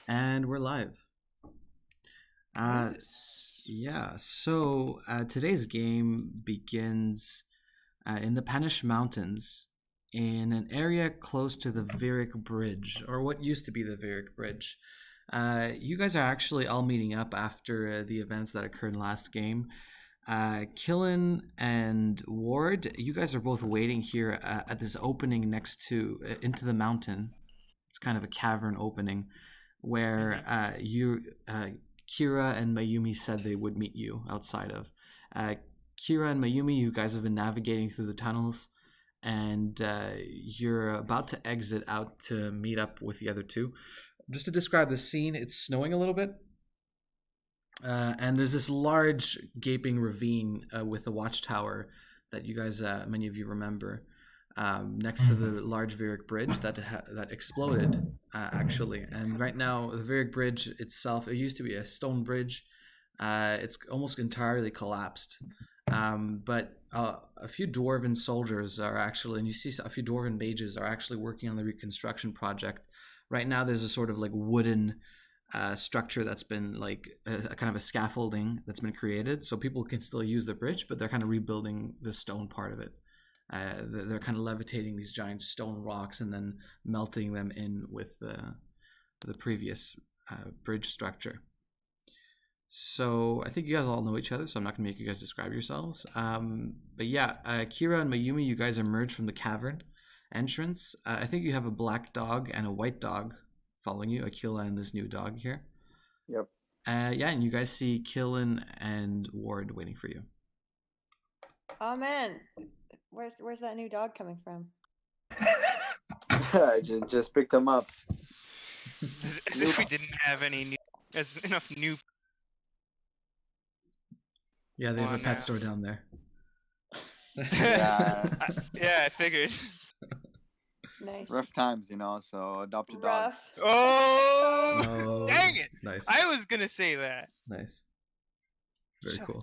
And we're live. Uh, Nice. yeah, so today's game begins in the Panish Mountains in an area close to the Virik Bridge, or what used to be the Virik Bridge. You guys are actually all meeting up after the events that occurred last game. Killen and Ward, you guys are both waiting here at this opening next to into the mountain. It's kind of a cavern opening where Mm-hmm. Kira and Mayumi said they would meet you outside of. Uh, Kira and Mayumi, you guys have been navigating through the tunnels, and you're about to exit out to meet up with the other two. Just to describe the scene, it's snowing a little bit, and there's this large gaping ravine with the watchtower that you guys, many of you remember, next to the large Virik bridge that exploded, actually. And right now, the Virik bridge itself, it used to be a stone bridge. It's almost entirely collapsed. But a few dwarven soldiers are actually, and you see a few dwarven mages are actually working on the reconstruction project. Right now, there's a sort of like wooden structure that's been like a kind of a scaffolding that's been created, so people can still use the bridge, but they're kind of rebuilding the stone part of it. They're kind of levitating these giant stone rocks and then melting them in with the previous bridge structure. So I think you guys all know each other, so I'm not going to make you guys describe yourselves. But yeah, Kira and Mayumi, you guys emerge from the cavern entrance. I think you have a black dog and a white dog following you, Akila and this new dog here. Yep. Yeah, and you guys see Killen and Ward waiting for you. Oh man, where's that new dog coming from? I just picked him up. As if we didn't have enough new. Yeah, they have a Oh, pet no. store down there. Yeah. Yeah, I figured. Nice. Rough times, so adopt a dog. Rough. Oh, No. dang it! Nice. I was gonna say that. Nice. Very Shucks. cool.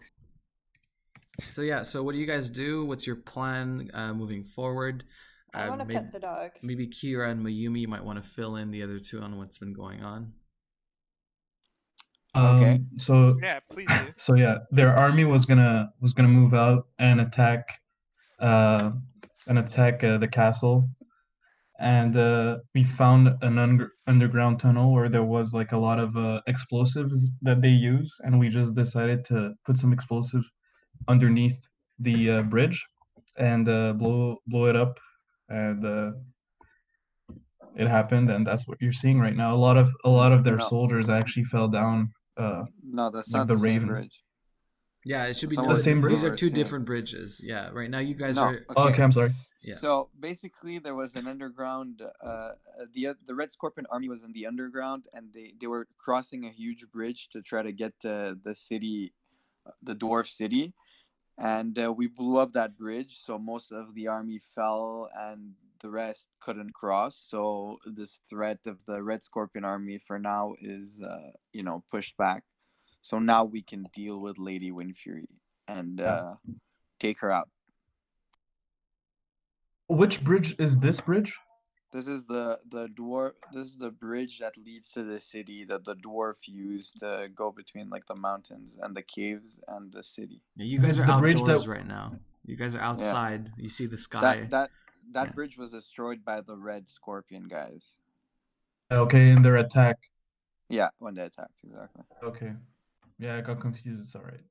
So yeah, so what do you guys do? What's your plan moving forward? I want to pet the dog. Maybe Kira and Mayumi might want to fill in the other two on what's been going on. Okay. So Yeah, please do. so yeah, their army was gonna move out and attack the castle, and we found an underground tunnel where there was like a lot of explosives that they use, and we just decided to put some explosives underneath the bridge and blow it up, and it happened, and that's what you're seeing right now. A lot of their No. soldiers actually fell down. No, that's like not the the same Raven. bridge. Yeah, it should be Some noted. The same These are bridge? two Yeah. different bridges. Yeah, right now you guys No. are. Okay, I'm sorry. Yeah. So basically, there was an underground. The Red Scorpion army was in the underground, and they were crossing a huge bridge to try to get to the city, the dwarf city, and we blew up that bridge. So most of the army fell, and the rest couldn't cross. So this threat of the Red Scorpion army for now is, pushed back. So now we can deal with Lady Windfury and take her out. Which bridge is this bridge? This is the dwarf. This is the bridge that leads to the city that the dwarf used to go between like the mountains and the caves and the city. Yeah, you guys are The bridge outdoors that- right now. You guys are outside. You see the sky. That Yeah. bridge was destroyed by the Red Scorpion guys. Okay, in their attack. Yeah, when they attacked, exactly. Okay. Yeah, I got confused. It's all right.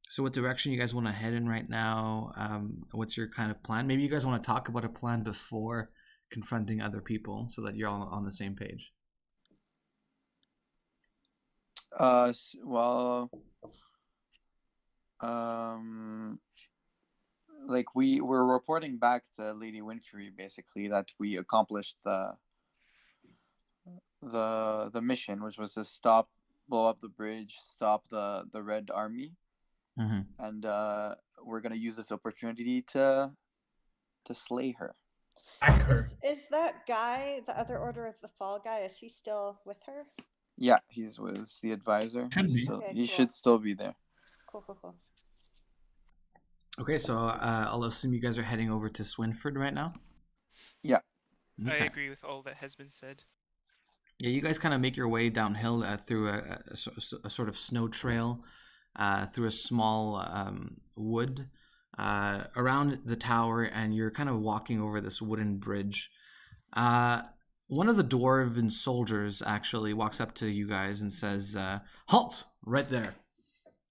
So what direction you guys want to head in right now? What's your kind of plan? Maybe you guys want to talk about a plan before confronting other people so that you're all on the same page. Well, like we were reporting back to Lady Windfury basically that we accomplished the mission, which was to blow up the bridge, stop the Red Army, and we're gonna use this opportunity to slay her. Is that guy, the other Order of the Fall guy, is he still with her? Yeah, he's with the advisor. Should be. So Okay, he cool. should still be there. Cool. Okay, so I'll assume you guys are heading over to Swinford right now? Yeah. I Okay. agree with all that has been said. Yeah, you guys kind of make your way downhill through a sort of snow trail, through a small wood around the tower, and you're kind of walking over this wooden bridge. One of the dwarven soldiers actually walks up to you guys and says, "Halt! Right there.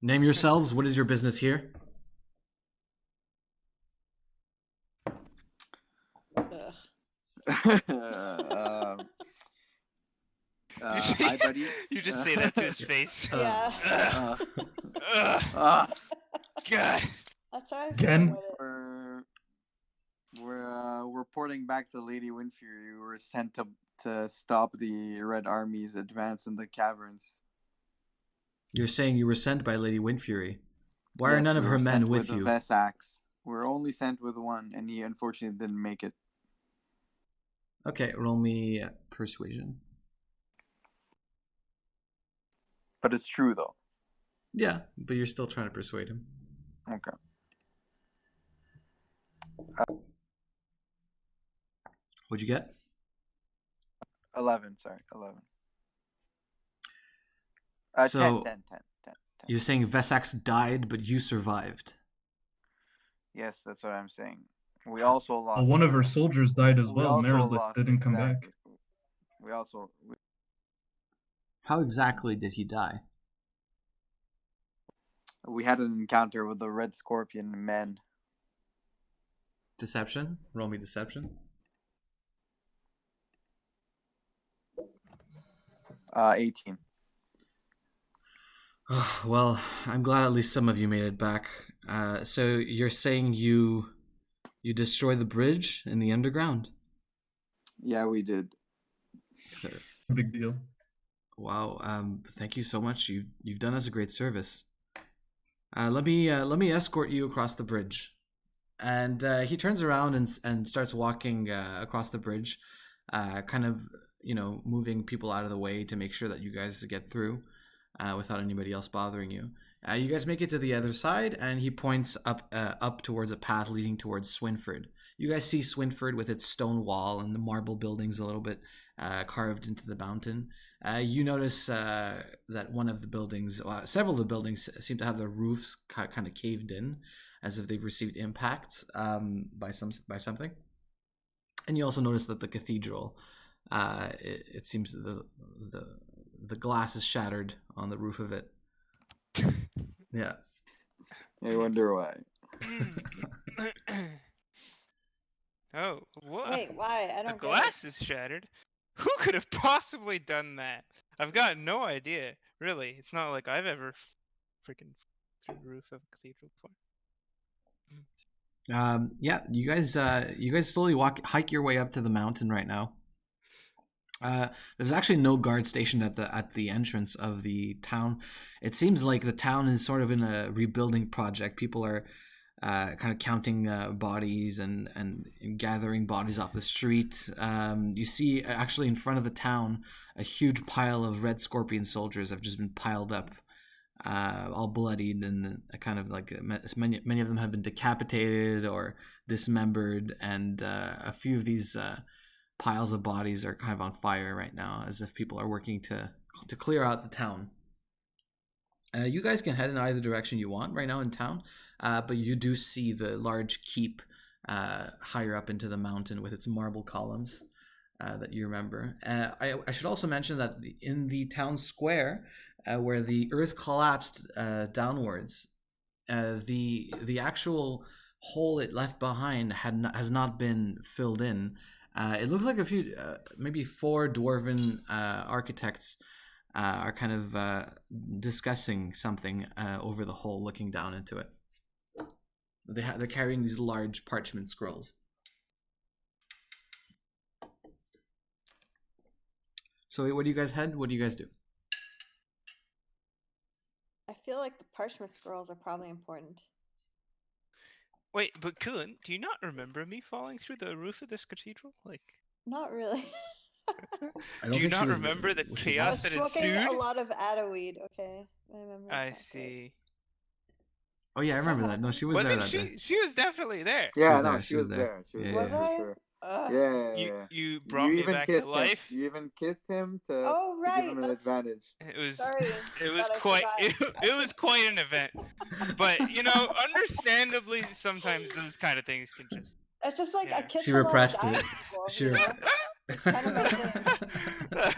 Name yourselves. What is your business here?" Hi, buddy. You just say that to his face. Yeah. Ugh, God. That's how I feel Again? about it. We're reporting back to Lady Windfury. We were sent to stop the Red Army's advance in the caverns. You're saying you were sent by Lady Windfury. Why are Yes, none of we her were men sent with a you? Vesax. We're only sent with one, and he unfortunately didn't make it. Okay, roll me persuasion. But it's true, though. Yeah, but you're still trying to persuade him. Okay. What'd you get? 11, sorry. 11. So 10. you're saying Vesax died, but you survived. Yes, that's what I'm saying. We also lost. One of her soldiers died as we well. also Meredith lost, didn't come exactly. back. How exactly did he die? We had an encounter with the Red Scorpion men. Deception? Roll me deception. 18. Well, I'm glad at least some of you made it back. So you're saying you destroyed the bridge in the underground? Yeah, we did. Big deal. Wow. Thank you so much. You've done us a great service. Let me escort you across the bridge. And he turns around and starts walking across the bridge, kind of moving people out of the way to make sure that you guys get through without anybody else bothering you. You guys make it to the other side, and he points up towards a path leading towards Swinford. You guys see Swinford with its stone wall and the marble buildings a little bit carved into the mountain. You notice that one of the buildings, several of the buildings, seem to have their roofs kind of caved in, as if they've received impacts by something. And you also notice that the cathedral, it seems the glass is shattered on the roof of it. Yeah. I wonder why. Oh, what? Wait, why? I The don't get glass is shattered. Who could have possibly done that? I've got no idea. Really, it's not like I've ever freaking through the roof of a cathedral before. Yeah, you guys slowly hike your way up to the mountain right now. There's actually no guard stationed at the entrance of the town. It seems like the town is sort of in a rebuilding project. People are kind of counting bodies and gathering bodies off the street. You see actually in front of the town a huge pile of Red Scorpion soldiers have just been piled up, all bloodied, and kind of like many of them have been decapitated or dismembered, and a few of these piles of bodies are kind of on fire right now, as if people are working to clear out the town. You guys can head in either direction you want right now in town, but you do see the large keep higher up into the mountain with its marble columns that you remember. I should also mention that in the town square, where the earth collapsed downwards, the actual hole it left behind has not been filled in. It looks like a few, maybe 4 dwarven architects are kind of discussing something over the hole, looking down into it. They're carrying these large parchment scrolls. So where do you guys head? What do you guys do? I feel like the parchment scrolls are probably important. Wait, but Cullen, do you not remember me falling through the roof of this cathedral? Like, Not really. do you not remember the I chaos was that smoking ensued? a lot of Adderweed, okay? My memory's I not great. see. Oh yeah, I remember that. No, she was there that day. She was definitely there. Yeah, She was no, there, she was there. She was Yeah, there Was for I? sure. Yeah. You brought me even back kissed to life. him. You even kissed him Oh, to give right. him an That's... advantage. It was Sorry. it was God, I quite forgot. it was quite an event. But understandably, sometimes those kind of things can just. It's just like I Yeah. kiss She a lot of repressed guys it. people, She you know? rep- It's kind of my thing.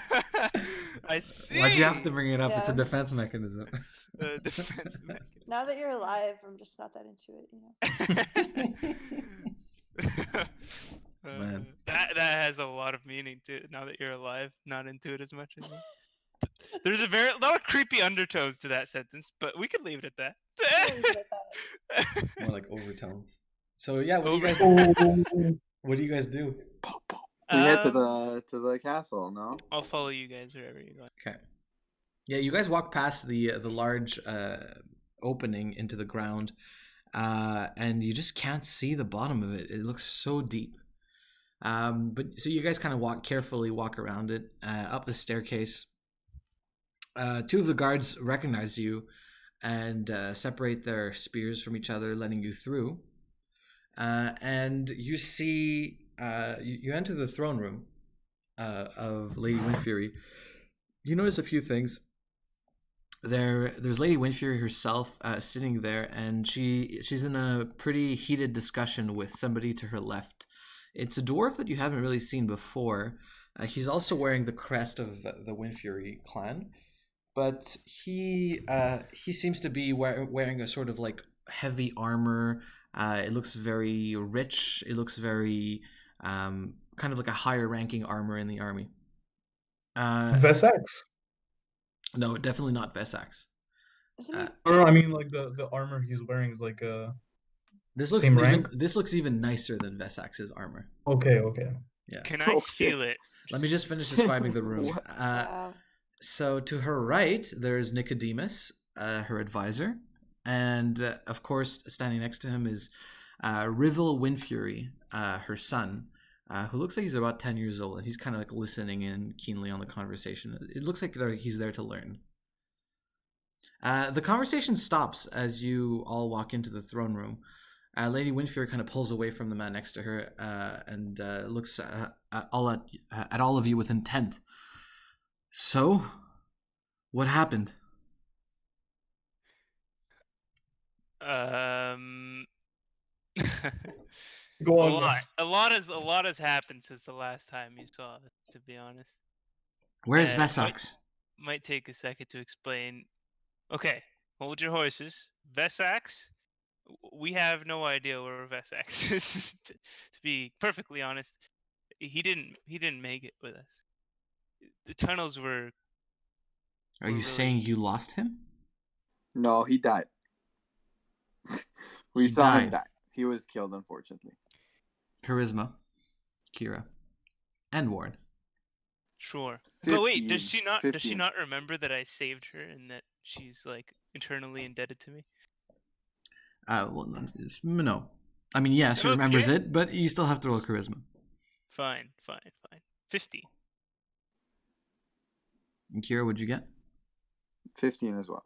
I see. Why'd you have to bring it up? It's a Yeah. defense mechanism. Defense mechanism. Now that you're alive, I'm just not that into it, you know? Man. That has a lot of meaning to it. Now that you're alive, not into it as much anymore. There's a lot of creepy undertones to that sentence, but we could leave it at that. We'll leave it at that. More like overtones. So yeah, what do you guys what do you guys do? We head to the castle, no? I'll follow you guys wherever you're going. Okay. Yeah, you guys walk past the large opening into the ground, and you just can't see the bottom of it. It looks so deep. But so you guys kind of walk around it, up the staircase. Two of the guards recognize you and separate their spears from each other, letting you through. And you see, you enter the throne room of Lady Windfury. You notice a few things. There's Lady Windfury herself sitting there, and she's in a pretty heated discussion with somebody to her left. It's a dwarf that you haven't really seen before. He's also wearing the crest of the Windfury clan, but he seems to be wearing a sort of like heavy armor. It looks very rich. It looks very kind of like a higher ranking armor in the army. Vesax? No, definitely not Vesax. Isn't he? Or I mean, like the armor he's wearing is like This looks same even rank? this looks even nicer than Vesax's armor. Okay. Yeah. Can I steal it? Let me just finish describing the room. Wow. So to her right, there's Nicodemus, her advisor, and of course, standing next to him is Rivel Windfury, her son, who looks like he's about 10 years old, and he's kind of like listening in keenly on the conversation. It looks like he's there to learn. The conversation stops as you all walk into the throne room. Lady Windfury kind of pulls away from the man next to her and looks at all of you with intent. So, what happened? Go on. A lot has happened since the last time you saw it, to be honest. Where's Vesax? Might take a second to explain. Okay, hold your horses. Vesax, we have no idea where Vesax is. To be perfectly honest, he didn't make it with us. The tunnels were. Are you saying you lost him? No, he died. We saw him die. He was killed, unfortunately. Charisma, Kira, and Ward. Sure. 15, But wait, does she not 15. remember that I saved her and that she's like eternally indebted to me? Well, no. I mean, yes, she remembers Okay. it, but you still have to roll charisma. Fine. 50. And Kira, what'd you get? 15 as well.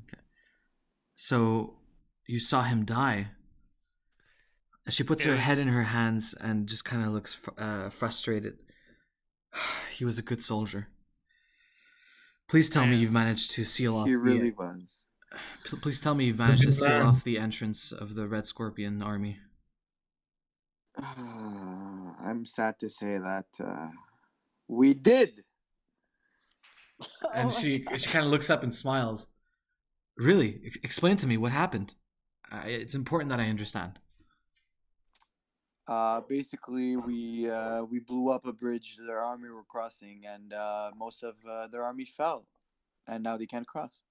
Okay. So, you saw him die. She puts her head in her hands and just kind of looks frustrated. He was a good soldier. Please tell me you've managed to seal off. He really was. Please tell me you've managed to seal off the entrance of the Red Scorpion army. I'm sad to say that we did. And she kind of looks up and smiles. Really? Explain to me what happened. It's important that I understand. Basically, we blew up a bridge their army were crossing, and most of their army fell, and now they can't cross.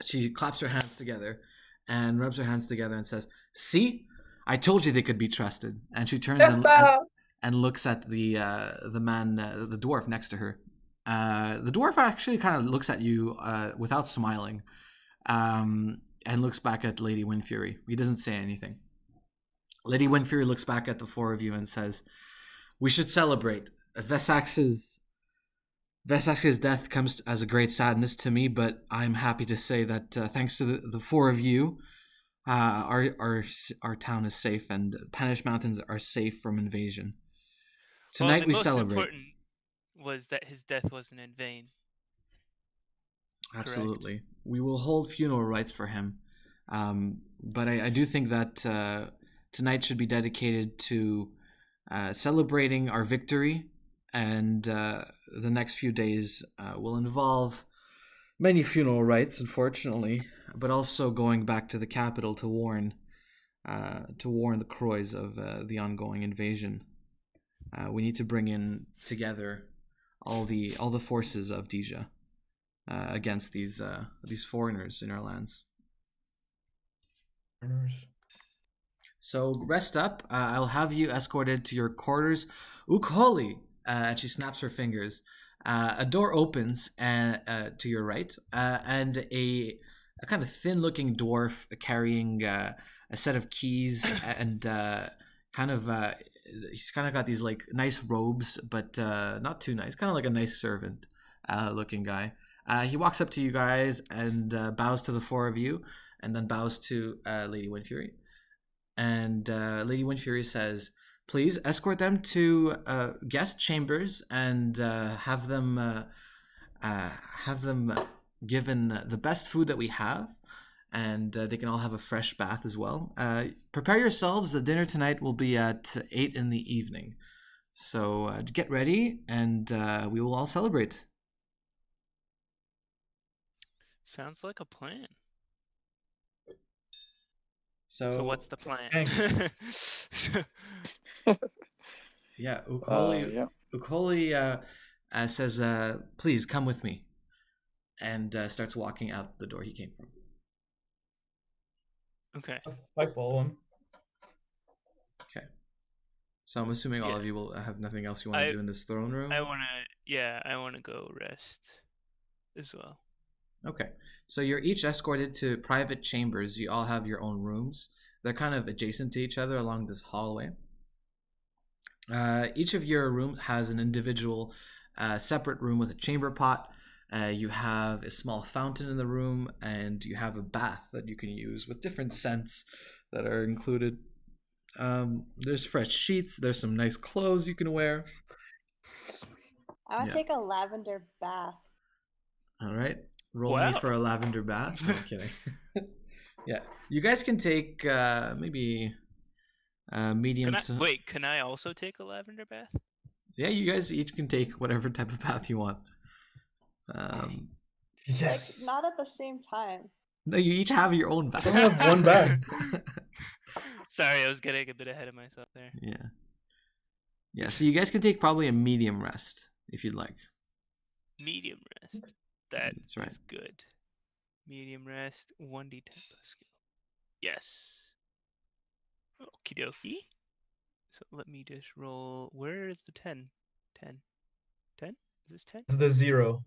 She claps her hands together and rubs her hands together and says, "See, I told you they could be trusted." And she turns and looks at the man, the dwarf next to her. The dwarf actually kind of looks at you without smiling, and looks back at Lady Windfury. He doesn't say anything. Lady Windfury looks back at the four of you and says, "We should celebrate. Vesax's death comes as a great sadness to me, but I'm happy to say that thanks to the four of you, Our town is safe, and Panish Mountains are safe from invasion. Well, Tonight the we most celebrate. important was that his death wasn't in vain. Absolutely. We will hold funeral rites for him. But I do think that tonight should be dedicated to celebrating our victory, and the next few days will involve many funeral rites, unfortunately, but also going back to the capital to warn the Croys of the ongoing invasion. We need to bring in together all the forces of Dija against these foreigners in our lands. So rest up. I'll have you escorted to your quarters. Ukholi, and she snaps her fingers. A door opens to your right, and a kind of thin-looking dwarf carrying a set of keys and he's kind of got these like nice robes, but not too nice. Kind of like a nice servant looking guy. He walks up to you guys and bows to the four of you, and then bows to Lady Windfury. And Lady Windfury says, "Please escort them to guest chambers and have them given the best food that we have, and they can all have a fresh bath as well. Prepare yourselves. The dinner tonight will be at 8 in the evening. So get ready, and we will all celebrate." Sounds like a plan. So what's the plan? Yeah, Ukholi Yeah. says, "Please come with me," and starts walking out the door he came from. Okay. I follow him. Okay. So I'm assuming all Yeah. of you will have nothing else you want to do in this throne room? I wanna go rest as well. Okay. So you're each escorted to private chambers. You all have your own rooms. They're kind of adjacent to each other along this hallway. Each of your room has an individual separate room with a chamber pot. You have a small fountain in the room, and you have a bath that you can use with different scents that are included. There's fresh sheets. There's some nice clothes you can wear. I want to take a lavender bath. All right. Roll me for a lavender bath. No, I'm kidding. Yeah. You guys can take maybe medium to... Wait, can I also take a lavender bath? Yeah, you guys each can take whatever type of bath you want. Yes. Like, not at the same time. No, you each have your own bath. I only have one bath. Sorry, I was getting a bit ahead of myself there. Yeah. Yeah, so you guys can take probably a medium rest if you'd like. Medium rest. That's right. good. Medium rest, 1d10 plus skill. Yes. Okie dokie. So let me just roll. Where is the 10? 10? 10? Is this 10? It's the 0.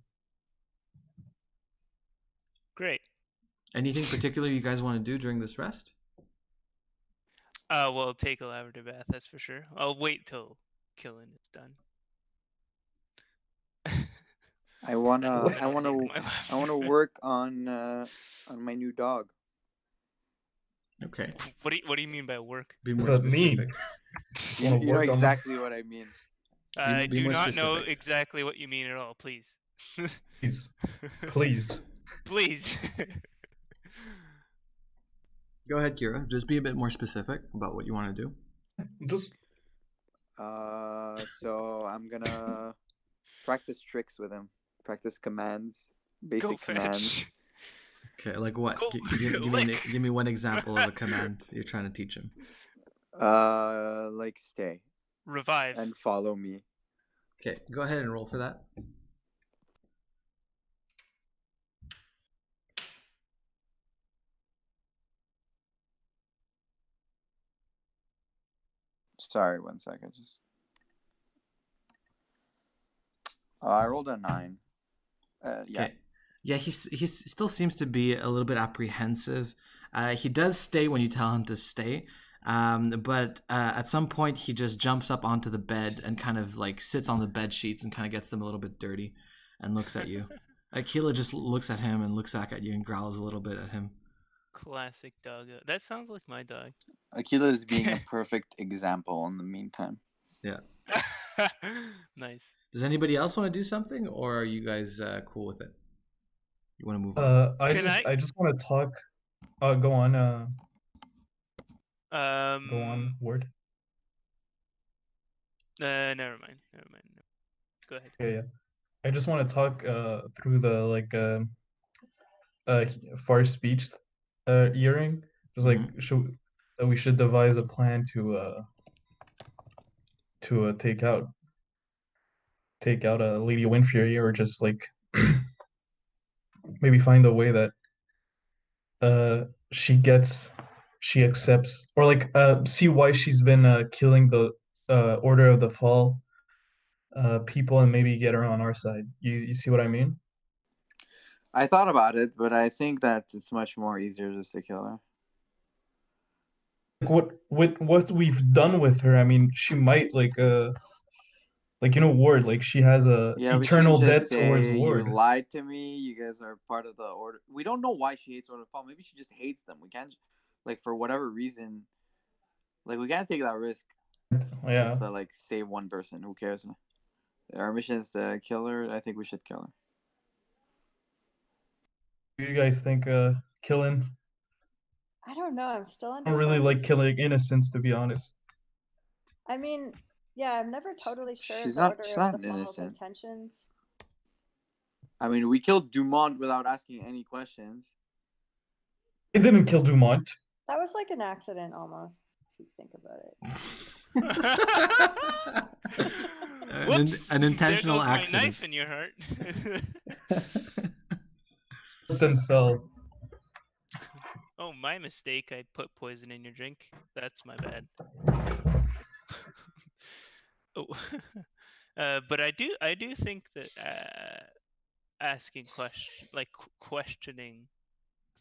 Great. Anything particular you guys want to do during this rest? Well, take a lavender bath, that's for sure. I'll wait till killing is done. I wanna work on my new dog. Okay. What do you mean by work? Be What more does that mean? specific. You know exactly what I mean. I be do more not know specific. exactly what you mean at all. Please. Please. Please. Please. Go ahead, Kira. Just be a bit more specific about what you want to do. Just So I'm gonna practice tricks with him. Practice commands, Go basic commands. fetch. Okay, like what? Go Give me one example of a command you're trying to teach him. Like stay Revive. and follow me. Okay, go ahead and roll for that. Sorry, 1 second. I rolled a 9. Yeah. Okay. Yeah, he still seems to be a little bit apprehensive. He does stay when you tell him to stay, but at some point he just jumps up onto the bed and kind of like sits on the bed sheets and kind of gets them a little bit dirty and looks at you. Akila just looks at him and looks back at you and growls a little bit at him. Classic doggo. That sounds like my dog. Akila is being a perfect example in the meantime. Yeah. Nice. Does anybody else want to do something, or are you guys cool with it? You want to move on? I just want to talk. Go on. Go on. Word. Never mind. Go ahead. Yeah. I just want to talk through the far speech earring. Just like we should devise a plan to take out Lady Windfury, or just like maybe find a way that she accepts, or like see why she's been killing the Order of the Fall people, and maybe get her on our side. You see what I mean? I thought about it, but I think that it's much more easier just to kill her. What we've done with her, I mean, she might Ward, like she has a eternal debt towards Ward. You lied to me. You guys are part of the Order. We don't know why she hates Order of the Fall. Maybe she just hates them. We can't, like, for whatever reason, like, we can't take that risk. Yeah. Just to, like, save one person. Who cares? Our mission is to kill her. I think we should kill her. Do you guys think killing? I don't know. I'm still I don't really like killing innocents, to be honest. I mean, yeah, I'm never totally sure She's the not- Order she's of not the Fall's innocent. intentions. I mean, we killed Dumont without asking any questions. It didn't kill Dumont. That was like an accident almost, if you think about it. Whoops! An intentional there goes accident. My knife in your heart. Then fell. Oh, my mistake. I put poison in your drink. That's my bad. Oh, but I do think that asking questioning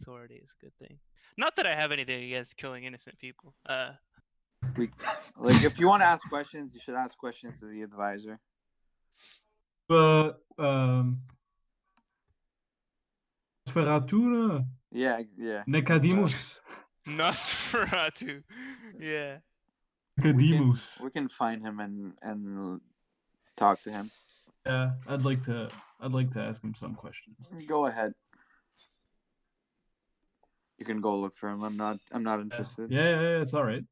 authority is a good thing. Not that I have anything against killing innocent people. If you want to ask questions, you should ask questions to the advisor. Nosferatu. Yeah. Nicodemus. Nosferatu. Yeah. Nicodemus. We can find him and talk to him. Yeah, I'd like to ask him some questions. Go ahead. You can go look for him. I'm not interested. Yeah, it's all right.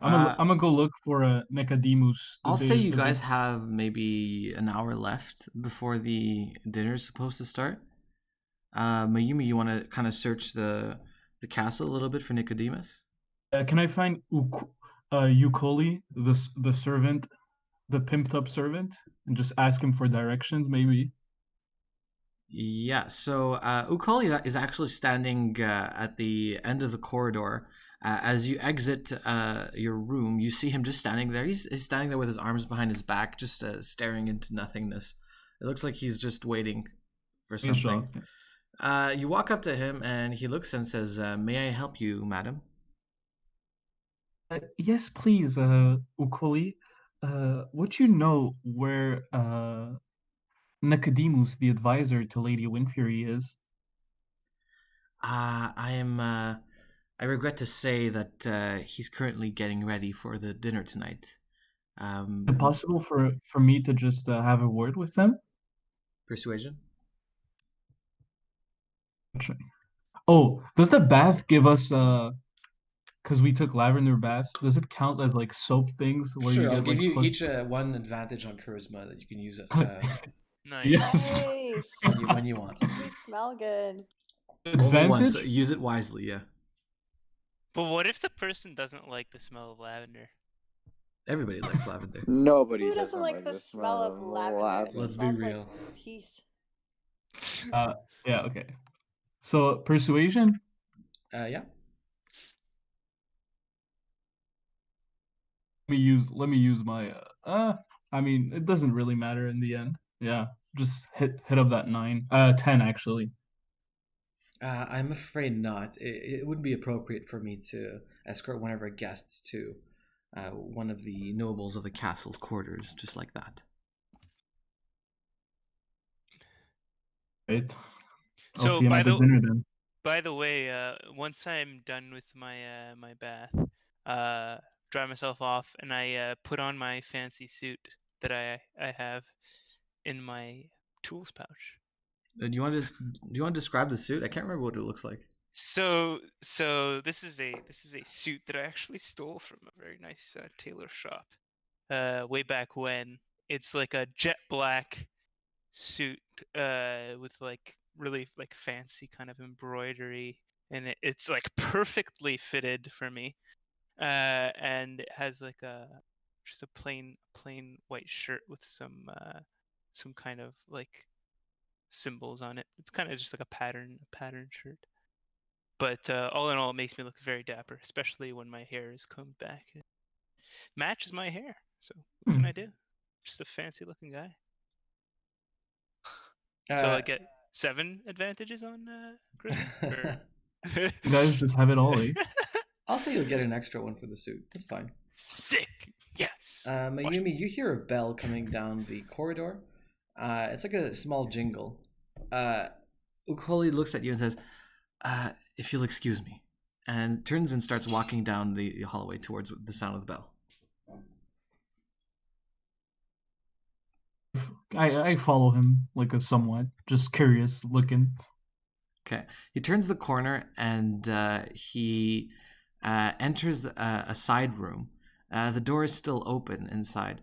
I'm gonna go look for Nicodemus. I'll say you guys have maybe an hour left before the dinner's supposed to start. Mayumi, you want to kind of search the castle a little bit for Nicodemus? Can I find Ukoli, the servant, the pimped up servant, and just ask him for directions, maybe? Yeah, so Ukoli is actually standing at the end of the corridor. As you exit your room, you see him just standing there. He's standing there with his arms behind his back, just staring into nothingness. It looks like he's just waiting for something. You walk up to him, and he looks and says, "May I help you, madam?" Yes, please, Ukoli. Would you know where Nicodemus, the advisor to Lady Windfury, is? I regret to say that he's currently getting ready for the dinner tonight. Is it possible for me to just have a word with them? Persuasion? Oh, does the bath give us because we took lavender baths, does it count as like soap things? Where sure, I'll give you each one advantage on charisma that you can use it. Nice. Yes. When you want. We smell good. Only once. Use it wisely, yeah. But what if the person doesn't like the smell of lavender? Everybody likes lavender. Nobody Who doesn't like the smell of lavender? Let's be real. Like peace. Yeah, okay. So persuasion? Yeah. Let me use my I mean, it doesn't really matter in the end. Yeah. Just hit up that 9. 10 actually. I'm afraid not. It wouldn't be appropriate for me to escort one of our guests to one of the nobles of the castle's quarters, just like that. Right. So I'll see him at the dinner then. By the way, once I'm done with my my bath, dry myself off, and I put on my fancy suit that I have in my tools pouch. Do you want to describe the suit? I can't remember what it looks like. So this is a suit that I actually stole from a very nice tailor shop way back when. It's like a jet black suit with like really like fancy kind of embroidery, and it's like perfectly fitted for me, and it has like a just a plain white shirt with some kind of like symbols on it. It's kind of just like a pattern shirt. But all in all, it makes me look very dapper, especially when my hair is combed back. It matches my hair. So what can I do? Just a fancy looking guy. So I get 7 advantages on charisma? You guys just have it all, eh? I'll say you'll get an extra one for the suit. That's fine. Sick! Yes! Mayumi, you hear a bell coming down the corridor. It's like a small jingle. Ukoli looks at you and says, if you'll excuse me, and turns and starts walking down the hallway towards the sound of the bell. I follow him like a somewhat, just curious looking. Okay. He turns the corner and he enters a side room. The door is still open inside.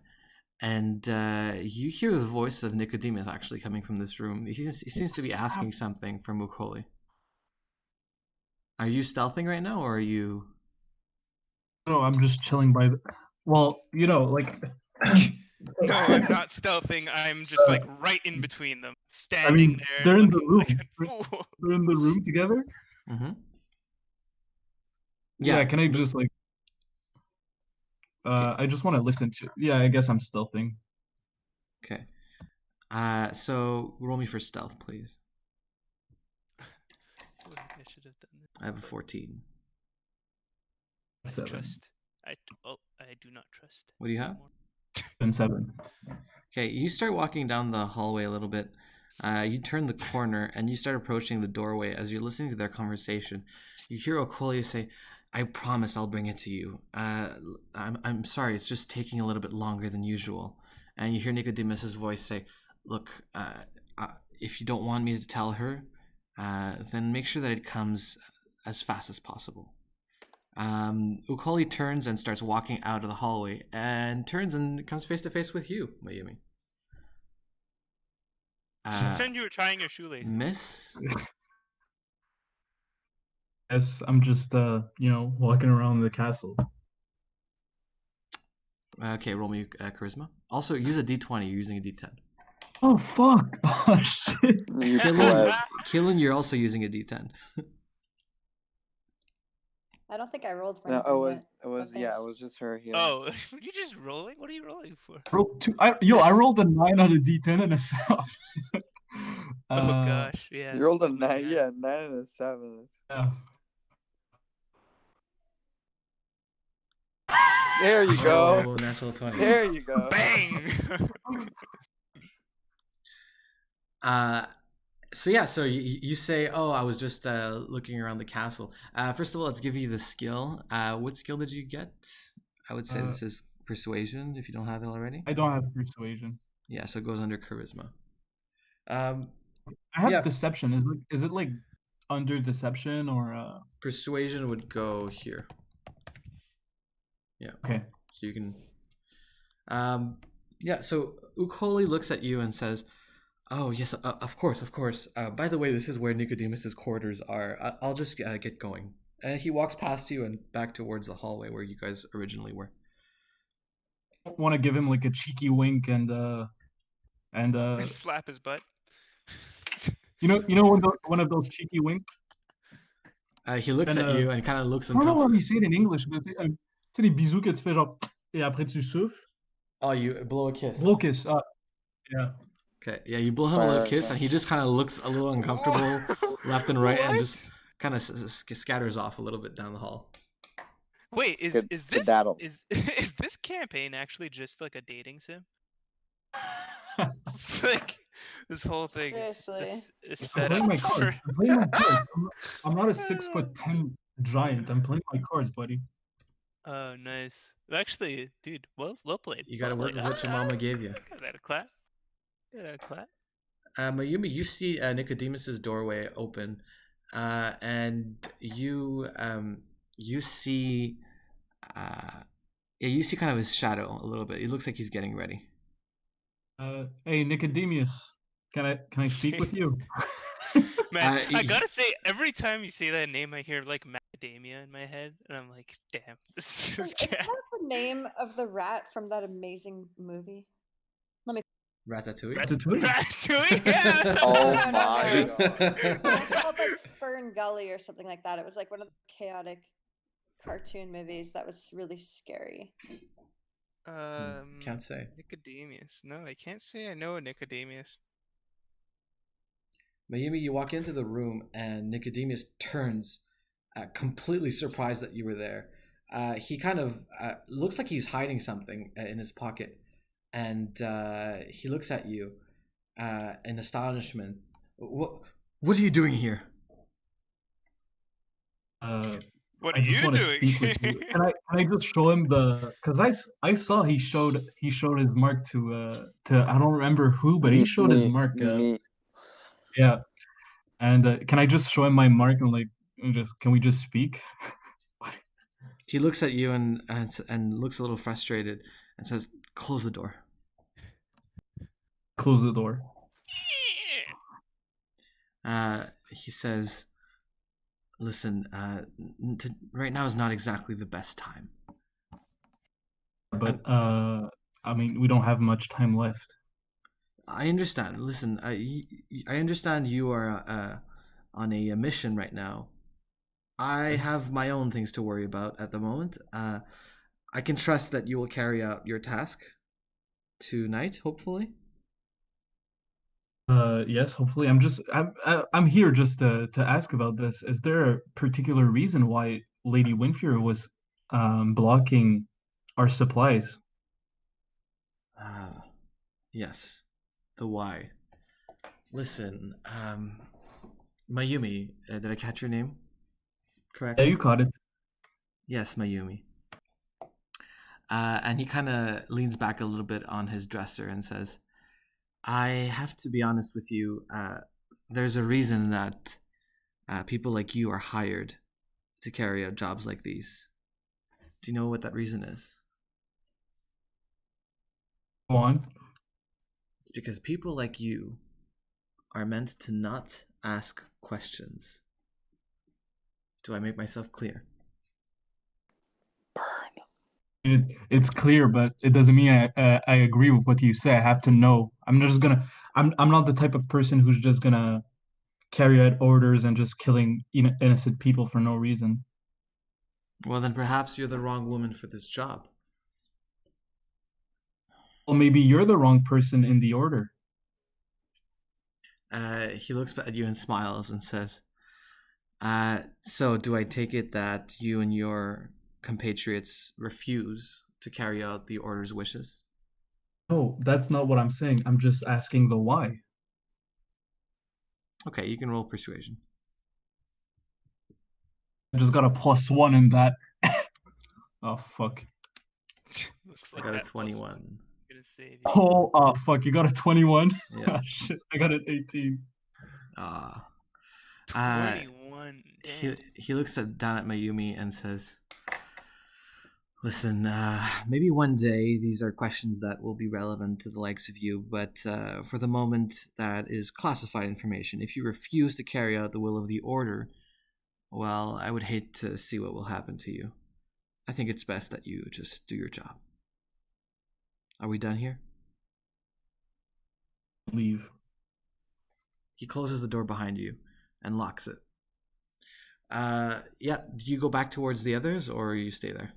And you hear the voice of Nicodemus actually coming from this room. He seems to be asking something from Ukoli. Are you stealthing right now, or are you... No, I'm just chilling by the... Well, you know, like... No, I'm not stealthing. I'm just like right in between them, standing I mean, there. they're in the looking room. like a fool. They're in the room together? Mm-hmm. Yeah, can I just like... I just want to listen to... Yeah, I guess I'm stealthing. Okay. So roll me for stealth, please. I should have done this. I have a 14. I 7. trust. I do not trust. What do you have? And 7. Okay, you start walking down the hallway a little bit. You turn the corner and you start approaching the doorway. As you're listening to their conversation, you hear Okolia say, "I promise I'll bring it to you. I'm sorry, it's just taking a little bit longer than usual." And you hear Nicodemus's voice say, "Look, if you don't want me to tell her, then make sure that it comes as fast as possible." Ukoli turns and starts walking out of the hallway and turns and comes face to face with you, Mayumi. Pretend you were tying your shoelaces. Miss? Yes, I'm just, walking around the castle. Okay, roll me charisma. Also, use a d20. You're using a d10. Oh, fuck! Oh, shit! Keelan, you're also using a d10. I don't think I rolled for No, anything it yet, was but yeah, it thanks. was just her here. Oh, were you just rolling? What are you rolling for? I rolled a 9 on a d10 and a 7. Oh gosh, yeah. You rolled a Oh, 9, man. yeah, 9 and a 7. Yeah. There you go. Oh, natural 20. There you go. Bang! So you say, "Oh, I was just looking around the castle." First of all, let's give you the skill. What skill did you get? I would say this is persuasion, if you don't have it already. I don't have persuasion. Yeah, so it goes under charisma. I have yeah. deception. Is it like under deception or Persuasion would go here. Yeah. Okay. So you can. So Ukoli looks at you and says, "Oh yes, of course. By the way, this is where Nicodemus's quarters are. I'll just get going." And he walks past you and back towards the hallway where you guys originally were. I want to give him like a cheeky wink and slap his butt. you know one of those cheeky winks. He looks at you and kind of looks I don't know uncomfortable. how you say it in English, but tu sais les bisous que tu fais genre et après tu souffles. Oh, you blow a kiss. Blow kiss. Yeah. Okay, yeah, you blow him a little kiss, and he just kind of looks a little uncomfortable, left and right, and just kind of scatters off a little bit down the hall. Wait, is this campaign actually just like a dating sim? It's like This whole thing Seriously. is I'm set playing up my cards. for. I'm playing my cards. I'm not a 6'10" giant. I'm playing my cards, buddy. Oh, nice. Actually, dude, well played. You Well gotta work played. with what your mama gave you. I got that a clap. Got that a clap. Mayumi, you see Nicodemus's doorway open, and you see you see kind of his shadow a little bit. It looks like he's getting ready. Hey Nicodemus, can I speak with you? Man, I he- gotta say, every time you say that name, I hear like macadamia in my head, and I'm like, damn, this is Isn't that the name of the rat from that amazing movie? Ratatouille. Ratatouille. Ratatouille? Yeah. Oh No, no, my no. god. It's called like Fern Gully or something like that. It was like one of the chaotic cartoon movies that was really scary. Can't say. Nicodemus. No, I can't say I know a Nicodemus. Mayumi, you walk into the room and Nicodemus turns, completely surprised that you were there. He kind of looks like he's hiding something in his pocket, and he looks at you in astonishment. What are you doing here? What I are just you want to doing? speak with you. Can I just show him because I saw he showed his mark to I don't remember who, but he showed his mark. Me. Yeah, and can I just show him my mark and can we just speak? He looks at you and looks a little frustrated and says, "Close the door." Close the door. He says, "Listen, right now is not exactly the best time." But I mean, we don't have much time left. I understand. Listen, I understand you are on a mission right now. I have my own things to worry about at the moment. I can trust that you will carry out your task tonight, hopefully. Yes, hopefully. I'm here just to ask about this. Is there a particular reason why Lady Windfury was blocking our supplies? Yes, the why. Listen, Mayumi, did I catch your name Yeah, correctly? you caught it. Yes, Mayumi. And he kind of leans back a little bit on his dresser and says, I have to be honest with you. There's a reason that people like you are hired to carry out jobs like these. Do you know what that reason is? Go on. It's because people like you are meant to not ask questions. Do I make myself clear? It's clear, but it doesn't mean I agree with what you say. I have to know. I'm not the type of person who's just gonna carry out orders and just killing innocent people for no reason. Well, then perhaps you're the wrong woman for this job. Well, maybe you're the wrong person in the order. He looks at you and smiles and says, so do I take it that you and your compatriots refuse to carry out the order's wishes? No, that's not what I'm saying. I'm just asking the why. Okay, you can roll persuasion. I just got a +1 in that. Oh fuck. Looks I like got a that plus 21. one gonna save you. Oh fuck, you got a 21? Yeah. Oh, shit, I got an 18. Ah. 21. Damn. He looks down at Mayumi and says, listen, maybe one day these are questions that will be relevant to the likes of you, but for the moment, that is classified information. If you refuse to carry out the will of the order, well, I would hate to see what will happen to you. I think it's best that you just do your job. Are we done here? Leave. He closes the door behind you and locks it. Yeah, do you go back towards the others or you stay there?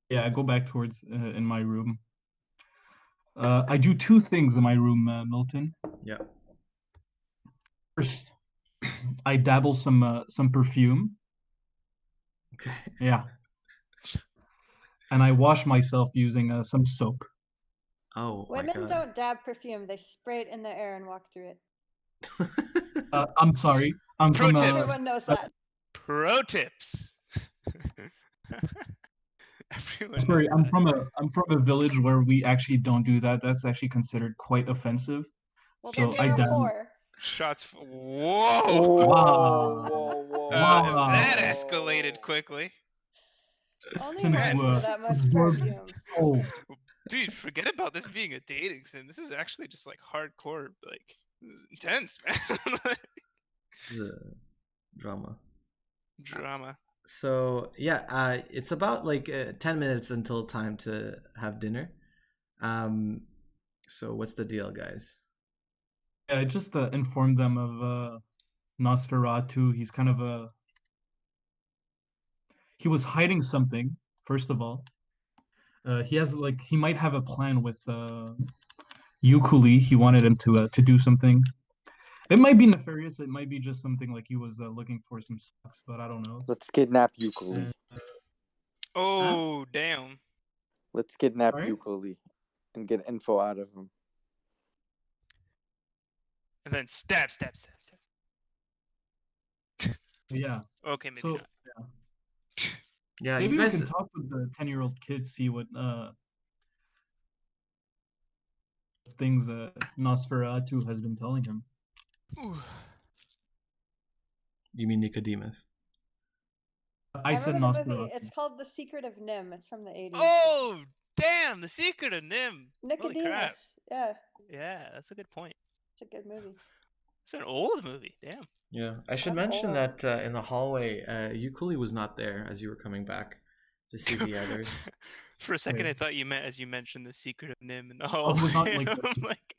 Yeah, I go back towards in my room. I do two things in my room, Milton. Yeah. First, I dabble some perfume. Okay. Yeah. And I wash myself using some soap. Oh my Women god. don't dab perfume; they spray it in the air and walk through it. I'm sorry. I'm Pro from tips. Everyone knows that. Pro tips. Everyone sorry. knows that. I'm from a village where we actually don't do that. That's actually considered quite offensive. Well, So then I you're a dab. four. Shots. Whoa. Whoa, Wow. whoa, That Wow. escalated quickly. Only Listen Man. horse to wear that much absorb perfume. soul. Dude, forget about this being a dating sim. This is actually just like hardcore, like this is intense, man. The drama. Drama. So yeah, it's about like 10 minutes until time to have dinner. So what's the deal, guys? Yeah, I just informed them of Nosferatu. He's kind of a. He was hiding something. First of all, he might have a plan with Yukuli. He wanted him to do something. It might be nefarious. It might be just something like he was looking for some socks, but I don't know. Let's kidnap Yukuli. Oh, damn. Let's kidnap Sorry? Yukuli and get info out of him. And then stab. Yeah. Okay, maybe So not. Yeah, maybe you we guys. can talk with the 10-year-old kid, see what things Nosferatu has been telling him. Ooh. You mean Nicodemus? I said remember the movie. Nosferatu. It's called The Secret of Nim. It's from the 80s. Oh, damn! The Secret of Nim. Holy crap. Nicodemus. Yeah, Yeah, that's a good point. it's a good movie. It's an old movie. Damn. Yeah, I should I'm mention old. that in the hallway, Yukuli was not there as you were coming back to see the others. For a second, Wait. I thought you meant as you mentioned the Secret of Nim in the Oh, it was not hallway. like I'm like,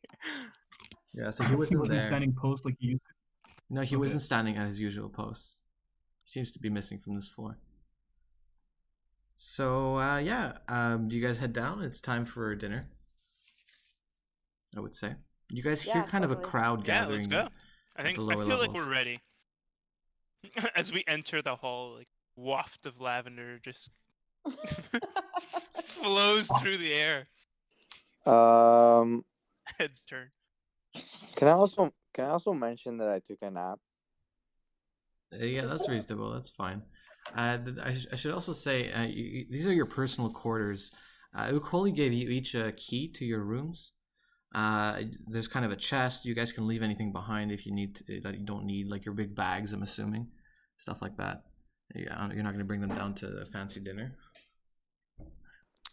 Yeah, so he he wasn't wasn't there. standing post like he used to. No, he Okay. wasn't standing at his usual post. He seems to be missing from this floor. So yeah, do you guys head down? It's time for dinner, I would say. You guys hear Yeah, kind of a totally. crowd yeah, let's gathering. go. I at think the I lower feel like levels. we're ready. As we enter the hall, like waft of lavender just flows through the air. Heads turn. Can I also mention that I took a nap? Yeah, that's reasonable. That's fine. I should also say these are your personal quarters. Ukoli gave you each a key to your rooms. There's kind of a chest. You guys can leave anything behind if you need that you don't need, like your big bags. I'm assuming, stuff like that. Yeah, you're not going to bring them down to a fancy dinner.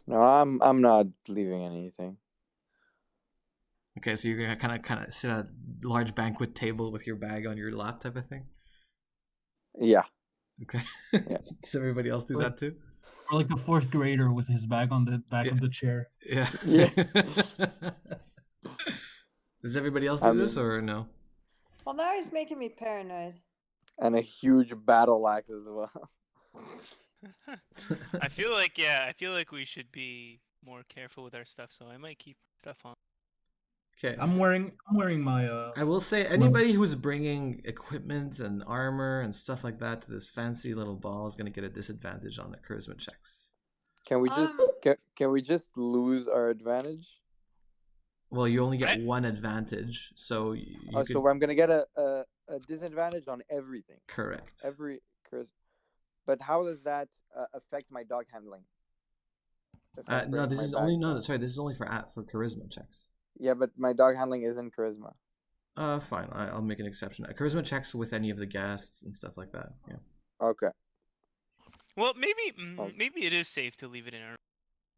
No, I'm not leaving anything. Okay, so you're gonna kind of sit at a large banquet table with your bag on your lap, type of thing. Yeah. Okay. Yeah. Does everybody else do that too? Or like a fourth grader with his bag on the back of the chair. Yeah. Yeah. Does everybody else do this or no? Well, now he's making me paranoid. And a huge battle axe as well. I feel like we should be more careful with our stuff, so I might keep stuff on. Okay. I'm wearing my I will say anybody who's bringing equipment and armor and stuff like that to this fancy little ball is going to get a disadvantage on the charisma checks. Can we just can we just lose our advantage? Well, you only get one advantage, so you could... So I'm gonna get a disadvantage on everything. Correct. Every charisma. But how does that affect my dog handling? No, this is only This is only for charisma checks. Yeah, but my dog handling isn't charisma. Fine. I'll make an exception. Charisma checks with any of the guests and stuff like that. Yeah. Okay. Well, maybe it is safe to leave it in our.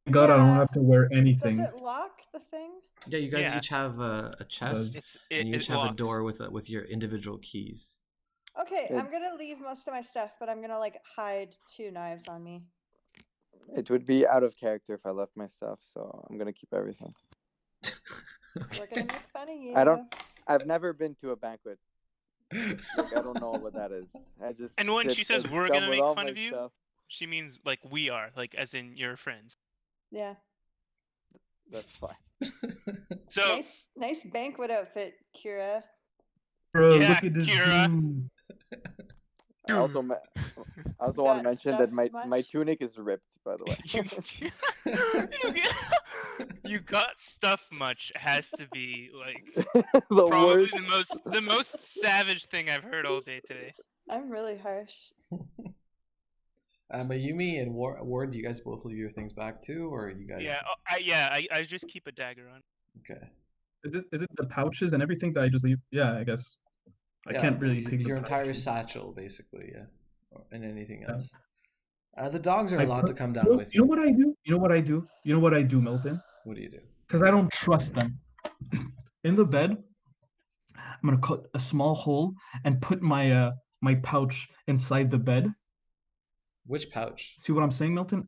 God, I don't Yeah. have to wear anything. Does it lock the thing? Yeah, you guys each have a chest, and you each have a door with your individual keys. Okay, I'm gonna leave most of my stuff, but I'm gonna like hide 2 knives on me. It would be out of character if I left my stuff, so I'm gonna keep everything. Okay. We're gonna make fun of you. I've never been to a banquet. Like, I don't know what that is. And when she says we're gonna make fun of you, stuff. she means like we are, like as in your friends. Yeah. That's fine. So nice banquet outfit, Kira. Bro, yeah, look at this Kira. dude. I also want to mention that my tunic is ripped, by the way. You got stuff much has to be like The probably worst. the most savage thing I've heard all day today. I'm really harsh. Mayumi and Ward, do you guys both leave your things back too, or you guys? Yeah, I just keep a dagger on. Okay. Is it the pouches and everything that I just leave? Yeah, I guess. I can't really take your the entire pouches. satchel, basically, yeah, and anything Yeah. else. The dogs are I allowed put- to come you down know, with you know you. what I do? You know what I do? You know what I do, Milton? What do you do? Because I don't trust them. In the bed, I'm gonna cut a small hole and put my my pouch inside the bed. Which pouch? See what I'm saying, Milton?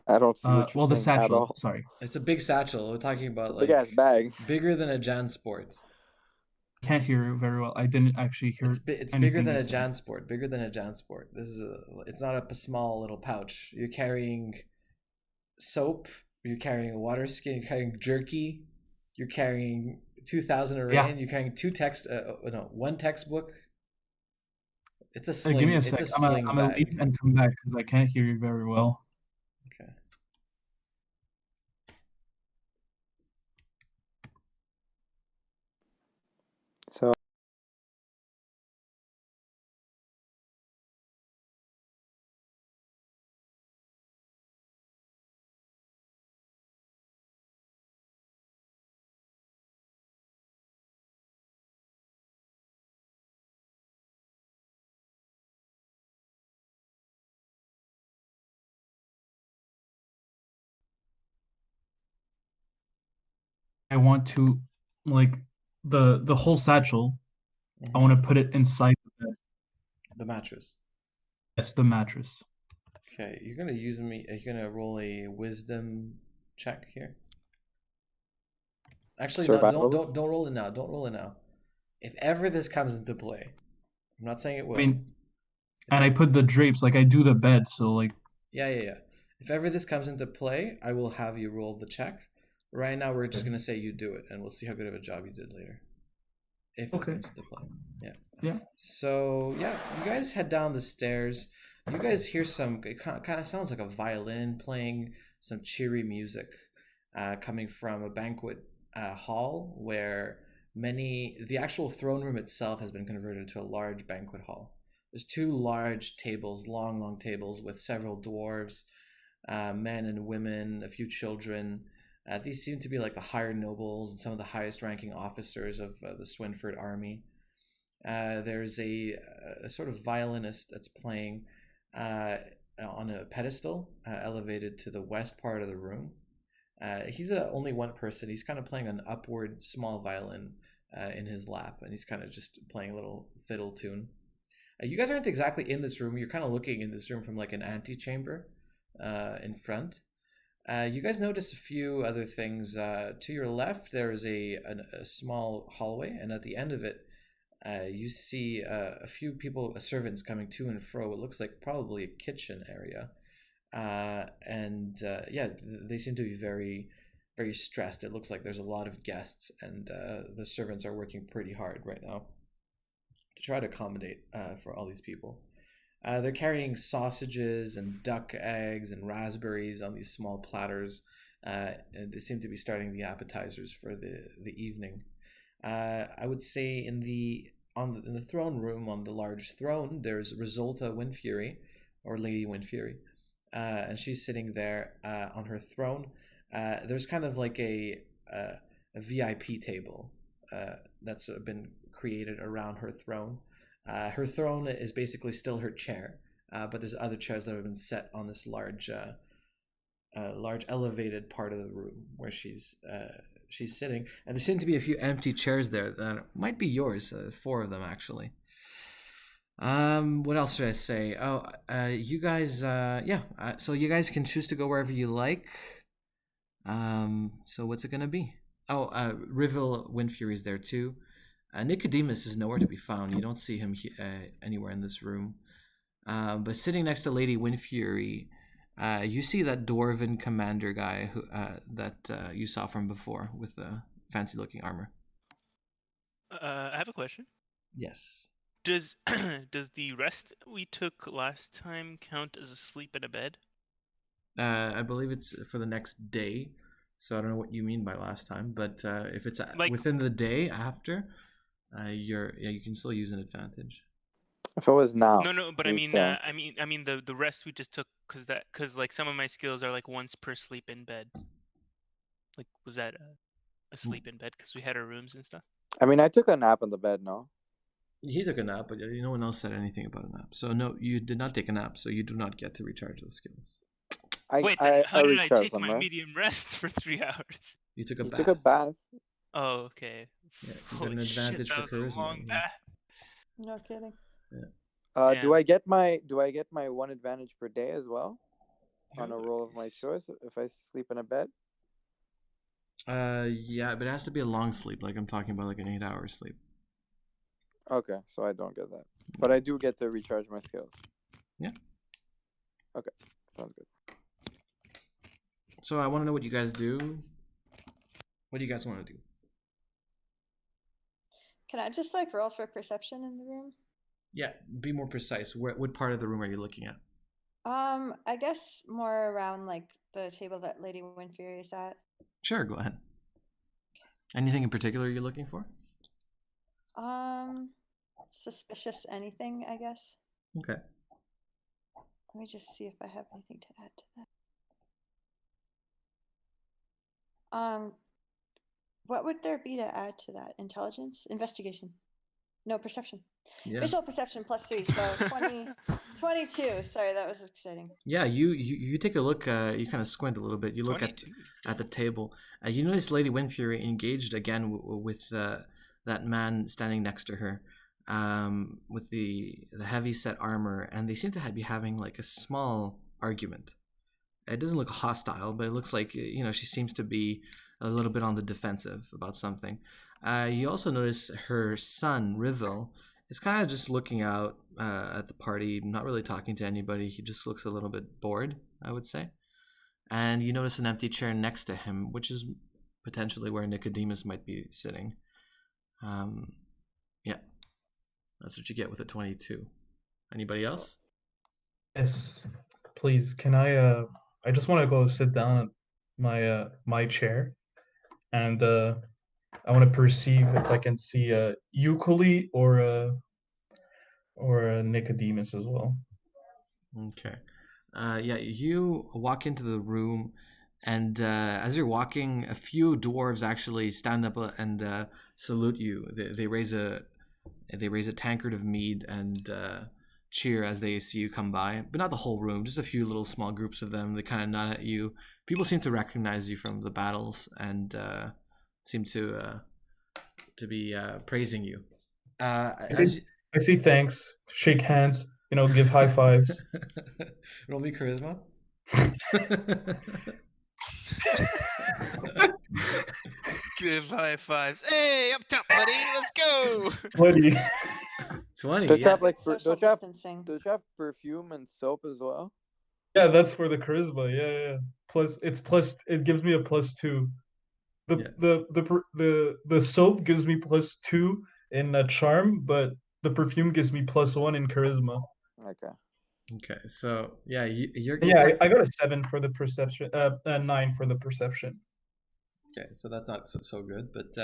I don't see what you're Well, the saying at satchel. all. Sorry, It's a big satchel. We're talking about Big ass bag. bigger than a JanSport. can't hear you very well. I didn't actually hear It's anything bigger than you a said. JanSport. Bigger than a JanSport. It's not a small little pouch. You're carrying soap. You're carrying a water skin. You're carrying jerky. You're carrying 2,000 Arain. Yeah. You're carrying one textbook. It's a Hey, sling. give me a It's sec. a sling I'm gonna bag. leave and come back because I can't hear you very well. Okay. So I want to like the whole satchel. I want to put it inside the bed. The mattress. Yes, the mattress. Okay, you're gonna roll a wisdom check here. Actually, no, survivalist? don't roll it now. Don't roll it now. If ever this comes into play, I'm not saying it will. I mean, and I put the drapes like I do the bed, so like. Yeah. If ever this comes into play, I will have you roll the check. Right now, we're just gonna say you do it, and we'll see how good of a job you did later. If this comes into play, yeah. Yeah. So yeah, you guys head down the stairs. You guys hear some. It kind of sounds like a violin playing some cheery music, coming from a banquet hall where the actual throne room itself has been converted to a large banquet hall. There's two large tables, long tables with several dwarves, men and women, a few children. These seem to be like the higher nobles and some of the highest ranking officers of the Swinford army. There's a sort of violinist that's playing on a pedestal elevated to the west part of the room. He's only one person. He's kind of playing an upward small violin in his lap, and he's kind of just playing a little fiddle tune. You guys aren't exactly in this room. You're kind of looking in this room from like an antechamber in front. You guys notice a few other things. To your left, there's a small hallway, and at the end of it, you see a few people, servants coming to and fro. It looks like probably a kitchen area. Yeah, they seem to be very, very stressed. It looks like there's a lot of guests, and the servants are working pretty hard right now to try to accommodate for all these people. They're carrying sausages and duck eggs and raspberries on these small platters, and they seem to be starting the appetizers for the evening. I would say in the throne room, on the large throne, there's Risolta Windfury, or Lady Windfury, and she's sitting there on her throne. There's kind of like a VIP table that's been created around her throne. Her throne is basically still her chair, but there's other chairs that have been set on this large elevated part of the room where she's sitting, and there seem to be a few empty chairs there that might be yours. 4 of them actually. What else should I say? You guys, so you guys can choose to go wherever you like. So what's it gonna be? Rivil Windfury's there too. Nicodemus is nowhere to be found. You don't see him anywhere in this room. But sitting next to Lady Windfury, you see that dwarven commander guy that you saw from before with the fancy-looking armor. I have a question. Yes. Does does the rest we took last time count as a sleep in a bed? I believe it's for the next day. So I don't know what you mean by last time, but if it's Like- within the day after, you can still use an advantage. If it was now. No, but I he's mean, saying. the rest we just took because like some of my skills are like once per sleep in bed. Like, was that a sleep in bed because we had our rooms and stuff? I mean, I took a nap on the bed, no? He took a nap, but no one else said anything about a nap. So no, you did not take a nap, so you do not get to recharge those skills. Wait, then how did I recharged take them, my right? medium rest for 3 hours? You took a You bath. took a bath. Oh, okay. Yeah, you Holy got an advantage shit, for that was a charisma. long Yeah. bath. No kidding. Do Damn. I get my one advantage per day as well on a Nice. roll of my choice if I sleep in a bed? Yeah, but it has to be a long sleep. Like I'm talking about, like an 8-hour sleep. Okay, so I don't get that, but I do get to recharge my skills. Yeah. Okay, sounds good. So I want to know what you guys do. What do you guys want to do? Can I just like roll for perception in the room? Yeah, be more precise. What part of the room are you looking at? I guess more around like the table that Lady Windfury is at. Sure, go ahead. Anything in particular you're looking for? Suspicious anything, I guess. Okay. Let me just see if I have anything to add to that. What would there be to add to that? Intelligence? Investigation? No, perception. Yeah. Visual perception +3, so 22. Sorry, that was exciting. Yeah, you take a look. You kind of squint a little bit. You look 22. at the table. You notice Lady Windfury engaged again with that man standing next to her, with the heavy set armor, and they seem to be having like a small argument. It doesn't look hostile, but it looks like she seems to be a little bit on the defensive about something. You also notice her son Rivil is kind of just looking out at the party, not really talking to anybody. He just looks a little bit bored, I would say. And you notice an empty chair next to him, which is potentially where Nicodemus might be sitting. Yeah, that's what you get with a 22. Anybody else? Yes, please. Can I? I just want to go sit down at my chair, and I want to perceive if I can see Euclid or Nicodemus as well. Okay. Yeah, you walk into the room, and as you're walking, a few dwarves actually stand up and salute you. They raise a tankard of mead and cheer as they see you come by, but not the whole room. Just a few little small groups of them. They kind of nod at you. People seem to recognize you from the battles and seem to be praising you. I say thanks, shake hands, give high fives. Roll me charisma. Give high fives. Hey, up top, buddy. Let's go. 20. 20. Don't you Yeah. have Social distancing. don't you have perfume and soap as well? Yeah, that's for the charisma. Yeah. It gives me a +2. The soap gives me +2 in charm, but the perfume gives me +1 in charisma. Okay. So yeah, you're Yeah, I got a 7 for the perception. 9 for the perception. okay. So that's not so good, but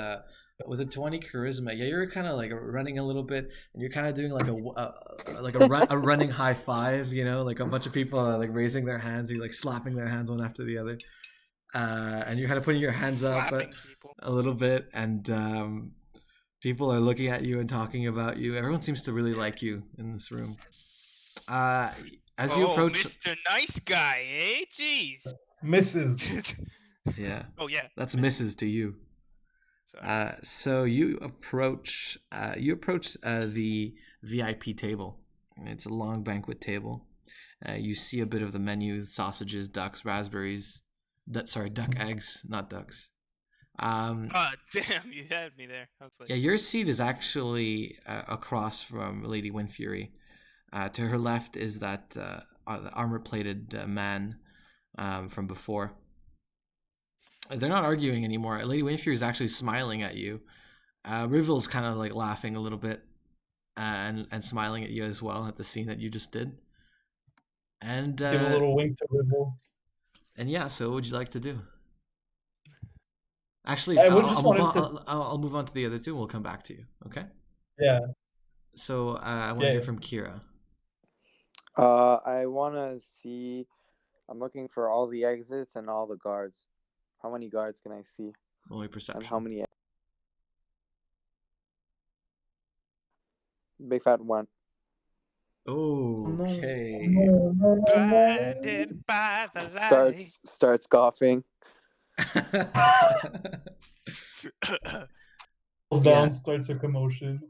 with a 20 charisma, yeah, you're kind of like running a little bit, and you're kind of doing like a running high five. Like a bunch of people are like raising their hands, you're like slapping their hands one after the other, and you're kind of putting your hands up a little bit, and people are looking at you and talking about you. Everyone seems to really like you in this room. As you approach, Mr. Nice Guy, eh? Jeez. Mrs. yeah, Oh yeah, that's Mrs. to you. Sorry. So you approach the VIP table. It's a long banquet table. You see a bit of the menu: sausages, ducks, raspberries. Duck eggs, not ducks. Damn, you had me there. I was like, Yeah, your seat is actually across from Lady Windfury. To her left is that armor-plated man from before. They're not arguing anymore. Lady Windfury is actually smiling at you. Rivil's kind of like laughing a little bit and smiling at you as well at the scene that you just did. And Give a little wink to Ribble. And yeah, so what would you like to do? Actually, I would I'll just move wanted on. to. I'll move on to the other two, and we'll come back to you. Okay. Yeah. So I want to Yeah. hear from Kira. I want to see. I'm looking for all the exits and all the guards. How many guards can I see? Only perception. And how many? Big fat one. Okay. Blinded by the light. Starts coughing. Down, starts a commotion.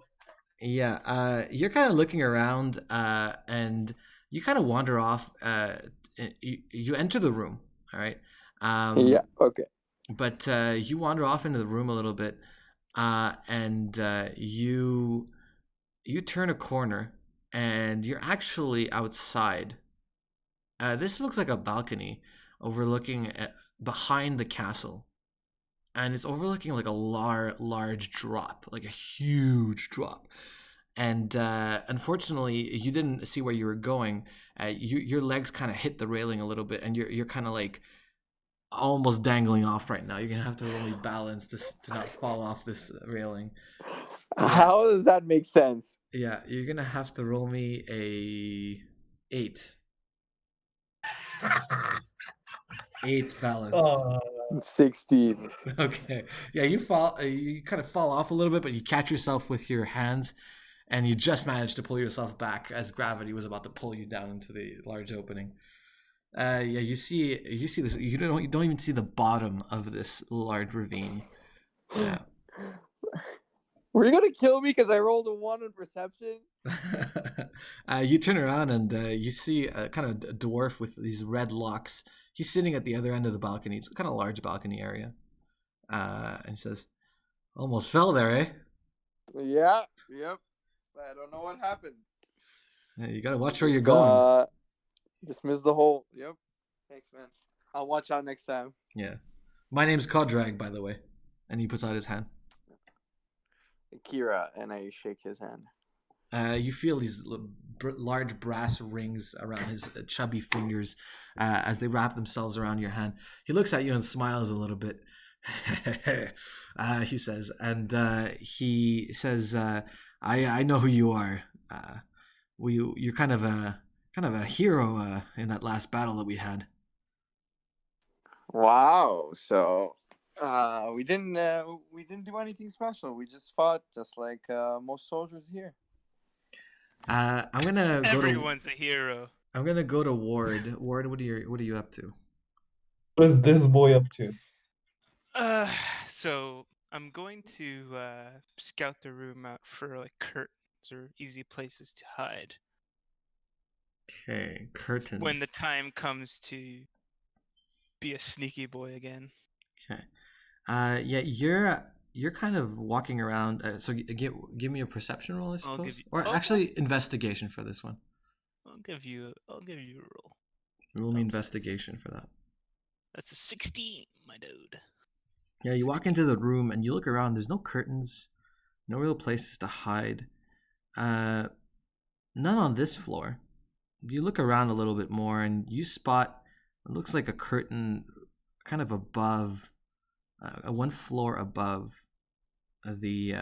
Yeah, you're kind of looking around, and you kind of wander off. You enter the room, all right? Yeah. Okay. But you wander off into the room a little bit, and you turn a corner, and you're actually outside. This looks like a balcony overlooking behind the castle. And it's overlooking like a large drop, like a huge drop. And unfortunately, you didn't see where you were going. Your legs kind of hit the railing a little bit, and you're kind of like almost dangling off right now. You're gonna have to really balance this to not fall off this railing. Yeah. How does that make sense? Yeah, you're gonna have to roll me a 8. 8 balance. 16. Okay. Yeah, you fall. You kind of fall off a little bit, but you catch yourself with your hands, and you just manage to pull yourself back as gravity was about to pull you down into the large opening. Yeah, you see this. You don't even see the bottom of this large ravine. Yeah. Were you gonna kill me because I rolled a 1 in perception? You turn around and you see a kind of a dwarf with these red locks. He's sitting at the other end of the balcony. It's kind of a large balcony area. And he says, "Almost fell there, eh?" Yeah. Yep. I don't know what happened. Yeah, you gotta watch where you're going. Dismiss the hole. Yep. Thanks, man. I'll watch out next time. Yeah. My name's Kodrag, by the way. And he puts out his hand. Kira, and I shake his hand. You feel these large brass rings around his chubby fingers as they wrap themselves around your hand. He looks at you and smiles a little bit. He says, and he says, "I know who you are. You're kind of a hero in that last battle that we had." Wow. So, we didn't do anything special. We just fought just like most soldiers here. I'm gonna go Everyone's a hero. I'm gonna go to Ward. Ward, what are you up to? What is this boy up to? So I'm going to scout the room out for like curtains or easy places to hide. Okay, curtains. When the time comes to be a sneaky boy again. Okay. Yeah, you're kind of walking around. So give me a perception roll, I suppose, actually investigation for this one. I'll give you a roll. Roll me investigation for that. That's a 16, my dude. Yeah, you walk into the room and you look around. There's no curtains, no real places to hide. None on this floor. You look around a little bit more and you spot it looks like a curtain kind of above, one floor above the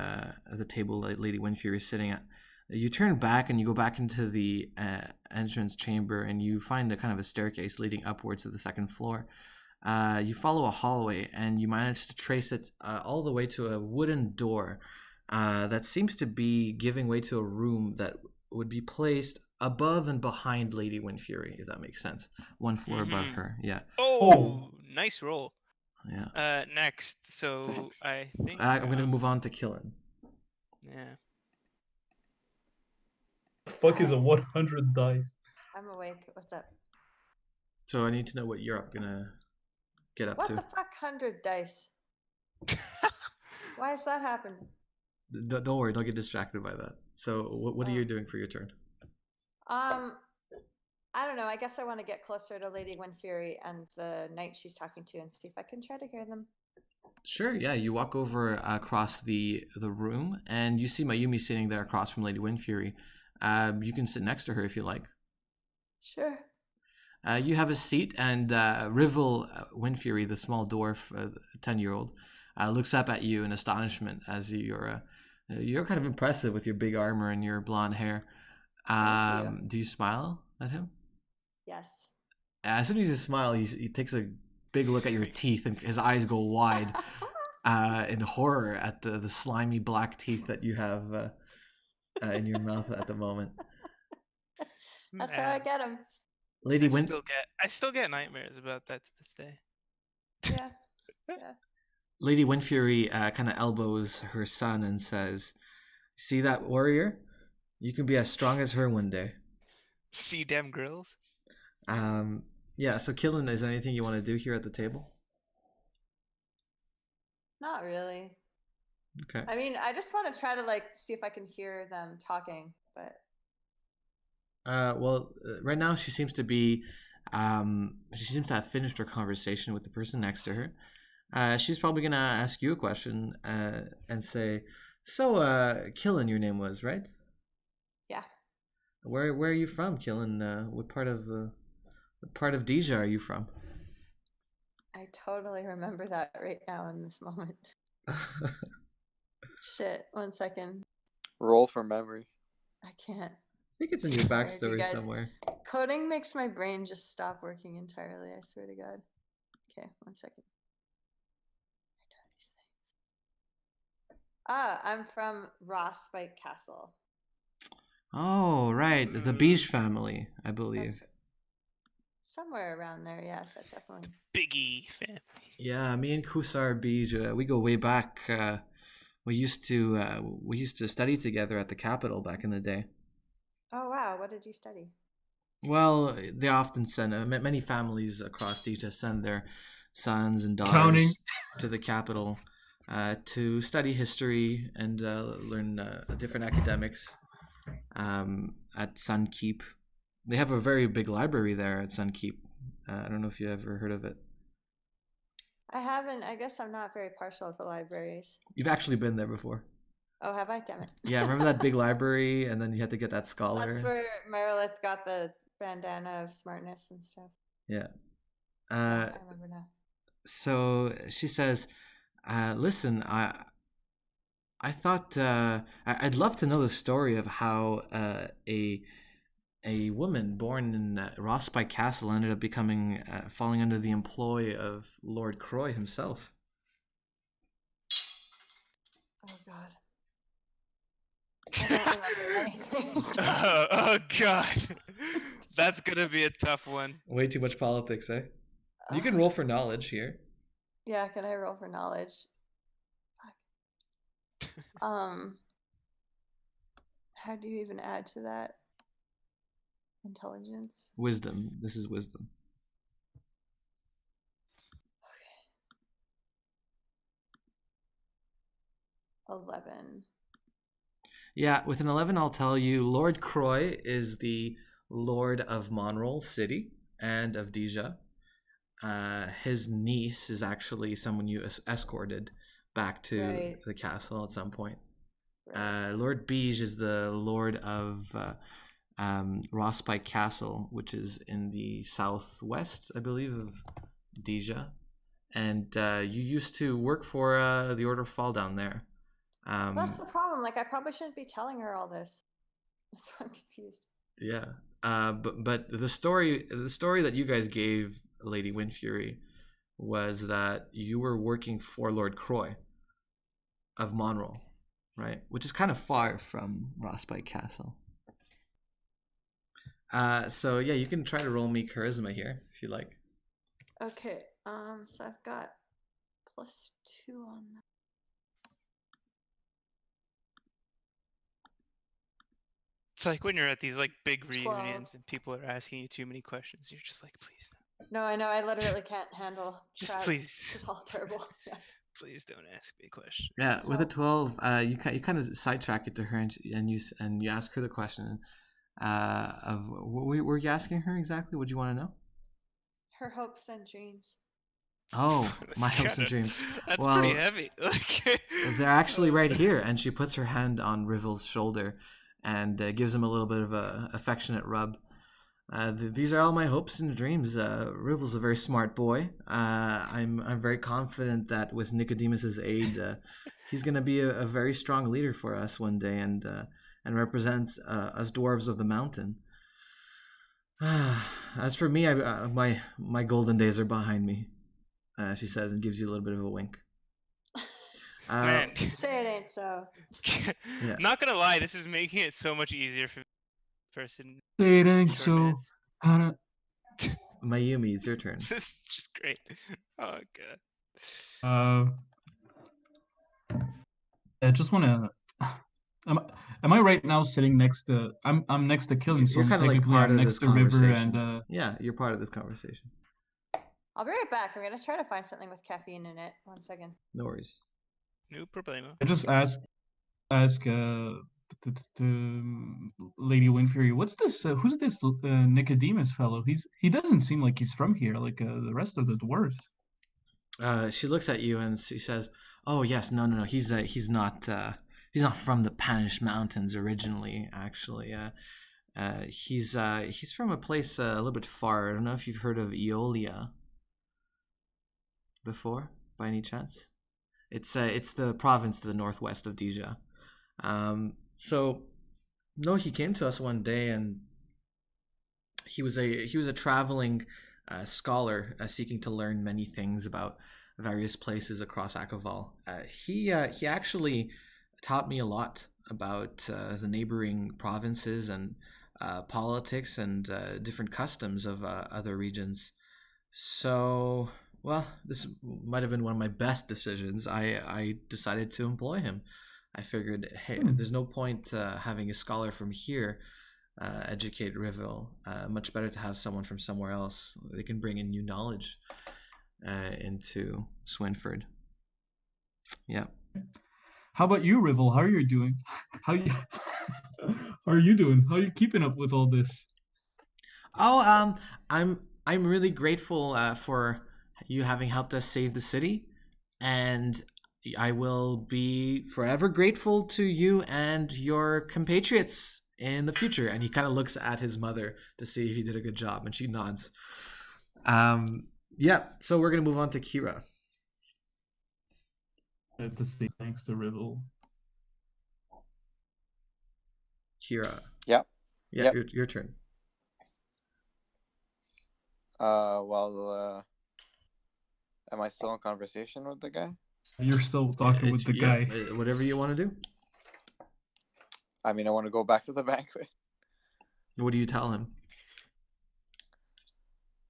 table that Lady Windfury is sitting at. You turn back and you go back into the entrance chamber and you find a kind of a staircase leading upwards to the second floor. You follow a hallway and you manage to trace it all the way to a wooden door that seems to be giving way to a room that would be placed above and behind Lady Windfury, if that makes sense. One floor above her, yeah. Oh, nice roll. Yeah. Next, so thanks. I think I'm gonna move on to Killen. Yeah. Fuck is a 100 dice. I'm awake. What's up? So I need to know what you're gonna get up to. What the fuck, 100 dice? Why has that happened? Don't worry, don't get distracted by that. So what are you doing for your turn? I don't know. I guess I want to get closer to Lady Windfury and the knight she's talking to and see if I can try to hear them. Sure, yeah. You walk over across the room and you see Mayumi sitting there across from Lady Windfury. You can sit next to her if you like. Sure. You have a seat, and Rivel Windfury, the small dwarf, 10-year-old, looks up at you in astonishment as you're kind of impressive with your big armor and your blonde hair. Thank you. Do you smile at him? Yes. As soon as you smile, he takes a big look at your teeth, and his eyes go wide in horror at the slimy black teeth that you have in your mouth at the moment. That's how I get him. Lady I still get nightmares about that to this day. Yeah. Lady Windfury kind of elbows her son and says, "See that warrior? You can be as strong as her one day." See them grills. Yeah. So, Killen, is there anything you want to do here at the table? Not really. Okay. I mean, I just want to try to like see if I can hear them talking, but Well, right now she seems to have finished her conversation with the person next to her. She's probably gonna ask you a question and say, "So, Killen, your name was, right?" yeah. Where are you from, Killen? What part of Deja are you from? I totally remember that right now in this moment. Shit, 1 second. Roll for memory. I can't. I think it's in your Tired, you backstory guys. somewhere. Coding makes my brain just stop working entirely, I swear to God. Okay, 1 second. I know these things. I'm from Ross Spike Castle. Oh, right. The Beige family, I believe. That's somewhere around there, yes, that definitely. Biggie family. Yeah, me and Kusar Beige, we go way back. We used to study together at the Capitol back in the day. Oh wow, what did you study? Well, they often send many families across Deja send their sons and daughters Counting. to the Capitol to study history and learn different academics at Sunkeep. They have a very big library there at Sunkeep. I don't know if you ever heard of it. I haven't. I guess I'm not very partial to libraries. You've actually been there before. Oh, have I? Damn it. Yeah, remember that big library, and then you had to get that scholar. That's where Merilith got the bandana of smartness and stuff. Yeah. I remember now. So she says, "Listen, I thought I'd love to know the story of how a woman born in Rossby Castle ended up becoming falling under the employ of Lord Croy himself." Oh God. I don't remember anything. Oh God, that's gonna be a tough one. Way too much politics, eh? You can roll for knowledge here. Yeah, can I roll for knowledge? Fuck. How do you even add to that? Intelligence? Wisdom. This is wisdom. 11. Yeah, with an 11, I'll tell you, Lord Croy is the Lord of Monroe City and of Deja. His niece is actually someone you escorted back to the castle at some point. Right. Lord Beige is the Lord of Rossby Castle, which is in the southwest, I believe, of Deja. And you used to work for the Order of Fall down there. That's the problem. Like, I probably shouldn't be telling her all this. That's why I'm confused. Yeah. But the story that you guys gave Lady Windfury was that you were working for Lord Croy of Monroe, right? Which is kind of far from Rossby Castle. So yeah, you can try to roll me charisma here if you like. Okay. So I've got +2 on that. It's like when you're at these like big 12. reunions and people are asking you too many questions. You're just like, please, No, I know. I literally can't handle Just crowds. please. This is all terrible. Yeah. please don't ask me questions. Yeah, with a No. 12, you kind of sidetrack it to her, and you ask her the question of what were you asking her exactly? What do you want to know? Her hopes and dreams. Oh, my That's hopes and kinda- dreams. That's Well, pretty heavy. Like, They're actually right here, and she puts her hand on Rivel's shoulder and gives him a little bit of a affectionate rub. These are all my hopes and dreams. Rivel's a very smart boy. I'm very confident that with Nicodemus's aid, he's going to be a very strong leader for us one day, and represents us dwarves of the mountain. As for me, my golden days are behind me. She says, and gives you a little bit of a wink. Man, Say it ain't so. Yeah. Not gonna lie, this is making it so much easier for person. Say it ain't short so. minutes. Hana. Mayumi, it's your turn. This is just great. Oh god. I just want to. Am I right now sitting next to? I'm next to Killing, so You're kind of like technically part I'm of next this to River conversation. and. Yeah, you're part of this conversation. I'll be right back. I'm gonna try to find something with caffeine in it. 1 second. No worries. No problemo. I just ask Lady Windfury, what's this? Who's this Nicodemus fellow? He doesn't seem like he's from here, like the rest of the dwarves. She looks at you and she says, "Oh yes, no. He's not from the Panish Mountains originally. Actually, he's from a place a little bit far. I don't know if you've heard of Eolia before, by any chance. It's the province to the northwest of Dija. So no, he came to us one day, and he was a traveling scholar seeking to learn many things about various places across Akaval. He actually taught me a lot about the neighboring provinces and politics and different customs of other regions. So, well, this might have been one of my best decisions. I decided to employ him. I figured, hey, there's no point having a scholar from here educate Riville. Much better to have someone from somewhere else. They can bring in new knowledge into Swinford. Yeah. How about you, Rivel? How are you doing? How are you doing? How are you keeping up with all this? Oh, I'm really grateful for you having helped us save the city, and I will be forever grateful to you and your compatriots in the future. And he kind of looks at his mother to see if he did a good job, and she nods. Yeah, so we're gonna move on to Kira. I have to say thanks to Rivel. Kira. Yep. Yeah, Yep. your turn. Am I still in conversation with the guy? You're still talking with the guy. Whatever you want to do. I mean, I want to go back to the banquet. What do you tell him?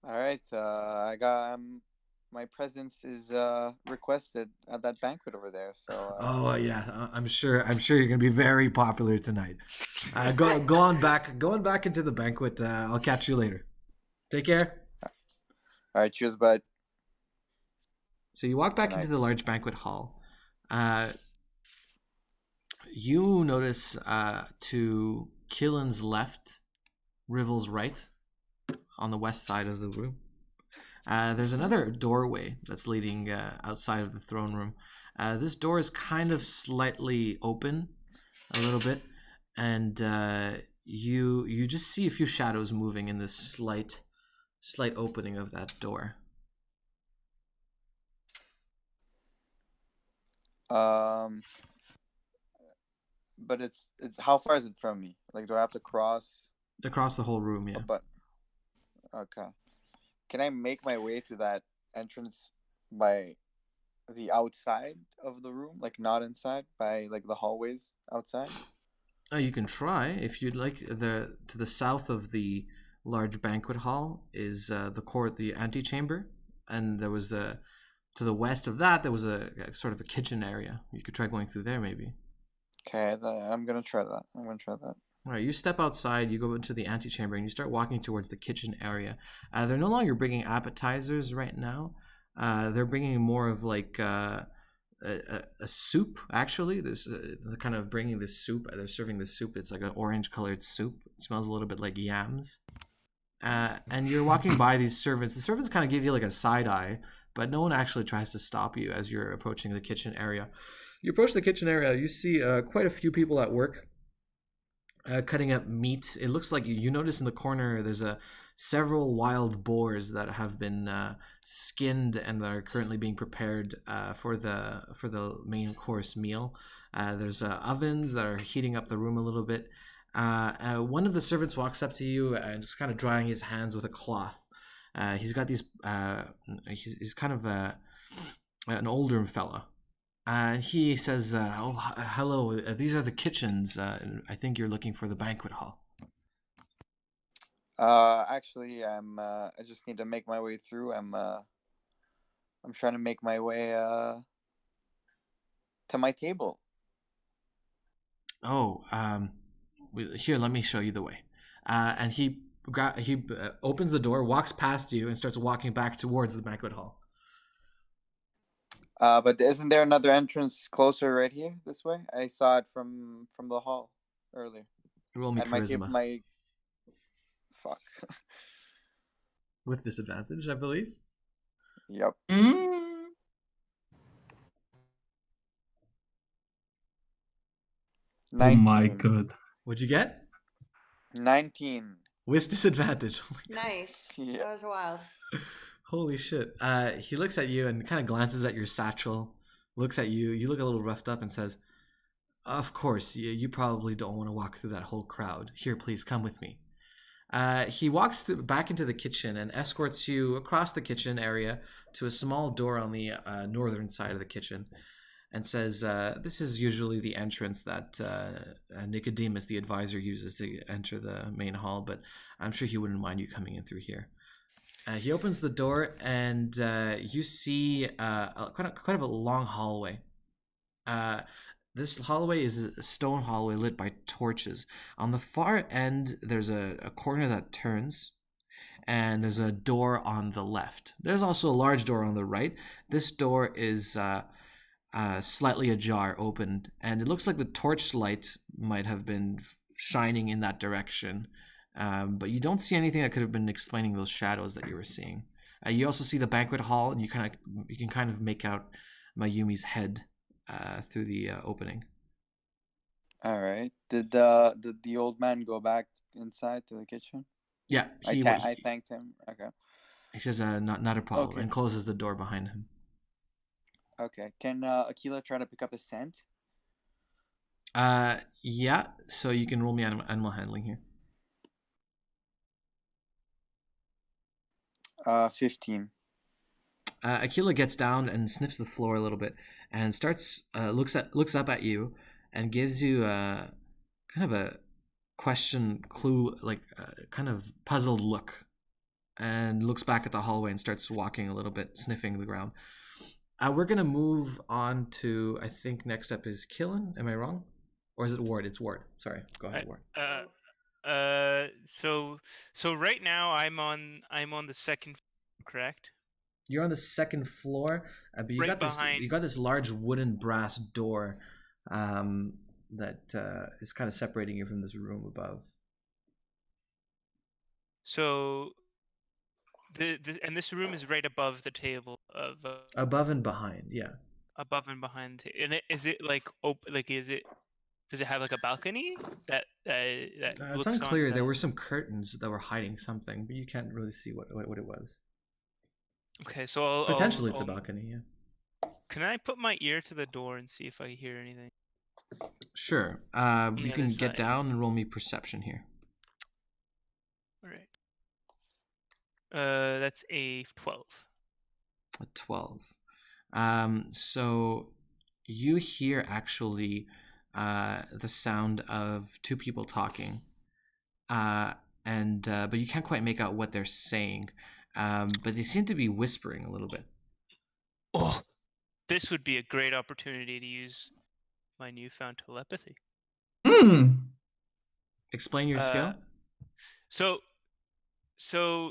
All right. My presence is requested at that banquet over there. So. Oh yeah, I'm sure you're gonna be very popular tonight. Go on back into the banquet. I'll catch you later. Take care. All right. Cheers, bud. So you walk back into the large banquet hall. You notice to Killen's left, Rivel's right, on the west side of the room. There's another doorway that's leading outside of the throne room. This door is kind of slightly open, a little bit, and you just see a few shadows moving in this slight opening of that door. But it's how far is it from me? Like, do I have to cross? Across the whole room, yeah. But okay, can I make my way to that entrance by the outside of the room, like not inside, by like the hallways outside? Oh, you can try if you'd like. To the south of the large banquet hall is the court, the antechamber, and there was to the west of that there was a sort of a kitchen area. You could try going through there, maybe. Okay, I'm gonna try that. All right, you step outside, you go into the antechamber, and you start walking towards the kitchen area. They're no longer bringing appetizers right now. They're bringing more of like a soup, actually. They're kind of bringing this soup. They're serving this soup. It's like an orange-colored soup. It smells a little bit like yams. And you're walking by these servants. The servants kind of give you like a side eye, but no one actually tries to stop you as you're approaching the kitchen area. You approach the kitchen area, you see quite a few people at work. cutting up meat. It looks like you notice in the corner there's several wild boars that have been skinned and that are currently being prepared for the main course meal. There's ovens that are heating up the room a little bit. One of the servants walks up to you and just kind of drying his hands with a cloth. He's got these. He's kind of an older fella. He says, hello. These are the kitchens. I think you're looking for the banquet hall." Actually, I just need to make my way through. I'm trying to make my way to my table. Oh, here, let me show you the way. And he opens the door, walks past you, and starts walking back towards the banquet hall. But isn't there another entrance closer right here this way? I saw it from the hall earlier. Roll me And charisma. Fuck. With disadvantage, I believe. Yep. Mm. 19. Oh my god. What'd you get? 19. With disadvantage. Nice. Yeah. That was wild. Holy shit. He looks at you and kind of glances at your satchel, looks at you. You look a little roughed up and says, "Of course, you probably don't want to walk through that whole crowd. Here, please, come with me." He walks back into the kitchen and escorts you across the kitchen area to a small door on the northern side of the kitchen and says, "This is usually the entrance that Nicodemus, the advisor, uses to enter the main hall, but I'm sure he wouldn't mind you coming in through here." He opens the door and you see quite a long hallway. This hallway is a stone hallway lit by torches. On the far end, there's a corner that turns, and there's a door on the left. There's also a large door on the right. This door is slightly ajar, opened, and it looks like the torchlight might have been shining in that direction. But you don't see anything that could have been explaining those shadows that you were seeing. You also see the banquet hall, and you can kind of make out Mayumi's head through the opening. All right. Did the old man go back inside to the kitchen? Yeah, I thanked him. Okay. He says, "Not a problem," Okay. and closes the door behind him. Okay. Can Akila try to pick up a scent? Yeah. So you can roll me animal handling here. 15. Akila gets down and sniffs the floor a little bit and starts looks up at you and gives you kind of a question clue, like kind of puzzled look, and looks back at the hallway and starts walking a little bit, sniffing the ground. We're gonna move on to, I think next up is Killen. Am I wrong, or is it Ward? It's Ward. Sorry, go ahead, Ward. So right now I'm on the second, correct? You're on the second floor, but you Right got this large wooden brass door that is kind of separating you from this room above. So and this room is right above the table of Above and behind, yeah. above and behind. And is it like does it have like a balcony that It's looks unclear. on There were some curtains that were hiding something, but you can't really see what it was. Okay, so Potentially it's a balcony, yeah. Can I put my ear to the door and see if I hear anything? Sure. You can get down and roll me perception here. All right. That's a 12. A 12. So you hear actually the sound of two people talking, but you can't quite make out what they're saying. But they seem to be whispering a little bit. Oh, this would be a great opportunity to use my newfound telepathy. Explain your skill. So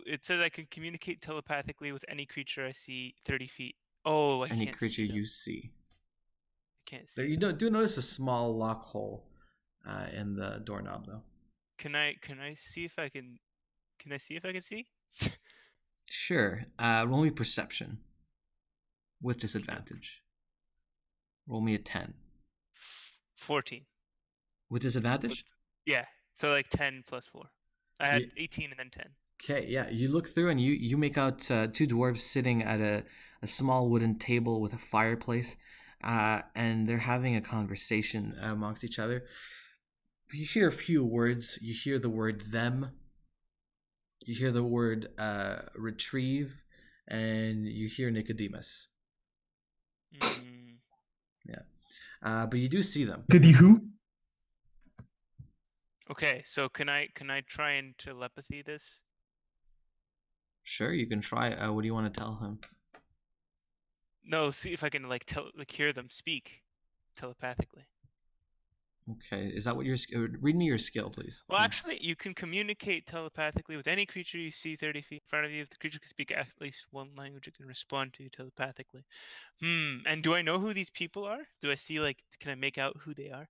it says I can communicate telepathically with any creature I see 30 feet. Oh, any creature you see. I can't see. You do notice a small lock hole in the doorknob, though. Can I see if I can? Can I see if I can see? Sure. Roll me perception with disadvantage. Roll me a 10. 14. With disadvantage? Yeah. So like 10 plus 4. I had Yeah. 18 and then 10. Okay, yeah. You look through and you make out two dwarves sitting at a small wooden table with a fireplace, and they're having a conversation amongst each other. You hear a few words. You hear the word them. You hear the word retrieve, and you hear Nicodemus. Mm. Yeah, but you do see them. Could be who? Okay, so can I try and telepathy this? Sure, you can try. What do you want to tell him? No, see if I can hear them speak telepathically. Okay, is that what your read me your skill, please? Well, actually, you can communicate telepathically with any creature you see 30 feet in front of you. If the creature can speak at least one language, it can respond to you telepathically. And do I know who these people are? Do I see, can I make out who they are?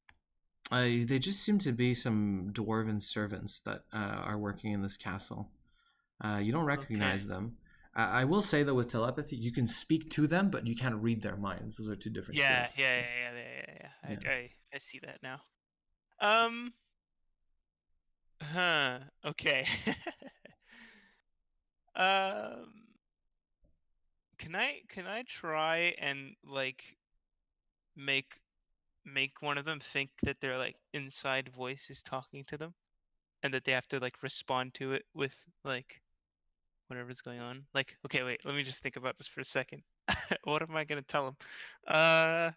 They just seem to be some dwarven servants that are working in this castle. You don't recognize them. I will say though, with telepathy, you can speak to them, but you can't read their minds. Those are two different Yeah. skills. I see that now. Okay. Can I try and make one of them think that their inside voice is talking to them, and that they have to respond to it with whatever's going on? Okay, wait, let me just think about this for a second. What am I gonna tell them? I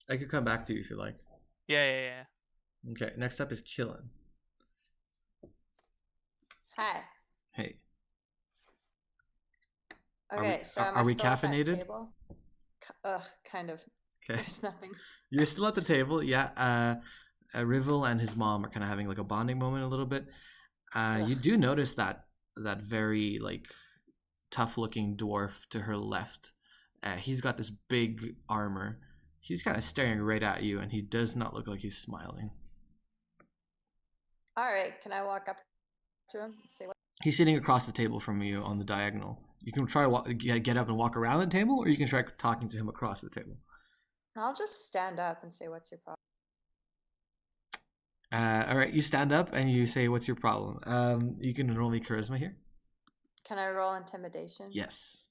could come back to you if you like. Yeah. Okay, next up is Killen. Hi. Hey. Okay, so am are I we still at that caffeinated? table? Kind of. Okay. There's nothing. You're still at the table, yeah. Rivel and his mom are kind of having a bonding moment a little bit. You do notice that very tough-looking dwarf to her left. He's got this big armor. He's kind of staring right at you, and he does not look like he's smiling. All right, can I walk up to him and say what? He's sitting across the table from you on the diagonal. You can try to get up and walk around the table, or you can try talking to him across the table. I'll just stand up and say, "What's your problem?" All right, you stand up and you say, "What's your problem?" You can roll me charisma here. Can I roll intimidation? Yes.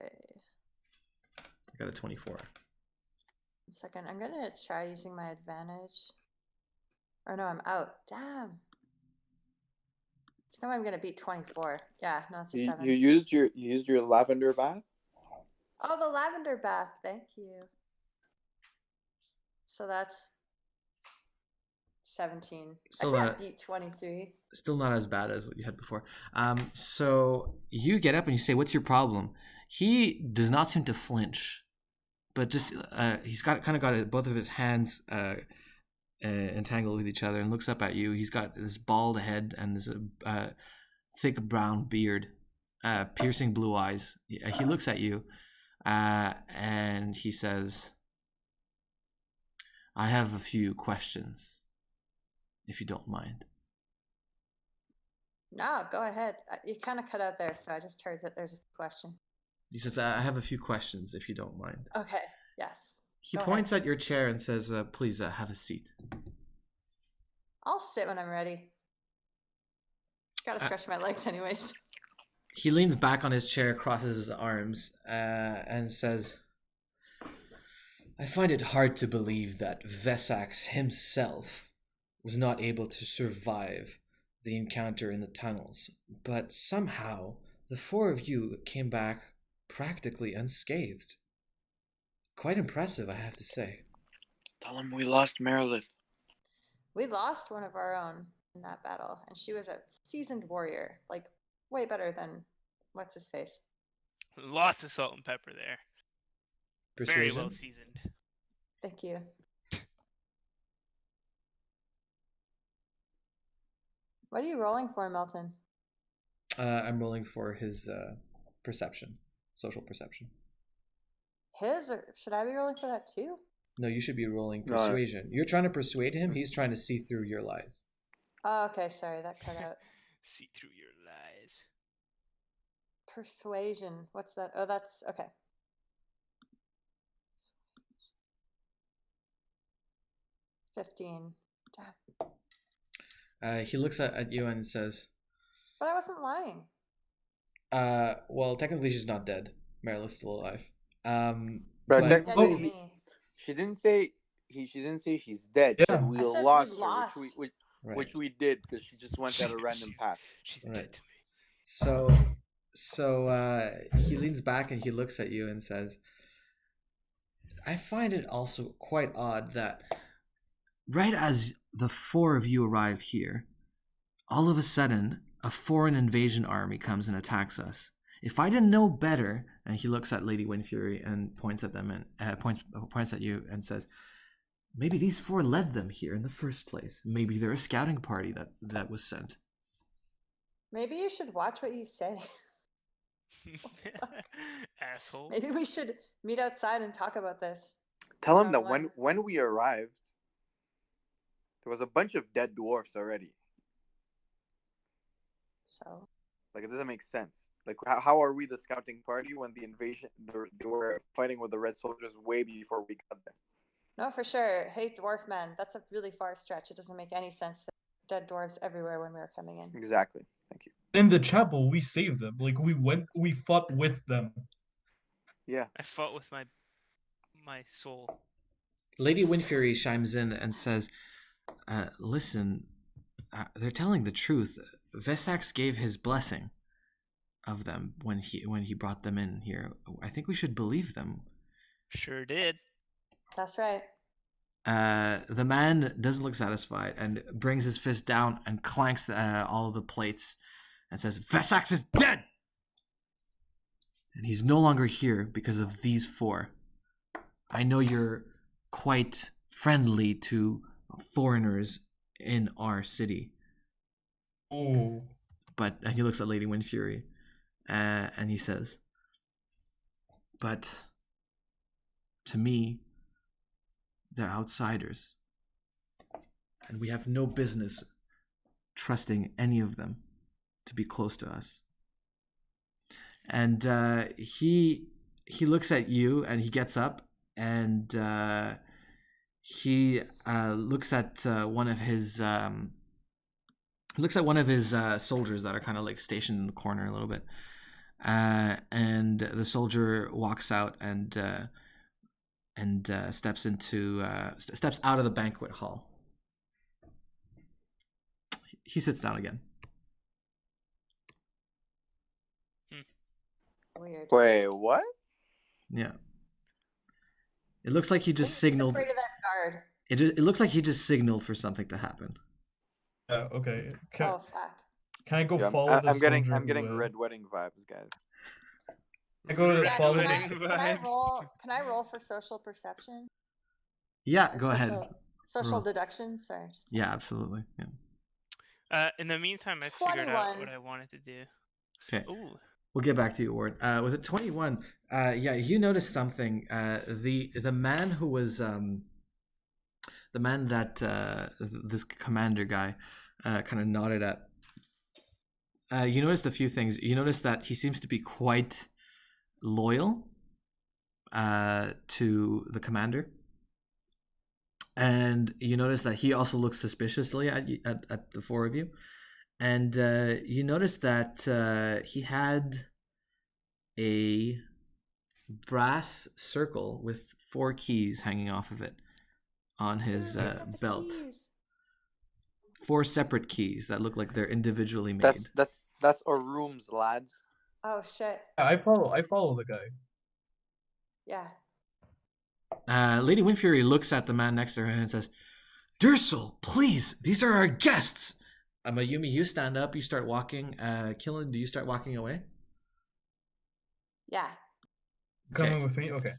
Okay. I got a 24. A second. I'm gonna try using my advantage. Or no, I'm out. Damn. There's no way I'm gonna beat 24. Yeah, no, it's a 7. You used your lavender bath. Oh, the lavender bath. Thank you. So that's 17. Still I not can't beat 23. Still not as bad as what you had before. So you get up and you say, "What's your problem?" He does not seem to flinch, but just he's got both of his hands entangled with each other and looks up at you. He's got this bald head and this thick brown beard, piercing blue eyes. He looks at you and he says, "I have a few questions, if you don't mind." No, go ahead. You kind of cut out there, so I just heard that there's a few questions. He says, "I have a few questions, if you don't mind." Okay, yes. He Go points ahead. at your chair and says, "Please have a seat." I'll sit when I'm ready. Gotta stretch my legs anyways. He leans back on his chair, crosses his arms, and says, "I find it hard to believe that Vesax himself was not able to survive the encounter in the tunnels, but somehow the four of you came back practically unscathed. Quite impressive, I have to say." Tell him we lost Meredith. We lost one of our own in that battle, and she was a seasoned warrior, way better than what's his face. Lots of salt and pepper there. Persuasion? Very well seasoned. Thank you. What are you rolling for, Milton? I'm rolling for his perception, social perception. His, or should I be rolling for that too? No, you should be rolling No. persuasion. You're trying to persuade him. He's trying to see through your lies. Oh, okay, sorry, that cut out. See through your lies. Persuasion. What's that? Oh, that's okay. 15. Damn. He looks at you and says, But I wasn't lying. well, technically she's not dead. Marilyn's still alive. But But She's dead to technically, me. she didn't say she's dead. She Yeah. said we I said we lost her, lost. which right. we did because she just went at a random path. She's Right. dead to me. So he leans back and he looks at you and says, I find it also quite odd that right as the four of you arrive here, all of a sudden a foreign invasion army comes and attacks us. If I didn't know better, and he looks at Lady Windfury and points at them and points at you and says, maybe these four led them here in the first place. Maybe they're a scouting party that was sent. Maybe you should watch what you say. Asshole. Maybe we should meet outside and talk about this. Tell him that One-on-one. when we arrived, there was a bunch of dead dwarfs already. So Like, it doesn't make sense. Like, how are we the scouting party when the invasion they were fighting with the red soldiers way before we got there? no, for sure. Hey, dwarf man, that's a really far stretch. It doesn't make any sense that dead dwarves everywhere when we were coming in. Exactly. Thank you. In the chapel, we saved them. Like we fought with them. Yeah. I fought with my soul. Lady Windfury chimes in and says, listen, they're telling the truth. Vesax gave his blessing of them when he brought them in here. I think we should believe them. Sure did. That's right. The man doesn't look satisfied and brings his fist down and clanks all of the plates and says, Vesax is dead! And he's no longer here because of these four. I know you're quite friendly to foreigners in our city. Oh. But and he looks at Lady Windfury and he says, but to me, they're outsiders. And we have no business trusting any of them to be close to us. And he looks at you and he gets up and he looks at one of his soldiers that are kind of like stationed in the corner a little bit. And the soldier walks out and steps out of the banquet hall. He sits down again. Weird. Wait, what? Yeah. It looks like he just He's signaled. afraid of that guard. It looks like he just signaled for something to happen. Okay. Oh fuck. Can I go Yeah, follow the I'm getting soldier red wedding vibes, guys. I go to Red follow Can the wedding I vibes. roll? Can I roll for social perception? Yeah, Or go ahead. Social Roll. deduction. Sorry. Just Yeah, absolutely. Yeah. In the meantime, I figured out 21. what I wanted to do. Okay. Ooh. We'll get back to you, Ward. Was it 21? Yeah, you noticed something. The man who was the man that this commander guy kind of nodded at. You noticed a few things. You noticed that he seems to be quite loyal to the commander, and you notice that he also looks suspiciously at the four of you. And you notice that he had a brass circle with 4 keys hanging off of it on his belt. Keys. 4 separate keys that look like they're individually made. That's our rooms, lads. Oh shit. I follow the guy. Yeah. Lady Windfury looks at the man next to her and says, Dursel, please, these are our guests. Mayumi, you stand up, you start walking. Killen, do you start walking away? Yeah. Coming Okay. with me? Okay.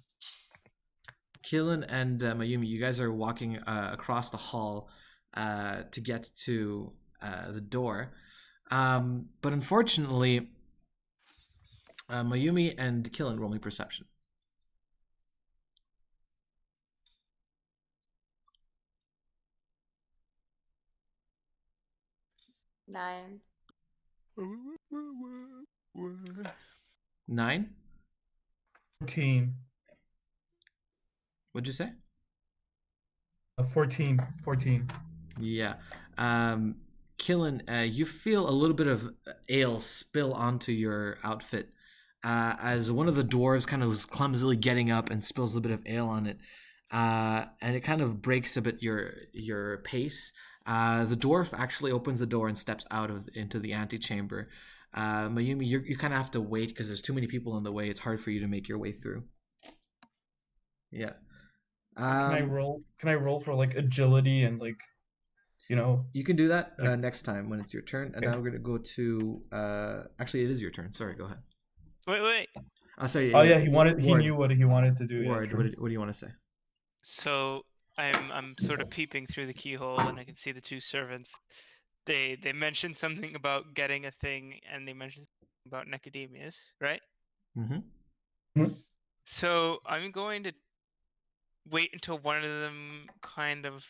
Killen and Mayumi, you guys are walking across the hall to get to the door. But unfortunately, Mayumi and Killen roll me perception. Nine. 9? 14. What'd you say? 14. Yeah. Killen, you feel a little bit of ale spill onto your outfit as one of the dwarves kind of was clumsily getting up and spills a bit of ale on it, and it kind of breaks a bit your pace. The dwarf actually opens the door and steps out into the antechamber. Mayumi, you kind of have to wait because there's too many people in the way. It's hard for you to make your way through. Yeah. Can I roll for like agility and like, you know? You can do that like, next time when it's your turn. And okay. now we're gonna go to. Actually, it is your turn. Sorry, go ahead. Wait. Oh, sorry. Oh yeah, he Ward, knew what he wanted to do. Ward, Yeah, what do you want to say? So I'm sort of peeping through the keyhole, and I can see the two servants. They mentioned something about getting a thing, and they mentioned something about Nicodemus, right? Mm-hmm. So I'm going to wait until one of them kind of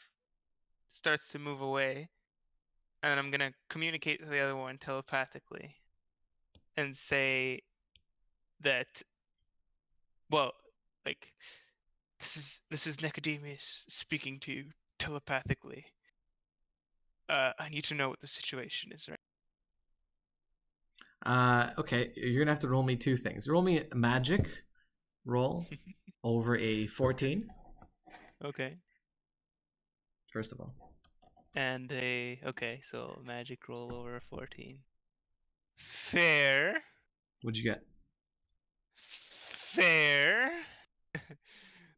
starts to move away, and I'm gonna communicate to the other one telepathically and say that, well, like, this is Nicodemus speaking to you telepathically. I need to know what the situation is, right? Okay, you're gonna have to roll me two things. Roll me a magic roll over a 14. Okay. First of all. And so magic roll over a 14. Fair. What'd you get? Fair.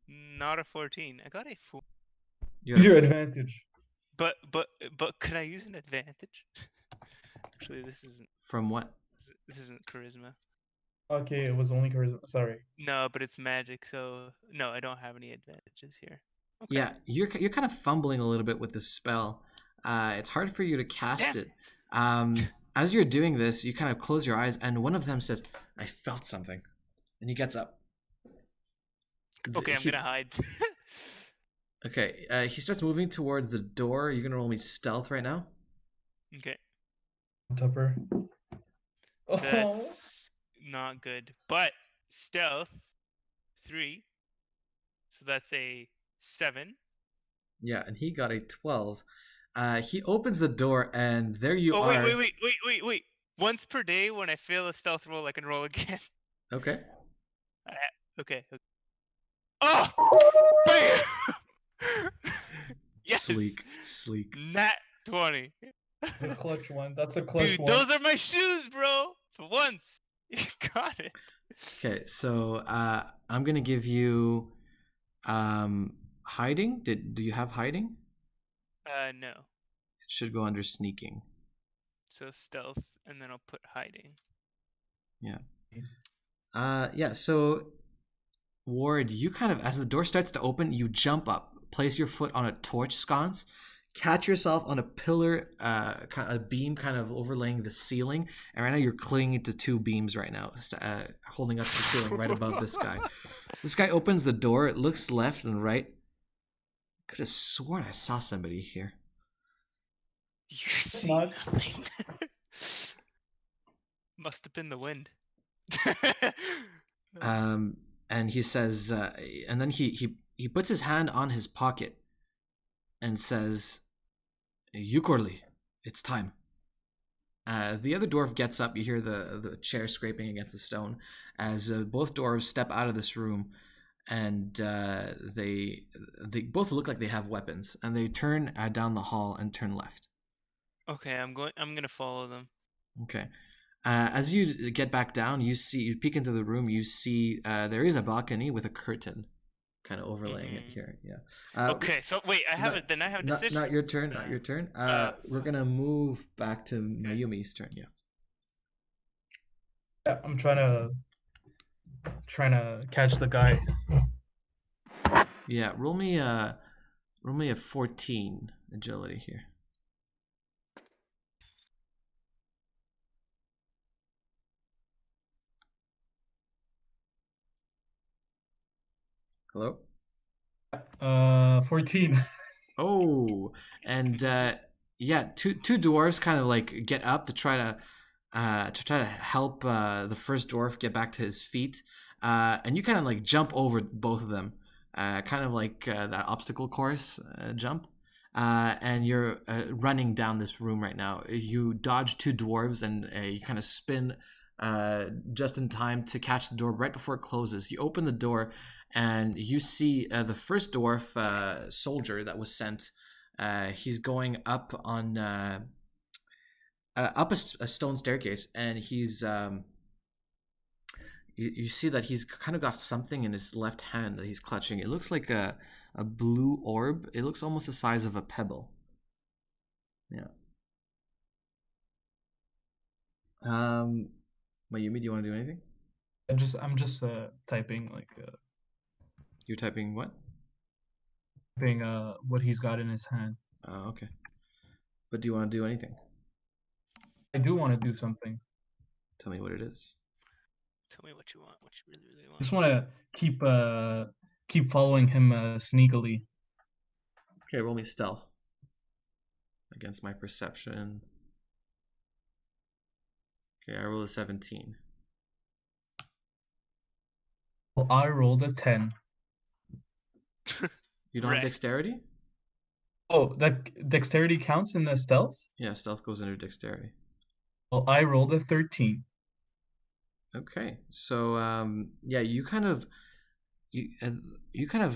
Not a 14. I got a 4. You got your advantage. But can I use an advantage? Actually, this isn't. From what? This isn't charisma. Okay, it was only charisma. Sorry. No, but it's magic, so no, I don't have any advantages here. Okay. Yeah, you're kind of fumbling a little bit with this spell. It's hard for you to cast it. As you're doing this, you kind of close your eyes, and one of them says, "I felt something," and he gets up. Okay, I'm gonna hide. Okay, he starts moving towards the door. You're gonna roll me stealth right now. Okay. Tupper. Oh. That's not good. But stealth 3. So that's a 7. Yeah, and he got a 12. He opens the door, and there you are. Wait. Once per day, when I fail a stealth roll, I can roll again. Okay. Okay. Oh! Bam! Yes! Sleek. Nat 20. The clutch one. That's a clutch Dude, one. those are my shoes, bro! For once. You got it. Okay, so I'm gonna give you hiding. Do you have hiding? No. It should go under sneaking. So stealth, and then I'll put hiding. Yeah. Yeah, so Ward, you kind of, as the door starts to open, you jump up, place your foot on a torch sconce, catch yourself on a pillar, a beam kind of overlaying the ceiling, and right now you're clinging to two beams right now, holding up the ceiling right above this guy. This guy opens the door, it looks left and right. Could have sworn I saw somebody here. You see nothing. Must have been the wind. And he says, and then he puts his hand on his pocket and says, "Yukorli, it's time." The other dwarf gets up. You hear the chair scraping against the stone as both dwarves step out of this room, and they both look like they have weapons, and they turn down the hall and turn left. Okay, I'm gonna follow them. Okay. As you get back down, you peek into the room. You see there is a balcony with a curtain, kind of overlaying it here. Yeah. Okay, so wait, I have a decision. Not your turn. Not your turn. We're gonna move back to Mayumi's turn. Yeah. Yeah, I'm trying to catch the guy. Yeah. Roll me a 14 agility here. Hello? 14. Oh, and yeah, two dwarves kind of like get up to try to help the first dwarf get back to his feet, and you kind of like jump over both of them, kind of like that obstacle course jump. and you're running down this room right now. You dodge 2 dwarves and you kind of spin just in time to catch the door right before it closes. You open the door and you see the first dwarf soldier that was sent. He's going up on up a stone staircase, and he's you see that he's kind of got something in his left hand that he's clutching. It looks like a blue orb. It looks almost the size of a pebble. Yeah. Mayumi, do you want to do anything? I'm just typing like You're typing what? typing what he's got in his hand. Oh, okay. But do you want to do anything? I do want to do something. Tell me what it is. Tell me what you want. What you really, really I want. just want to keep following him sneakily. Okay, roll me stealth against my perception. Okay, I roll a 17. Well, I rolled a 10. You don't have dexterity? Oh, that dexterity counts in the stealth? Yeah, stealth goes under dexterity. Well, I rolled a 13. Okay, so yeah, you kind of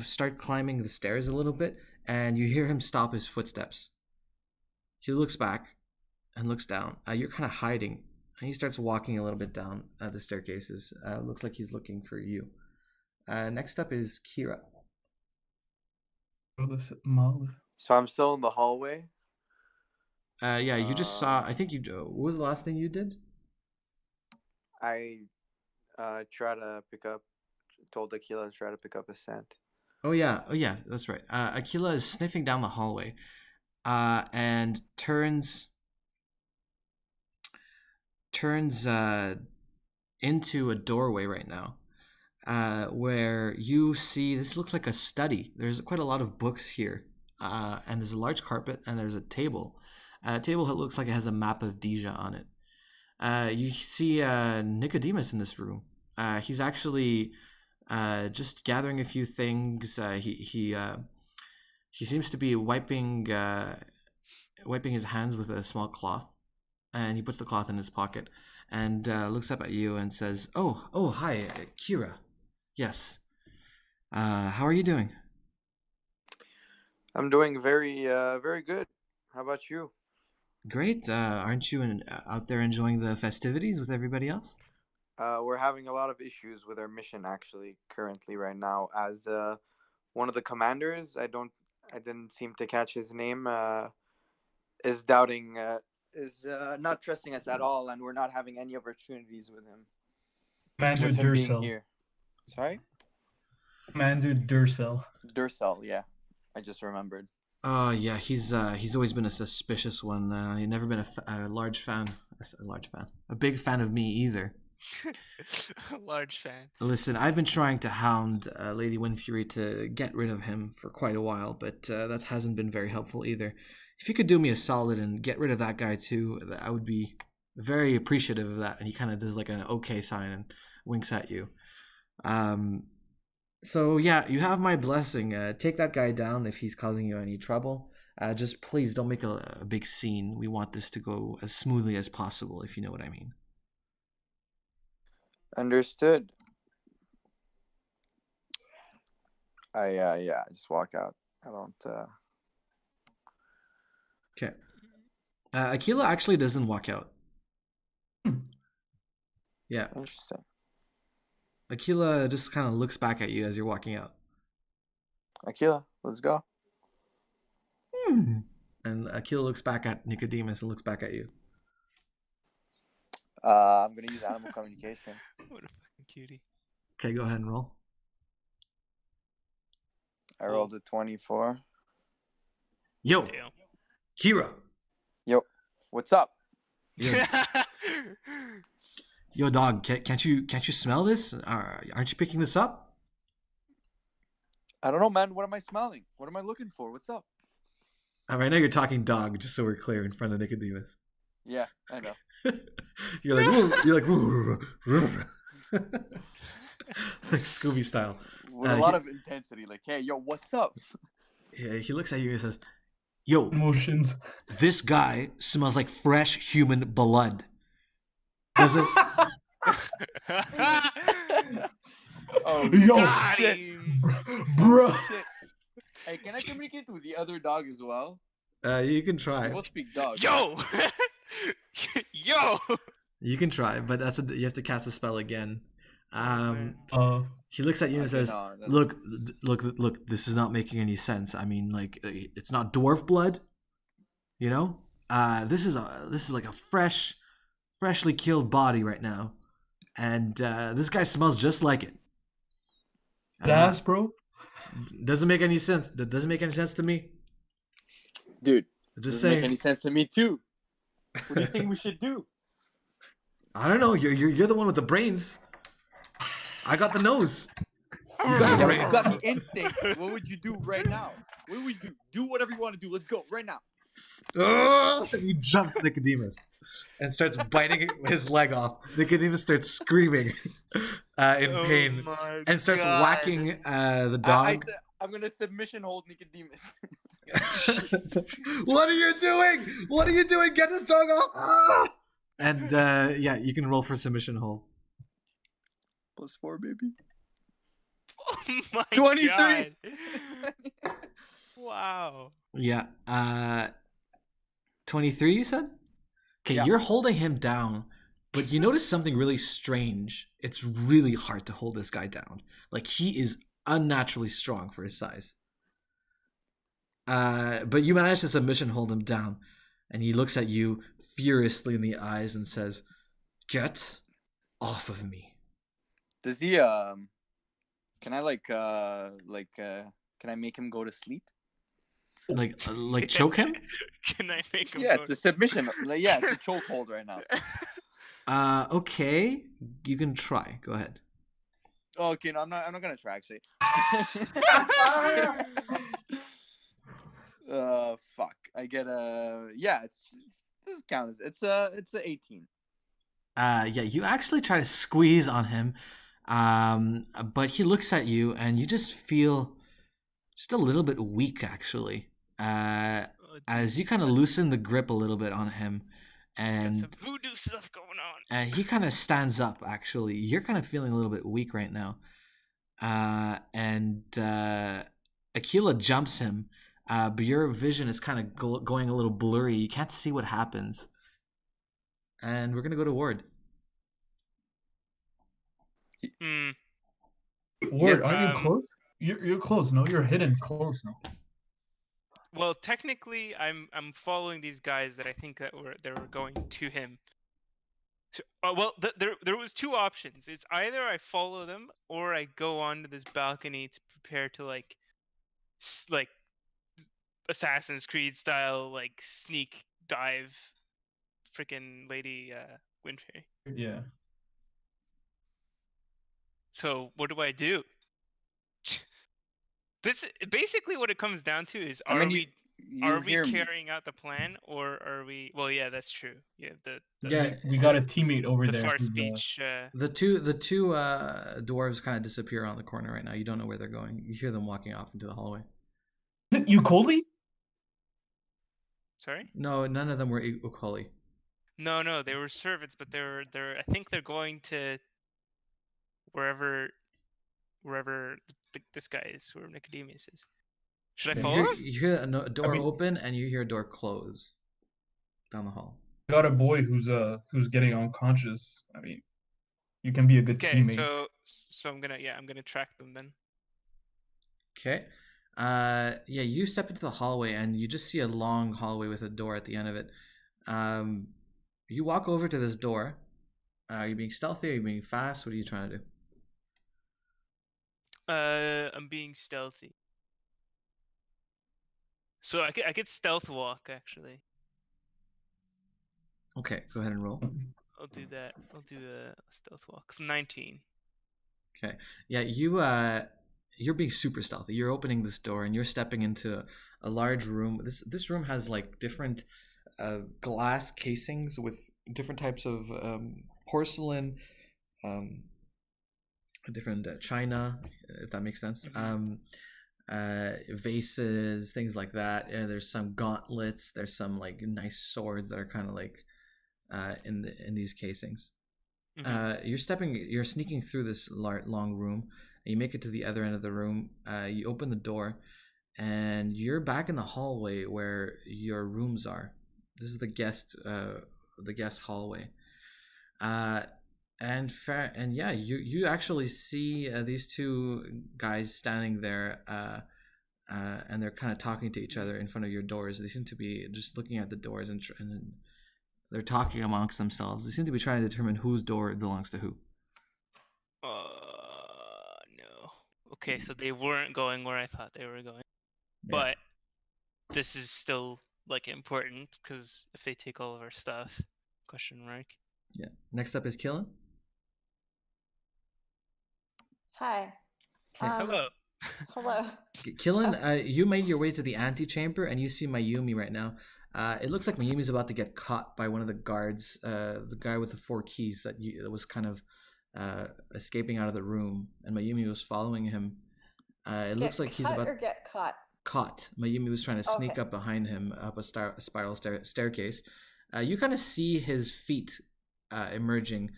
start climbing the stairs a little bit, and you hear him stop his footsteps. He looks back and looks down. You're kind of hiding, and he starts walking a little bit down the staircases. Looks like he's looking for you. Next up is Kira. So I'm still in the hallway. Yeah, you just saw. I think you. What was the last thing you did? I told Aquila to try to pick up a scent. Oh yeah, that's right. Aquila is sniffing down the hallway, and turns into a doorway right now, where you see this looks like a study. There's quite a lot of books here, and there's a large carpet, and there's a table. A table that looks like it has a map of Deja on it. You see Nicodemus in this room. He's actually just gathering a few things. He seems to be wiping his hands with a small cloth, and he puts the cloth in his pocket and looks up at you and says, "Oh, hi, Kira. Yes. How are you doing?" I'm doing very good. How about you? Great. Aren't you out there enjoying the festivities with everybody else? We're having a lot of issues with our mission actually currently right now. As one of the commanders, I didn't seem to catch his name. Is doubting, is not trusting us at all, and we're not having any opportunities with him. Commander With him being Durcell. here. Sorry. Commander Durcell. Durcell, yeah. I just remembered. Oh yeah, he's always been a suspicious one. He's never been a big fan of me either. A large fan. Listen, I've been trying to hound Lady Windfury to get rid of him for quite a while, but that hasn't been very helpful either. If you could do me a solid and get rid of that guy too, I would be very appreciative of that. And he kind of does like an okay sign and winks at you. So yeah, you have my blessing. Take that guy down if he's causing you any trouble. Just please don't make a big scene. We want this to go as smoothly as possible, if you know what I mean. Understood. I just walk out. I don't. Okay. Aquila actually doesn't walk out. Yeah. Interesting. Aquila just kind of looks back at you as you're walking out. Aquila, let's go. And Aquila looks back at Nicodemus and looks back at you. I'm gonna use animal communication. What a fucking cutie. Okay, go ahead and roll. I rolled a 24. Yo, Damn. Kira. Yo, what's up? Yo, dog. Can't you smell this? Aren't you picking this up? I don't know, man. What am I smelling? What am I looking for? What's up? Right now you're talking dog, just so we're clear in front of Nicodemus. Yeah, I know. You're like like Scooby style. With a lot of intensity, like, hey, yo, what's up? Yeah, he looks at you and says, Yo, Emotions. this guy smells like fresh human blood. Doesn't Oh Yo, Got shit! him. bro. Shit! Hey, can I communicate with the other dog as well? you can We try. both speak dog. Yo, yo. You can try, but you have to cast the spell again. man. He looks at you and Okay, says, no, that's- "Look! This is not making any sense. I mean, like, it's not dwarf blood, you know. This is like a freshly killed body right now, and this guy smells just like it. Gas, bro. Doesn't make any sense. That doesn't make any sense to me. Dude, Just doesn't make saying. any sense to me too. What do you think we should do? I don't know. You're the one with the brains. I got the nose. You got the Yeah, but brains. you got the instinct. What would you do right now? What would you do? Do whatever you want to do. Let's go right now. He jumps Nicodemus and starts biting his leg off. Nicodemus starts screaming in pain and starts whacking the dog. I'm gonna submission hold Nicodemus. What are you doing? What are you doing? Get this dog off! Ah! And yeah, you can roll for submission hold. +4, baby. Oh my 23. God. Wow. Yeah. 23, you said? Okay, Yeah. you're holding him down, but you notice something really strange. It's really hard to hold this guy down. Like, he is unnaturally strong for his size. But you manage to submission hold him down, and he looks at you furiously in the eyes and says, "Get off of me." Does he can I can I make him go to sleep? Like choke him? Can I make him Yeah, go it's a submission. Yeah, it's a chokehold right now. Okay, you can try. Go ahead. Okay, no, I'm not gonna try actually. Fuck. I get a this counts. It's a 18. Yeah, you actually try to squeeze on him, but he looks at you, and you just feel just a little bit weak, actually, as you kind of loosen the grip a little bit on him, and some voodoo stuff going on. and he kind of stands up. Actually, you're kind of feeling a little bit weak right now, and Aquila jumps him, but your vision is kind of going a little blurry. You can't see what happens. And we're gonna go to Ward. Hmm. Ward, are you um, close? You're close. No, you're hidden close. No. Well, technically, I'm following these guys that I think that were going to him. So, well, there was two options. It's either I follow them or I go onto this balcony to prepare to like Assassin's Creed style like sneak dive, freaking Lady Windfairy. Yeah. So what do I do? This basically what it comes down to is: I mean, we you hear me. carrying out the plan, or are we? Well, yeah, that's true. Yeah, Yeah, We got a teammate over the there. far who's, speech. the two dwarves kind of disappear on the corner right now. You don't know where they're going. You hear them walking off into the hallway. You Coley? Sorry? No, none of them were Ukoli. No, they were servants, but they're. I think they're going to wherever this guy is, wherever Nicodemus is. Should I follow him? You hear a door I mean- open and you hear a door close down the hall. Got a boy who's getting unconscious. I mean, you can be a good Okay, teammate. so I'm gonna track them then. Okay. Yeah, you step into the hallway and you just see a long hallway with a door at the end of it. You walk over to this door. Are you being stealthy? Are you being fast? What are you trying to do? I'm being stealthy. So I could stealth walk actually. Okay, go ahead and roll. I'll do that. I'll do a stealth walk. 19. Okay. Yeah, you're being super stealthy. You're opening this door and you're stepping into a large room. This room has like different glass casings with different types of porcelain, different china, if that makes sense. Mm-hmm. vases, things like that. There's some gauntlets. There's some like nice swords that are kind of like in these casings. You're sneaking through this long room, and you make it to the other end of the room. You open the door, and you're back in the hallway where your rooms are. This is the guest hallway. And yeah, you actually see these two guys standing there, and they're kind of talking to each other in front of your doors. They seem to be just looking at the doors and they're talking amongst themselves. They seem to be trying to determine whose door belongs to who. No. Okay, so they weren't going where I thought they were going. Yeah. But this is still like important because if they take all of our stuff, question mark. Yeah. Next up is Killen. Hi. Hello. Hello. Killen, you made your way to the antechamber and you see Mayumi right now. It looks like Mayumi's about to get caught by one of the guards, the guy with the 4 keys that was kind of escaping out of the room, and Mayumi was following him. It looks like he's about to get caught. Caught. Mayumi was trying to sneak up behind him up a spiral staircase. You kind of see his feet emerging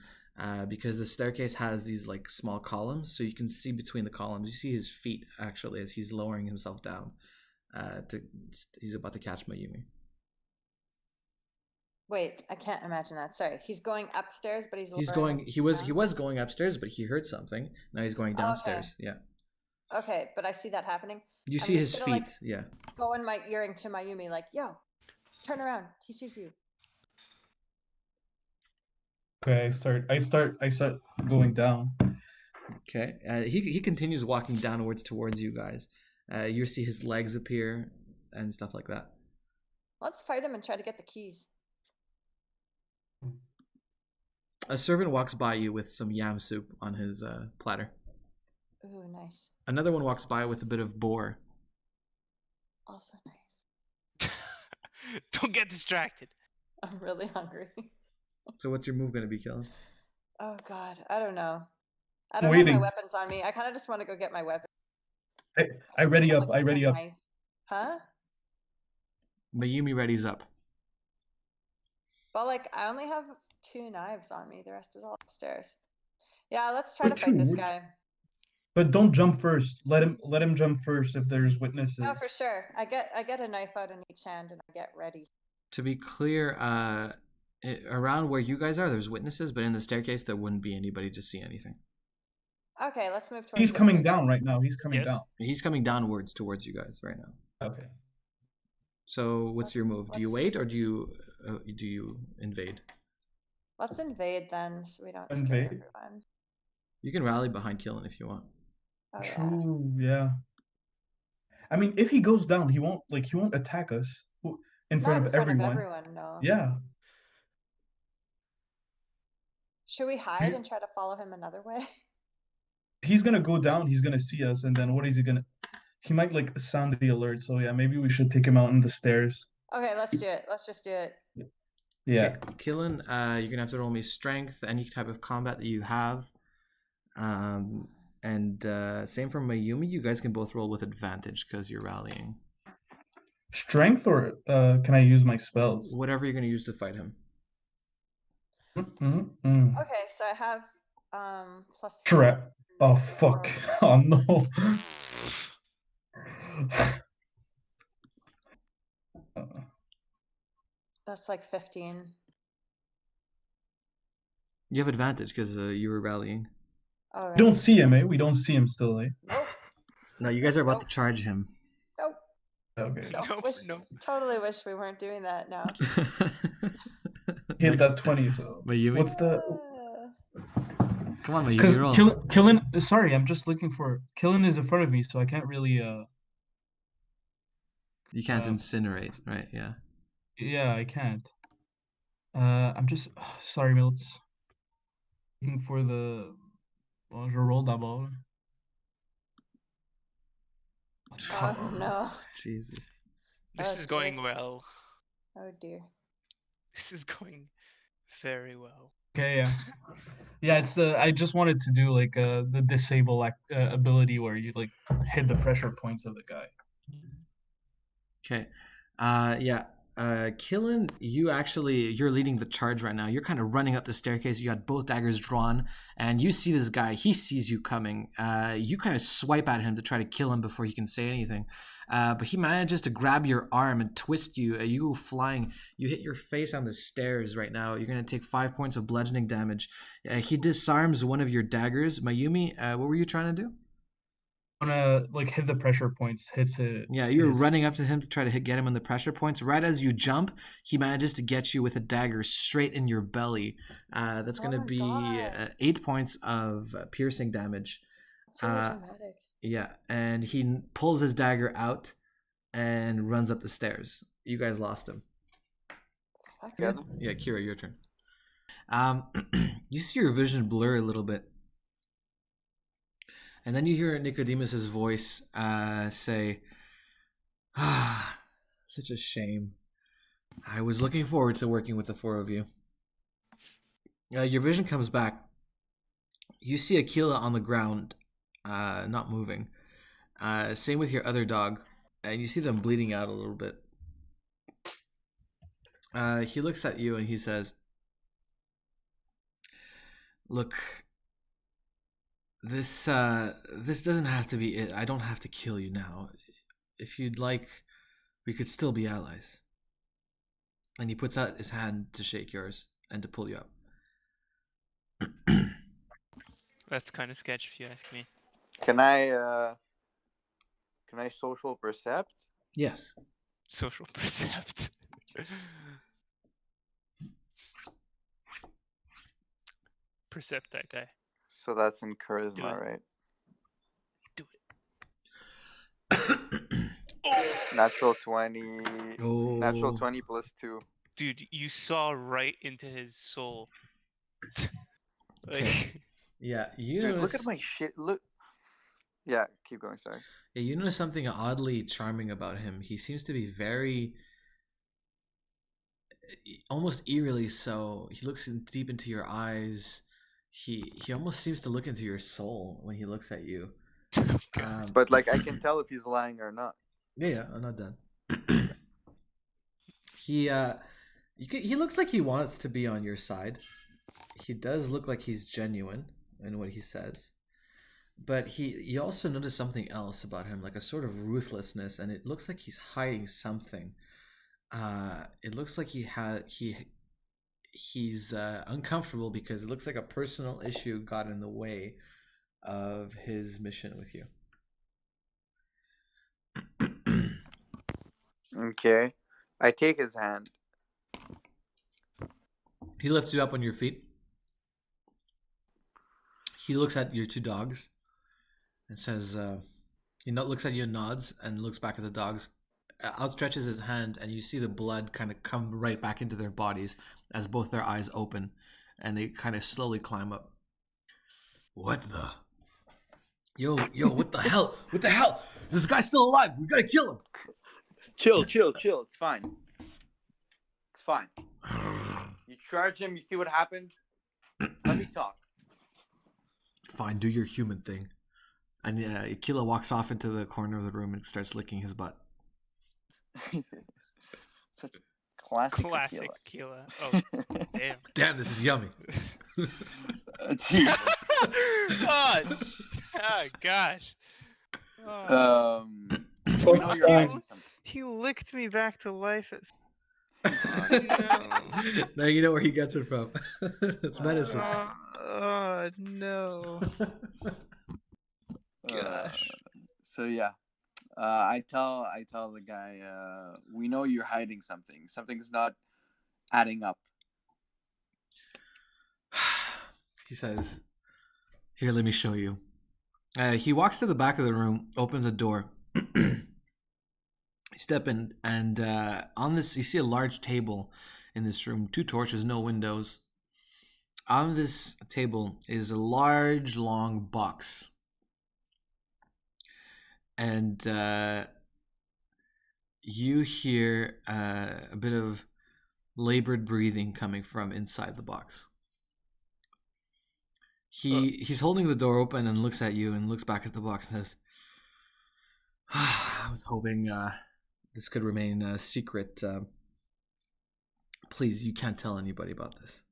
because the staircase has these like small columns, so you can see between the columns. You see his feet actually as he's lowering himself down. He's about to catch Mayumi. Wait, I can't imagine that. Sorry, he's going upstairs, but he was going upstairs, but he heard something. Now he's going downstairs. Okay. Yeah. Okay, but I see that happening. You see his feet. Yeah. Go in my earring to Mayumi, like, yo, turn around. He sees you. Okay, I start going down. Okay. He continues walking downwards towards you guys. You see his legs appear and stuff like that. Let's fight him and try to get the keys. A servant walks by you with some yam soup on his platter. Ooh, nice. Another one walks by with a bit of boar. Also nice. Don't get distracted. I'm really hungry. So what's your move going to be, Killen? Oh, God. I don't know. I don't have my weapons on me. I kind of just want to go get my weapon. I ready up. I ready up. Knife. Huh? Mayumi readies up. But, like, I only have 2 knives on me. The rest is all upstairs. Yeah, let's try to fight this guy. But don't jump first. Let him jump first if there's witnesses. No, for sure. I get a knife out in each hand and I get ready. To be clear, around where you guys are, there's witnesses, but in the staircase, there wouldn't be anybody to see anything. Okay, let's move towards. He's coming down right now. He's coming down. He's coming downwards towards you guys right now. Okay. So what's your move? Do you wait or do you invade? Let's invade then, so we don't scare everyone. You can rally behind Killen if you want. Oh, True, yeah. I mean, if he goes down, he won't attack us in front of everyone. No. Yeah. Should we hide and try to follow him another way? He's gonna go down. He's gonna see us, and then what is he gonna? He might like sound the alert. So yeah, maybe we should take him out in the stairs. Okay, let's do it. Let's just do it. Okay. Yeah. Killen, you're gonna have to roll me strength, any type of combat that you have. And same for Mayumi. You guys can both roll with advantage because you're rallying. Strength, or can I use my spells? Whatever you're gonna use to fight him. Okay, so I have plus. Trap. Oh fuck! Oh no. That's like 15. You have advantage because you were rallying. Oh, right. We don't see him, eh? We don't see him still, eh? Nope. No, you guys are about to charge him. Nope. Okay. No. Totally wish we weren't doing that now. Hit that 20. So Mayumi? What's the? Come on, Mayumi, roll. Killen. Sorry, I'm just looking for. Killen is in front of me, so I can't really. You can't incinerate, right? Yeah. Yeah, I can't. I'm just sorry, Milts. Looking for the. Je roll d'abord. Oh no. Jesus. This is going well. Oh dear. This is going very well. Okay, yeah. Yeah, it's the. I just wanted to do like the disable ability where you like hit the pressure points of the guy. Okay. Yeah. Killen, you're leading the charge right now. You're kind of running up the staircase. You got both daggers drawn, and you see this guy. He sees you coming. You kind of swipe at him to try to kill him before he can say anything. But he manages to grab your arm and twist you. You go flying. You hit your face on the stairs right now. You're going to take 5 points of bludgeoning damage. He disarms one of your daggers. Mayumi, what were you trying to do? Wanna like hit the pressure points, hits it. Yeah, you're running up to him to try to get him on the pressure points. Right as you jump, he manages to get you with a dagger straight in your belly. That's going to my be God. 8 points of piercing damage. So dramatic. Yeah, and he pulls his dagger out and runs up the stairs. You guys lost him. Yeah. Yeah, Kira, your turn. You see your vision blur a little bit. And then you hear Nicodemus's voice say, such a shame. I was looking forward to working with the four of you. Your vision comes back. You see Aquila on the ground, not moving. Same with your other dog. And you see them bleeding out a little bit. He looks at you and he says, look, this doesn't have to be it. I don't have to kill you now. If you'd like, we could still be allies. And he puts out his hand to shake yours and to pull you up. That's kind of sketch if you ask me. Can I social percept? Yes. Social percept. Percept that guy. So that's in Do charisma, it. right? Do it. Natural 20. Oh. Natural 20 plus 2. Dude, you saw right into his soul. Like, Okay. Yeah, you Dude, notice, look at my shit. Look. Yeah, keep going. Sorry. yeah, you notice something oddly charming about him. He seems to be very, almost eerily so. He looks deep into your eyes. He almost seems to look into your soul when he looks at you. But like, I can tell if he's lying or not. Yeah, I'm not done. He looks like he wants to be on your side. He does look like he's genuine in what he says. But you also notice something else about him, like a sort of ruthlessness, and it looks like he's hiding something. It looks like he's uncomfortable because it looks like a personal issue got in the way of his mission with you. Okay. I take his hand. He lifts you up on your feet. He looks at your two dogs and says, he looks at you and nods and looks back at the dogs, outstretches his hand, and you see the blood kind of come right back into their bodies as both their eyes open and they kind of slowly climb up. What the? Yo, what the hell? What the hell? This guy's still alive. We gotta kill him. Chill. It's fine. It's fine. You charge him. You see what happened. Let me talk. Fine, do your human thing. And Akila walks off into the corner of the room and starts licking his butt. Such classic. classic tequila. Oh, damn. Damn, this is yummy. Jesus. Oh, gosh. Oh. We know you're hiding something. He licked me back to life. Now you know where he gets it from. It's medicine. Oh no. Gosh. So yeah, I tell the guy, we know you're hiding something. Something's not adding up. He says, "Here, let me show you." He walks to the back of the room, opens a door. You step in, and on this, you see a large table in this room. 2 torches, no windows. On this table is a large, long box. And you hear a bit of labored breathing coming from inside the box. He's holding the door open and looks at you and looks back at the box and says, I was hoping this could remain a secret. Please, you can't tell anybody about this.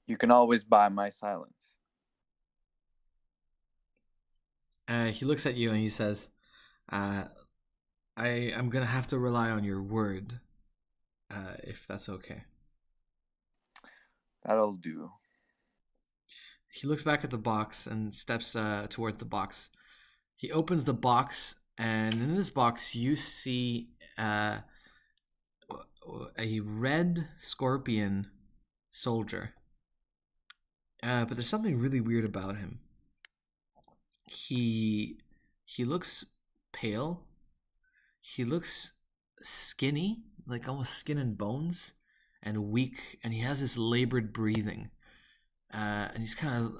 You can always buy my silence. He looks at you and he says, I'm going to have to rely on your word, if that's okay. That'll do. He looks back at the box and steps towards the box. He opens the box, and in this box you see a red scorpion soldier. But there's something really weird about him. He looks pale. He looks skinny, like almost skin and bones, and weak, and he has this labored breathing. And he's kind of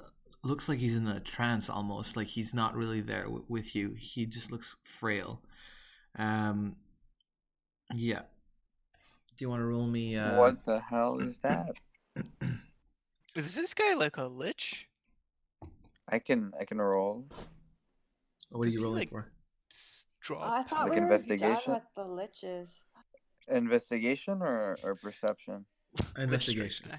looks like he's in a trance almost, like he's not really there with you. He just looks frail. Yeah. Do you want to roll me? What the hell is that? Is this guy like a lich? I can roll. What are Does you he, rolling like, for? I thought Like we were investigation? done with the liches. Investigation or perception? Investigation.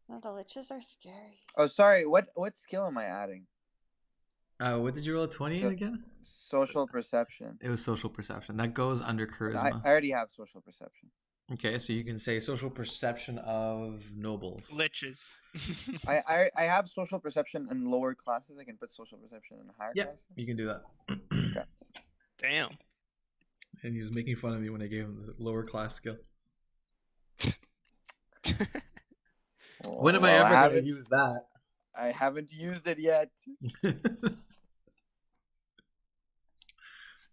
No, the liches are scary. Oh, sorry. What skill am I adding? What did you roll a 20 So- again? Social perception. It was social perception. That goes under I charisma. already have social perception. Okay, so you can say social perception of nobles. Liches. I have social perception in lower classes. I can put social perception in higher Yeah, classes. you can do that. Okay. Damn. And he was making fun of me when I gave him the lower class skill. When am I Well, ever going haven't- to use that? I haven't used it yet.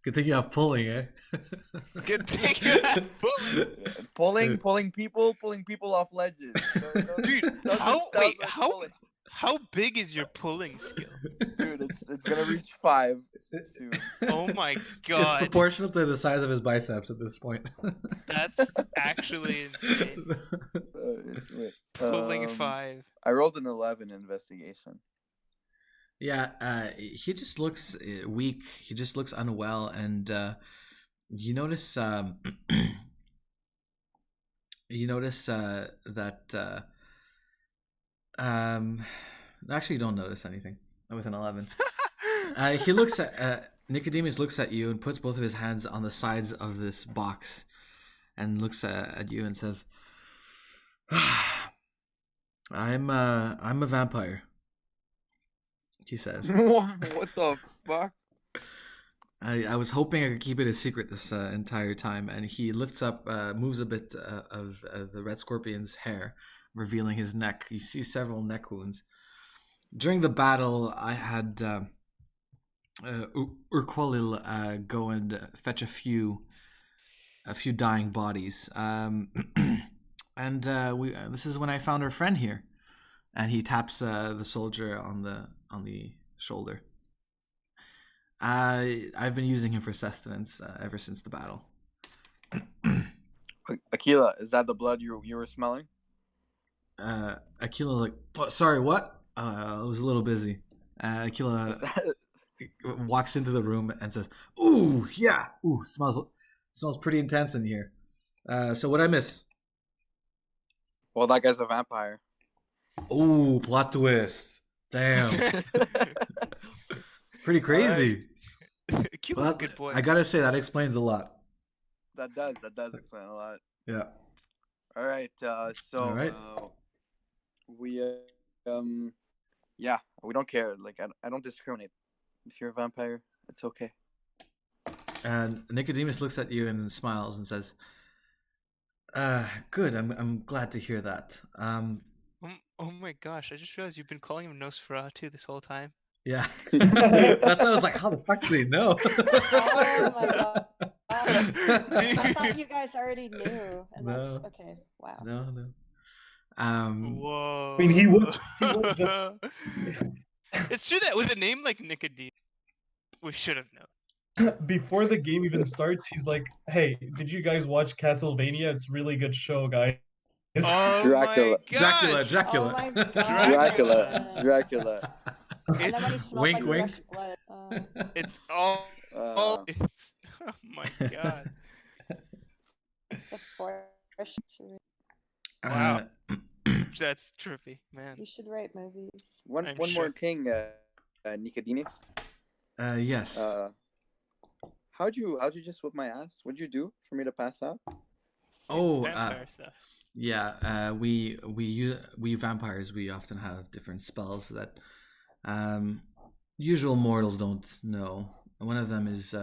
Good thing you have pulling, eh? Good thing. Pulling people off ledges. Dude, Doesn't how sound wait, like how pulling. how big is your pulling skill? Dude, it's gonna reach 5 soon. Oh my It's god. proportional to the size of his biceps at this point. That's actually insane. Wait, Pulling 5. I rolled an 11 investigation. Yeah, he just looks weak. He just looks unwell, and you notice that actually you don't notice anything with an 11. He looks at Nicodemus looks at you and puts both of his hands on the sides of this box and looks at you and says, I'm a vampire. He says. What the fuck? I was hoping I could keep it a secret this entire time, and he lifts up, moves a bit of the red scorpion's hair, revealing his neck. You see several neck wounds. During the battle, I had Urqualil go and fetch a few dying bodies, and this is when I found our friend here, and he taps the soldier on the shoulder. I've been using him for sustenance ever since the battle. Aquila, is that the blood you were smelling? Aquila's like, oh, sorry, what? I was a little busy. Aquila walks into the room and says, "Ooh, yeah, ooh, smells pretty intense in here." So what'd I miss? Well, that guy's a vampire. Ooh, plot twist. Damn. Pretty crazy. Cuba's Well, a good boy. I gotta say that explains a lot. That does explain a lot. Yeah. All right. So All right. we yeah, we don't care. Like I don't discriminate. If you're a vampire, it's okay. And Nicodemus looks at you and smiles and says, "Good. I'm glad to hear that. Oh my gosh! I just realized you've been calling him Nosferatu this whole time. Yeah." That's why I was like, "How the fuck do they know?" Oh my god. I thought you guys already knew. And that's No. okay. Wow. No. Whoa! I mean, he was just. It's true that with a name like Nicodemus, we should have known. Before the game even starts, he's like, "Hey, did you guys watch Castlevania? It's a really good show, guys." Oh Dracula. my gosh! Dracula. Oh my god. Dracula. And then when he smelled Wink, like wink. fresh blood. It's all. It's, oh my god! The fresh. Wow. That's trippy, man. You should write movies. One I'm more sure. thing, Nicodemus. Yes. How'd you just whip my ass? What'd you do for me to pass out? Oh, Vampire stuff. yeah. We vampires. We often have different spells that usual mortals don't know. One of them is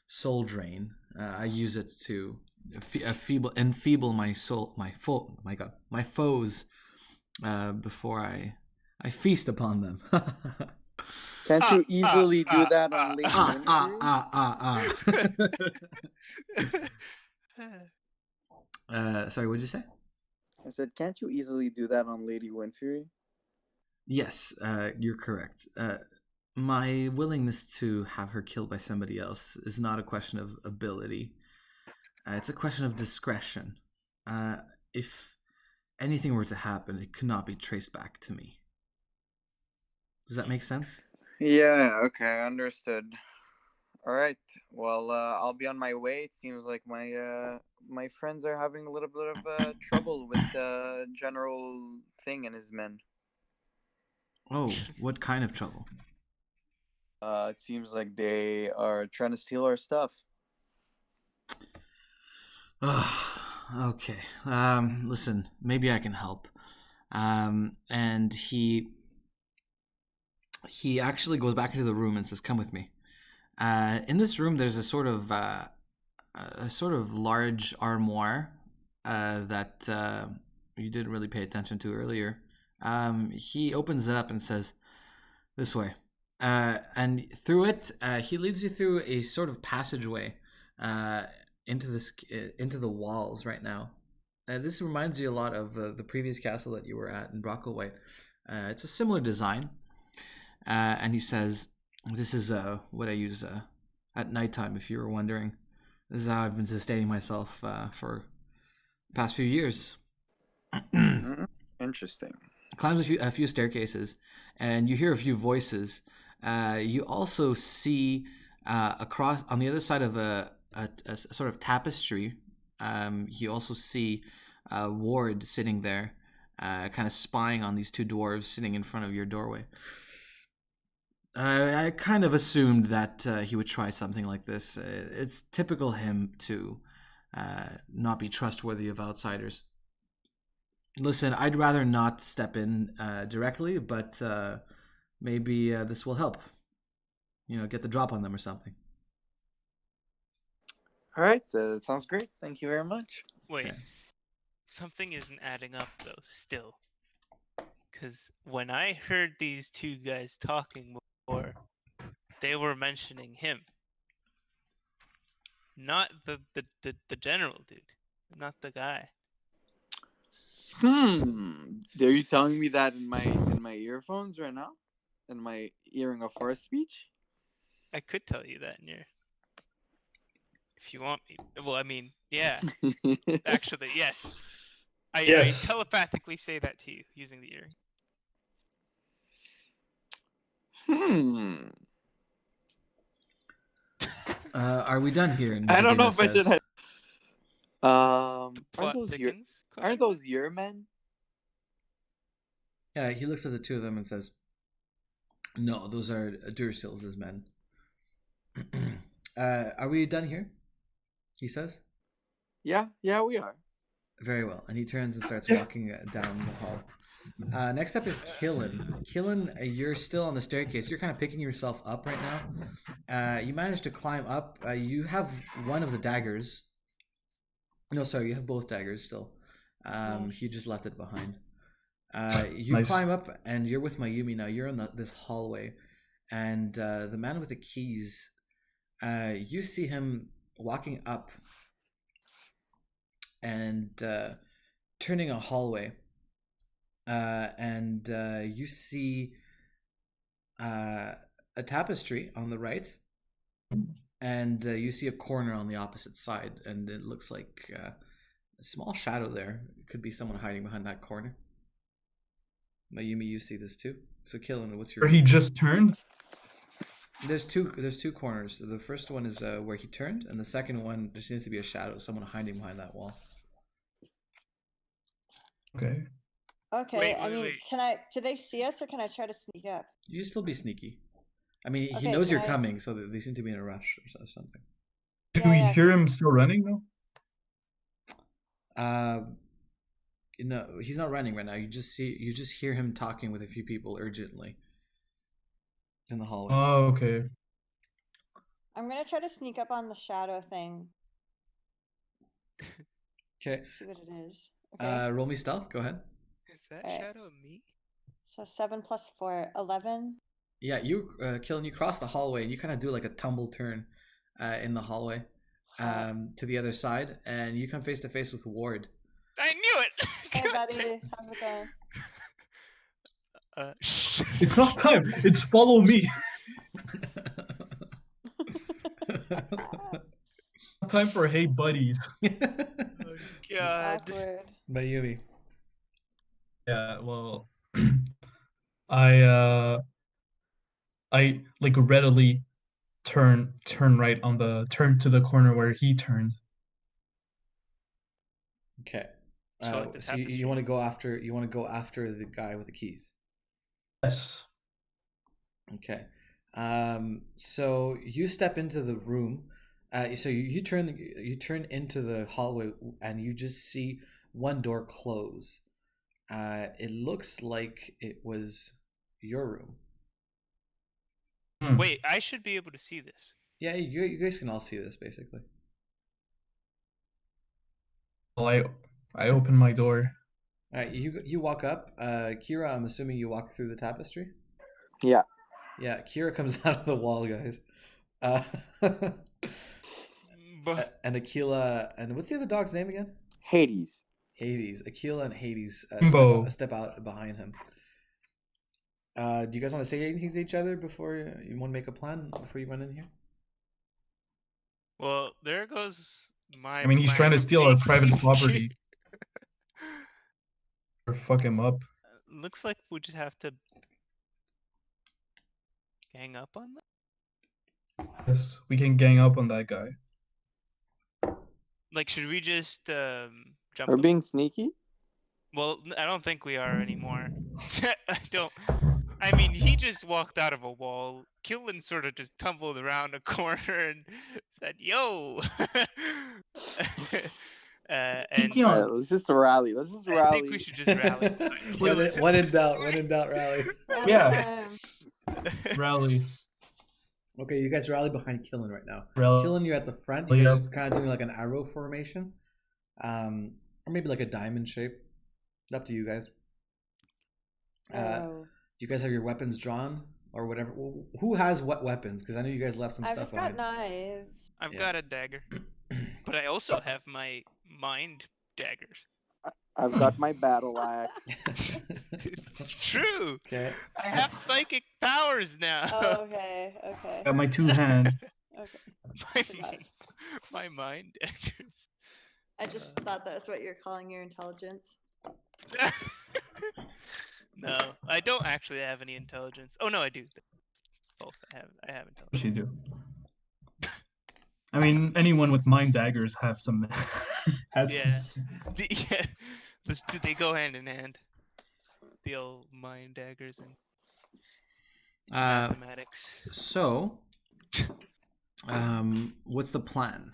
soul drain. I use it to enfeeble my foes before I feast upon them. Can't you easily do that on Lady Winfrey? Sorry, what did you say? I said, can't you easily do that on Lady Winfrey? Yes, you're correct. My willingness to have her killed by somebody else is not a question of ability. It's a question of discretion. If anything were to happen, it could not be traced back to me. Does that make sense? Yeah, okay, understood. All right. Well, I'll be on my way. It seems like my friends are having a little bit of trouble with General Thing and his men. Oh, what kind of trouble? It seems like they are trying to steal our stuff. Okay. Listen, maybe I can help. And he actually goes back into the room and says, "Come with me." In this room, there's a sort of large armoire that you didn't really pay attention to earlier. He opens it up and says, "This way." And through it, he leads you through a sort of passageway into the walls right now. This reminds you a lot of the previous castle that you were at in Brocklewhite. It's a similar design. And he says, "This is what I use at nighttime, if you were wondering. This is how I've been sustaining myself for the past few years." Interesting. Climbs a few staircases, and you hear a few voices. You also see across on the other side of a sort of tapestry. You also see Ward sitting there, kind of spying on these two dwarves sitting in front of your doorway. I kind of assumed that he would try something like this. It's typical him to not be trustworthy of outsiders. Listen, I'd rather not step in directly, but maybe this will help. Get the drop on them or something. All right, that sounds great. Thank you very much. Wait, Okay. something isn't adding up though. Still, because when I heard these two guys talking before, they were mentioning him, not the general dude, not the guy. Are you telling me that in my earphones right now? In my hearing of our speech? I could tell you that in your, if you want me. Well, I mean, yeah. Actually, yes. I telepathically say that to you using the earring. Are we done here? I don't know if I should have. Plot thickens? Aren't those your men? Yeah, he looks at the two of them and says, "No, those are Dursil's men." Are we done here? He says. Yeah, we are. Very well. And he turns and starts walking down the hall. Next up is Killen. Killen, you're still on the staircase. You're kind of picking yourself up right now. You managed to climb up. You have one of the daggers. No, sorry, you have both daggers still. Nice. You just left it behind. You Nice. climb up, and you're with Mayumi now. You're in this hallway. And the man with the keys, you see him walking up and turning a hallway. And you see a tapestry on the right, and you see a corner on the opposite side, and it looks like a small shadow there. It could be someone hiding behind that corner. Mayumi, you see this too. So, Killen, what's your? Where he just turned. There's two corners. The first one is where he turned, and the second one there seems to be a shadow, someone hiding behind that wall. Okay. Okay, I Wait, mean, wait. can I? Do they see us, or can I try to sneak up? You still be sneaky. I mean, he Okay, knows can you're I- coming, so they seem to be in a rush or something. Do Yeah, we yeah, hear him still running though? No, he's not running right now. You just hear him talking with a few people urgently in the hallway. Oh, okay. I'm gonna try to sneak up on the shadow thing. Okay. See what it is. Okay. Roll me stealth. Go ahead. Is that Alright. shadow me? So 7 + 4, 11. Yeah, you Killen, you cross the hallway and you kind of do like a tumble turn in the hallway to the other side, and you come face to face with Ward. I knew it. Hey, God buddy, damn. how's it going? It's not time. It's follow me. Time for hey buddies. Oh, God. Awkward. Mayumi. Yeah, well, I like readily turn right on the turn to the corner where he turned. Okay. So like the So you want to go after the guy with the keys. Yes. Okay. So you step into the room. So you turn into the hallway and you just see one door close. It looks like it was your room. Wait, I should be able to see this. Yeah, you guys can all see this basically. Well, I open my door. All right, you walk up. Kira, I'm assuming you walk through the tapestry. Yeah. Yeah, Kira comes out of the wall, guys. And Aquila, and what's the other dog's name again? Hades. Hades. Aquila and Hades step out behind him. Do you guys want to say anything to each other before you want to make a plan before you went in here? Well, there goes my. I mean, he's plan trying to of steal our being private sneaky. property. Or fuck him up. Looks like we just have to gang up on them. Yes, we can gang up on that guy. Like, should we just jump? We're them? being sneaky? Well, I don't think we are anymore. I don't. I mean, he just walked out of a wall. Killen sort of just tumbled around a corner and said, "Yo." And Speaking Alright, on, let's just rally. I think we should just rally. When in doubt, rally. Yeah. Rally. Okay, you guys rally behind Killen right now. Rally. Killen, you're at the front. You guys are kind of doing like an arrow formation, or maybe like a diamond shape. Up to you guys. Do you guys have your weapons drawn or whatever? Who has what weapons? Because I know you guys left some I've stuff just got behind. knives. I've got a dagger, but I also have my mind daggers. I've got my battle axe. It's true. Okay. I have psychic powers now. Oh, okay. Got my two hands. Okay. my mind daggers. I just thought that was what you're calling your intelligence. No, I don't actually have any intelligence. Oh no, I do. False. I have intelligence. You do. I mean, anyone with mind daggers have some. has Yeah. They go hand in hand. The old mind daggers and mathematics. So, what's the plan?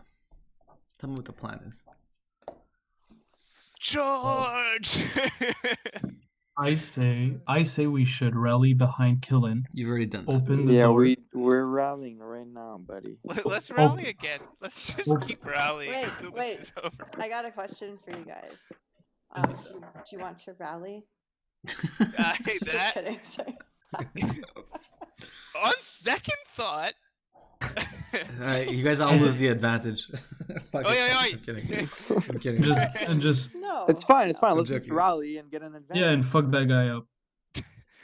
Tell me what the plan is. Charge! I say we should rally behind Killen. You've already done that. Open the Yeah, door. we're rallying right now, buddy. Let's rally again. Let's just keep rallying until Wait. this is over. I got a question for you guys. Do you want to rally? Just That, kidding. Sorry. on second thought. You guys all lose the advantage. Fuck it. Oi. I'm kidding. I'm kidding. Just No. It's fine. It's fine. I'm Let's just joking. rally and get an advantage. yeah, and fuck that guy up.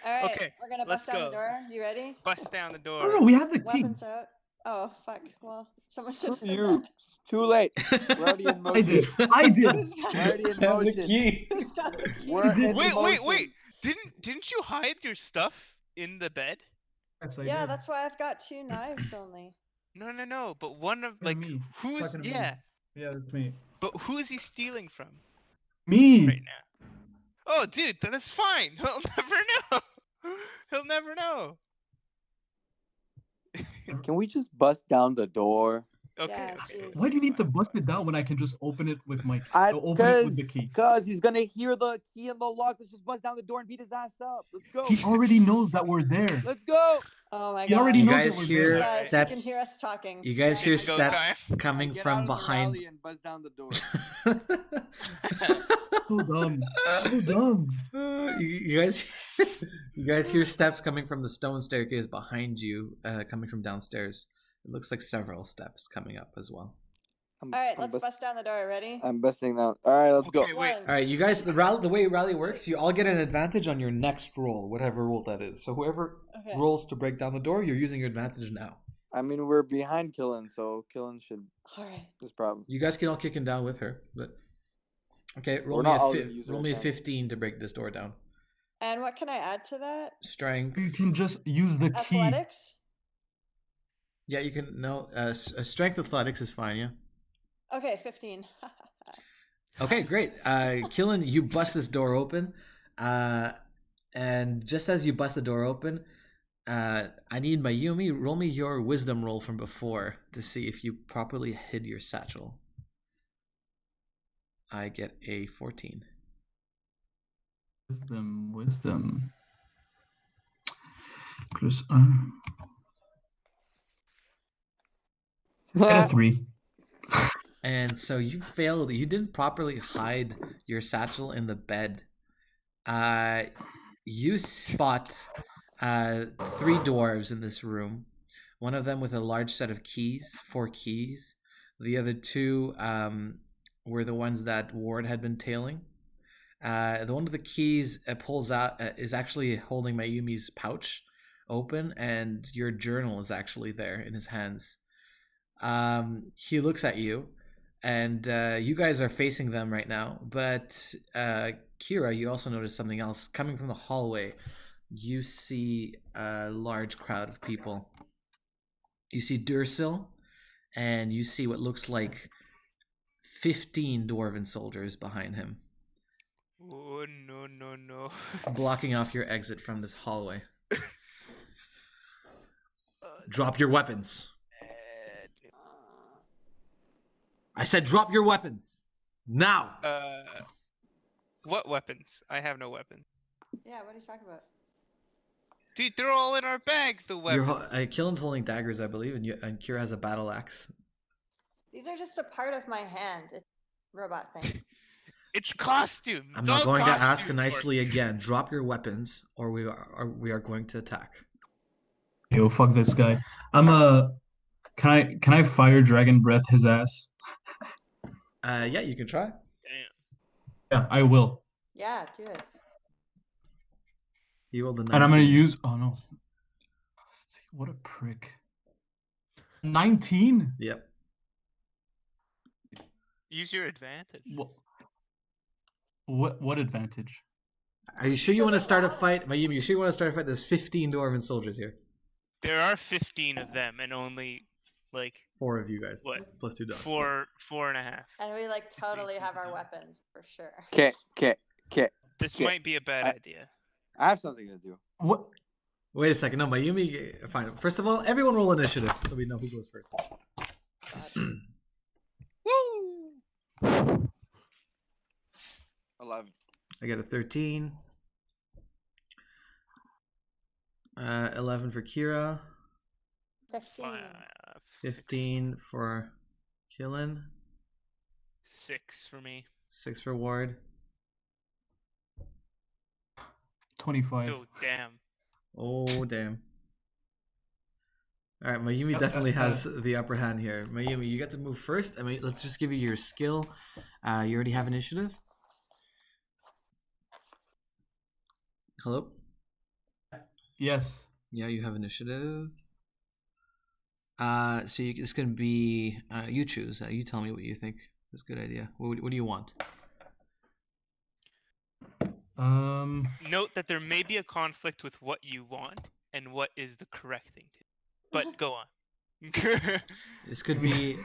All right. Okay, We're gonna let's bust down the go. door. You ready? Bust down the door. Oh no, we have the key. Weapons out. Oh fuck. Well, someone should have said You. that. Too late. We're already in I did. motion. I did. Who's got, We're already in Have the motion. key. who's got the key? We're in Wait, motion. wait. Didn't you hide your stuff in the bed? Yes, I Yeah, did. that's why I've got 2 knives only. No. But one of Yeah, like me. who's Talking to me. yeah. Yeah, that's me. But who is he stealing from Me. right now? Oh, dude, that's fine. He'll never know. He'll never know. Can we just bust down the door? Okay. Yeah, Okay. jeez. Why do you need to fine. bust it down when I can just open it with my open it with the key? Cause he's gonna hear the key in the lock. Let's just bust down the door and beat his ass up. Let's go. He already knows that we're there. Let's go. Oh my He god. already You knows guys that we're hear there. Guys, you steps. can hear us talking. You guys Yeah. hear It's go steps time. coming Get out from of the behind. rally and bust down the door. So dumb. So dumb. You guys hear steps coming from the stone staircase behind you, coming from downstairs. It looks like several steps coming up as well. All right, let's bust down the door. Ready? I'm busting down. All right, let's go. Okay, wait. One. All right, you guys. The way rally works, you all get an advantage on your next roll, whatever roll that is. So whoever Okay. rolls to break down the door, you're using your advantage now. I mean, we're behind Killen, so Killen should. All right. This problem. You guys can all kick him down with her, but okay. Roll We're me not a all gonna use our roll me a advantage. 15 to break this door down. And what can I add to that? Strength. You can just use the key. Athletics? Yeah, you can. No, strength athletics is fine. Yeah. Okay, 15. Okay, great. Killen, you bust this door open, and just as you bust the door open, I need Mayumi. Roll me your wisdom roll from before to see if you properly hid your satchel. I get a 14. Wisdom. Plus, get a 3. And so you failed. You didn't properly hide your satchel in the bed. You spot 3 dwarves in this room. One of them with a large set of keys, 4 keys. The other 2 were the ones that Ward had been tailing. The one with the keys pulls out is actually holding Mayumi's pouch open, and your journal is actually there in his hands. He looks at you, and you guys are facing them right now. But Kira, you also notice something else coming from the hallway. You see a large crowd of people. You see Dursil, and you see what looks like 15 dwarven soldiers behind him, Oh no. blocking off your exit from this hallway. Drop your weapons. I said drop your weapons. Now. What weapons? I have no weapons. Yeah, what are you talking about? Dude, they're all in our bags. The weapons. Killen's holding daggers, I believe, and Kira has a battle axe. These are just a part of my hand. It's a robot thing. It's costume. I'm It's not all going to ask costume nicely again. Drop your weapons, or we are going to attack. Yo, fuck this guy. Can I fire dragon breath his ass? Yeah, you can try. Damn. Yeah, I will. Yeah, do it. You rolled a 19. And I'm gonna use. Oh no! What a prick. 19. Yep. Use your advantage. What advantage? Are you sure you want to start a fight, Mayumi? You sure you want to start a fight? There's 15 dwarven soldiers here. There are 15 of them, and only like 4 of you guys. What? Plus 2 dogs. 4.5. And we like totally have our weapons for sure. Okay. This Okay. might be a bad idea. I have something to do. What? Wait a second. No, Mayumi. Fine. First of all, everyone roll initiative so we know who goes first. Woo! 11. I got a 13. 11 for Kira. 15. 15 for Killen. 6 for me. 6 for Ward. 25. Oh damn. Oh, damn. All right, Mayumi definitely has the upper hand here. Mayumi, you get to move first. I mean, let's just give you your skill. You already have initiative. Hello? Yes. Yeah, you have initiative. It's gonna be you choose. You tell me what you think is a good idea. What do you want? Note that there may be a conflict with what you want and what is the correct thing to do. But go on. This could be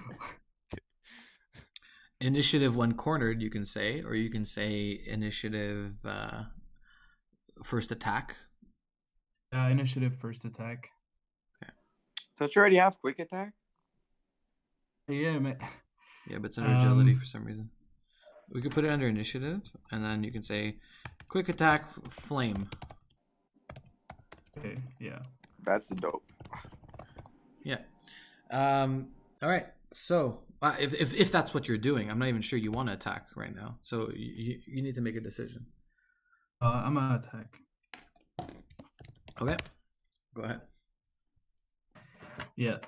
initiative when cornered, you can say, or you can say initiative first attack. Initiative first attack. Don't you already have quick attack? Yeah, man. Yeah, but it's under agility for some reason. We could put it under initiative, and then you can say quick attack flame. Okay, yeah. That's dope. Yeah. All right. So if that's what you're doing, I'm not even sure you want to attack right now. So you need to make a decision. I'm gonna attack. Okay. Go ahead. Yeah.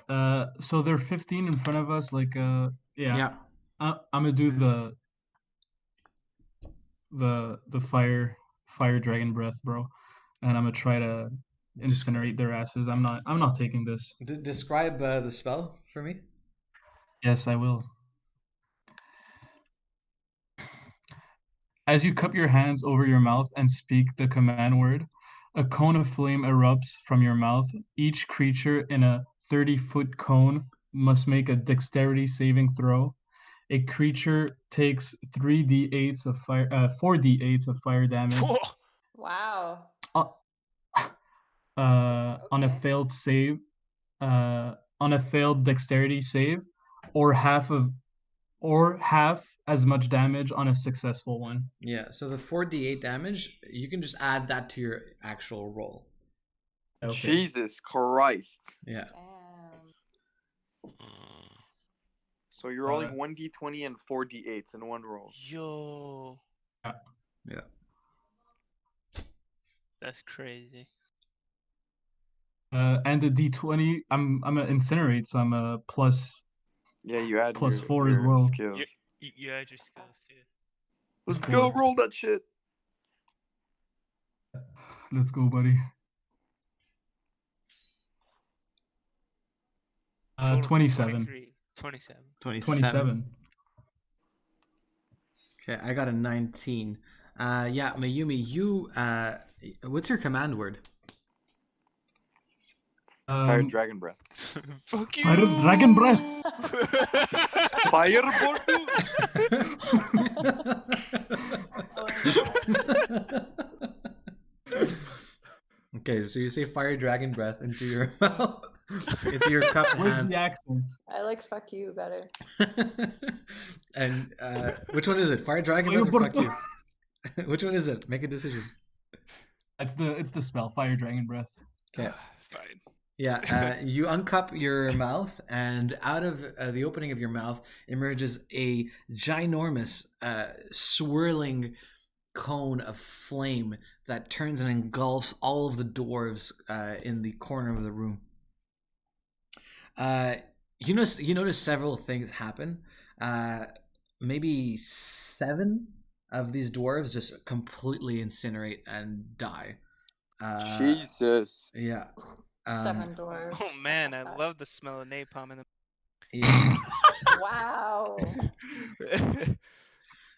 So they're 15 in front of us. Like, yeah. Yeah. I'm gonna do the fire dragon breath, bro, and I'm gonna try to incinerate their asses. I'm not taking this. Describe the spell for me. Yes, I will. As you cup your hands over your mouth and speak the command word, a cone of flame erupts from your mouth. Each creature in a 30-foot cone must make a dexterity saving throw. A creature takes 4d8s of fire damage. Wow. On a failed save, on a failed dexterity save, or half as much damage on a successful one. Yeah, so the 4d8 damage, you can just add that to your actual roll. Okay. Jesus Christ. Yeah. Damn. So you're rolling 1d20 and 4d8s in one roll. Yo. Yeah. That's crazy. And the d20, I'm gonna incinerate, so I'm a plus. Yeah, you add plus your, 4 your as well. skills. You add your skills too. Let's Plus go, 4. roll that shit. Let's go, buddy. 27. 27. 27. Okay, I got a 19. Yeah, Mayumi, you what's your command word? Fire dragon breath. Fuck you. Fire dragon breath. Fire Bortu. Okay, so you say fire dragon breath into your mouth, into your cup Where's hand. the accent? I like fuck you better. And which one is it? Fire dragon breath or fuck you? Which one is it? Make a decision. It's the spell, fire dragon breath. Okay. Fine. Yeah, you uncup your mouth, and out of the opening of your mouth emerges a ginormous, swirling cone of flame that turns and engulfs all of the dwarves in the corner of the room. You notice several things happen. Maybe 7 of these dwarves just completely incinerate and die. Jesus. Yeah. 7 dwarves. Oh man, I love the smell of napalm in the. Yeah. Wow.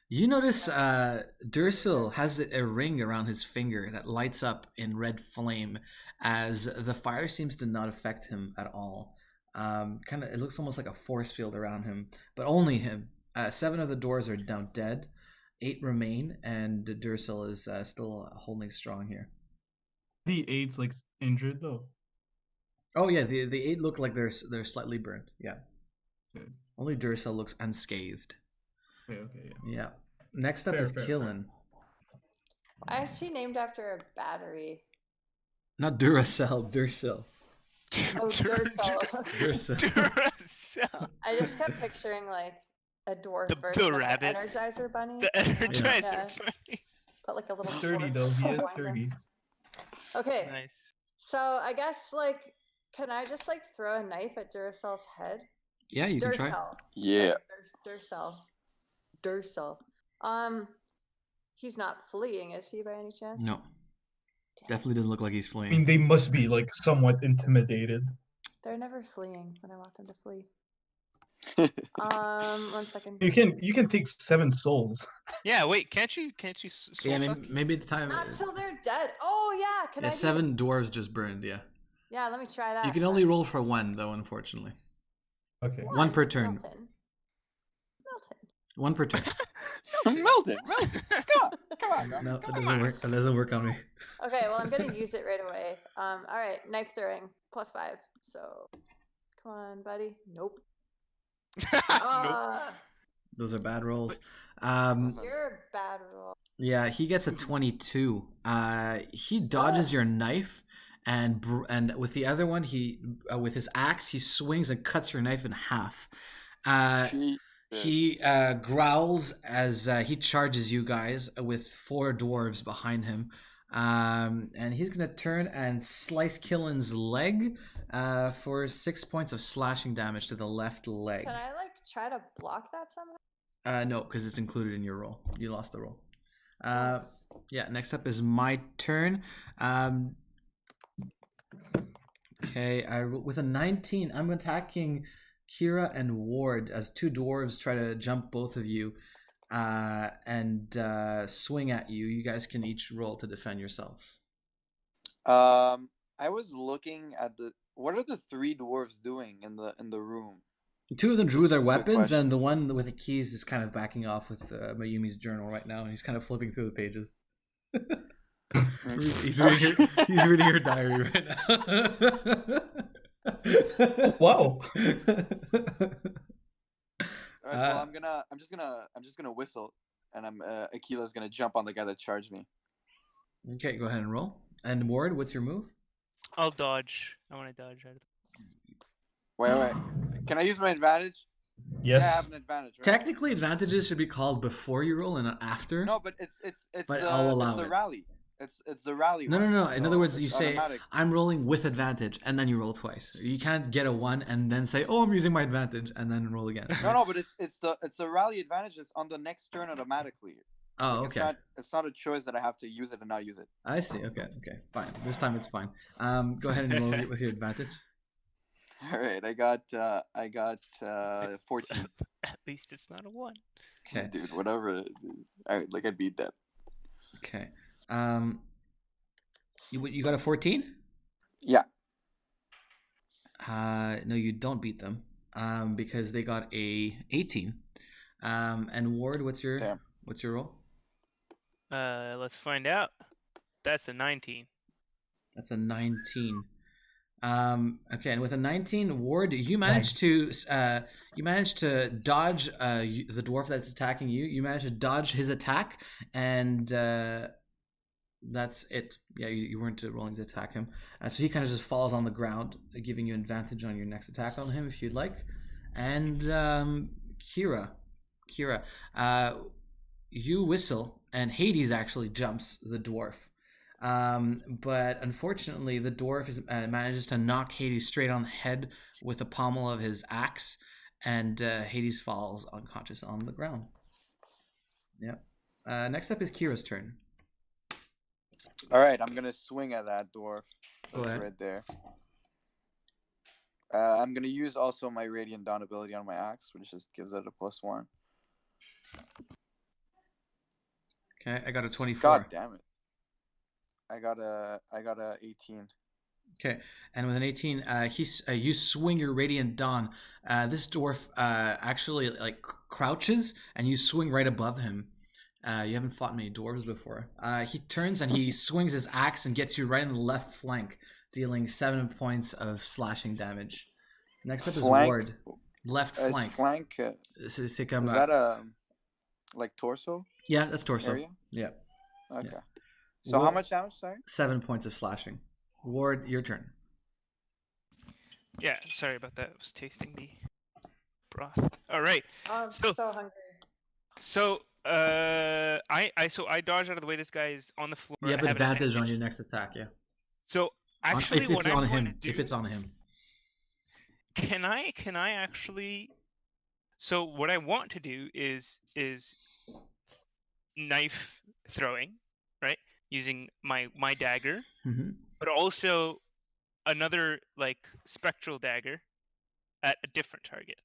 You notice Dursil has a ring around his finger that lights up in red flame as the fire seems to not affect him at all. It looks almost like a force field around him, but only him. 7 of the dwarves are now dead. 8 remain, and Dursil is still holding strong here. The 8's like injured though. Oh yeah, the 8 look like they're slightly burnt. Yeah. Good. Only Dursil looks unscathed. Okay, yeah. Yeah. Next up Fair, is fair. Killen. I see named after a battery. Not Duracell, Dursil. Oh, Duracell. Duracell. Duracell. I just kept picturing like a dwarf The version of rabbit. an Energizer bunny. The Energizer Yeah. Bunny. Put like a little 30 dwarf though. He is behind him. 30. Okay, Nice. so I guess like, can I just like throw a knife at Duracell's head? Yeah, you can try. Duracell. Yeah. Duracell. He's not fleeing, is he, by any chance? No. Definitely doesn't look like he's I mean, fleeing. they must be like somewhat intimidated. They're never fleeing when I want them to flee. 1 second. You can take 7 souls. Yeah, wait, can't you soul Yeah, suck? maybe the time. Not till they're dead. Oh yeah, can I? Yeah, do 7 dwarves just burned. Yeah. Yeah, let me try that. You can only roll for 1 though, unfortunately. Okay. 1 per turn. Milton. 1 per turn. Melted. Come on, bro. No, that doesn't work. That doesn't work on me. Okay, well I'm gonna use it right away. All right, knife throwing +5. So, come on, buddy. Nope. Nope. Those are bad rolls. You're a bad roll. Yeah, he gets a 22. He dodges your knife, and with the other one, he with his axe, he swings and cuts your knife in half. He growls as he charges you guys with 4 dwarves behind him. And he's gonna turn and slice Killen's leg for 6 points of slashing damage to the left leg. Can I try to block that somehow? No, because it's included in your roll. You lost the roll. Yeah. Next up is my turn. Okay. With a 19, I'm attacking Kira and Ward as 2 dwarves try to jump both of you and swing at you. You guys can each roll to defend yourselves. I was looking at what are the 3 dwarves doing in the room? 2 of them drew their Good weapons, question. and the one with the keys is kind of backing off with Mayumi's journal right now. He's kind of flipping through the pages. he's reading her diary right now. Wow. All right, well, I'm just gonna whistle, and Akila's gonna jump on the guy that charged me. Okay, go ahead and roll. And Ward, what's your move? I'll dodge. I want to dodge out of Wait. Can I use my advantage? Yes. Yeah, I have an advantage, right? Technically, advantages should be called before you roll and not after. No, but it's But the, I'll allow it's the it. rally. It's the rally. No. one, In so other words, it's you say, automatic. I'm rolling with advantage, and then you roll twice. You can't get a 1 and then say, oh, I'm using my advantage, and then roll again. No, but it's the rally advantage. It's on the next turn automatically. Oh, Like, okay. It's not a choice that I have to use it and not use it. I see. Okay. Fine. This time it's fine. Go ahead and roll with your advantage. All right, I got 14. At least it's not a 1. Okay. Dude, whatever. I beat that. Okay. You got a 14? Yeah. No, you don't beat them. Because they got a 18. And Ward, what's your roll? Let's find out. That's a 19. That's a 19. Okay, and with a 19, Ward, you managed to dodge the dwarf that's attacking you. You managed to dodge his attack, and that's it. Yeah, you weren't rolling to attack him. So he kind of just falls on the ground, giving you advantage on your next attack on him if you'd like. And Kira, you whistle, and Hades actually jumps the dwarf. But unfortunately, the dwarf manages to knock Hades straight on the head with the pommel of his axe, and Hades falls unconscious on the ground. Yep. Next up is Kira's turn. All right, I'm gonna swing at that dwarf. Go ahead. Right there. I'm gonna use also my Radiant Dawn ability on my axe, which just gives it a +1. Okay, I got a 24. God damn it! I got a 18. Okay, and with an 18, you swing your Radiant Dawn. This dwarf actually crouches, and you swing right above him. You haven't fought many dwarves before. He turns and he swings his axe and gets you right in the left flank, dealing 7 points of slashing damage. Next up is Ward. Left flank. Flank. Is that torso? Yeah, that's torso. Area? Yeah. Okay. Yeah. So how much damage? Sorry. 7 points of slashing. Ward, your turn. Yeah, sorry about that. I was tasting the broth. All right. I'm So- so hungry. So I dodged out of the way. This guy is on the floor. You have I advantage on your next attack, yeah. So actually, if what it's I'm on going him. to do, If it's on him. can I actually? So what I want to do is knife throwing, right? Using my dagger, Mm-hmm. but also another like spectral dagger at a different target.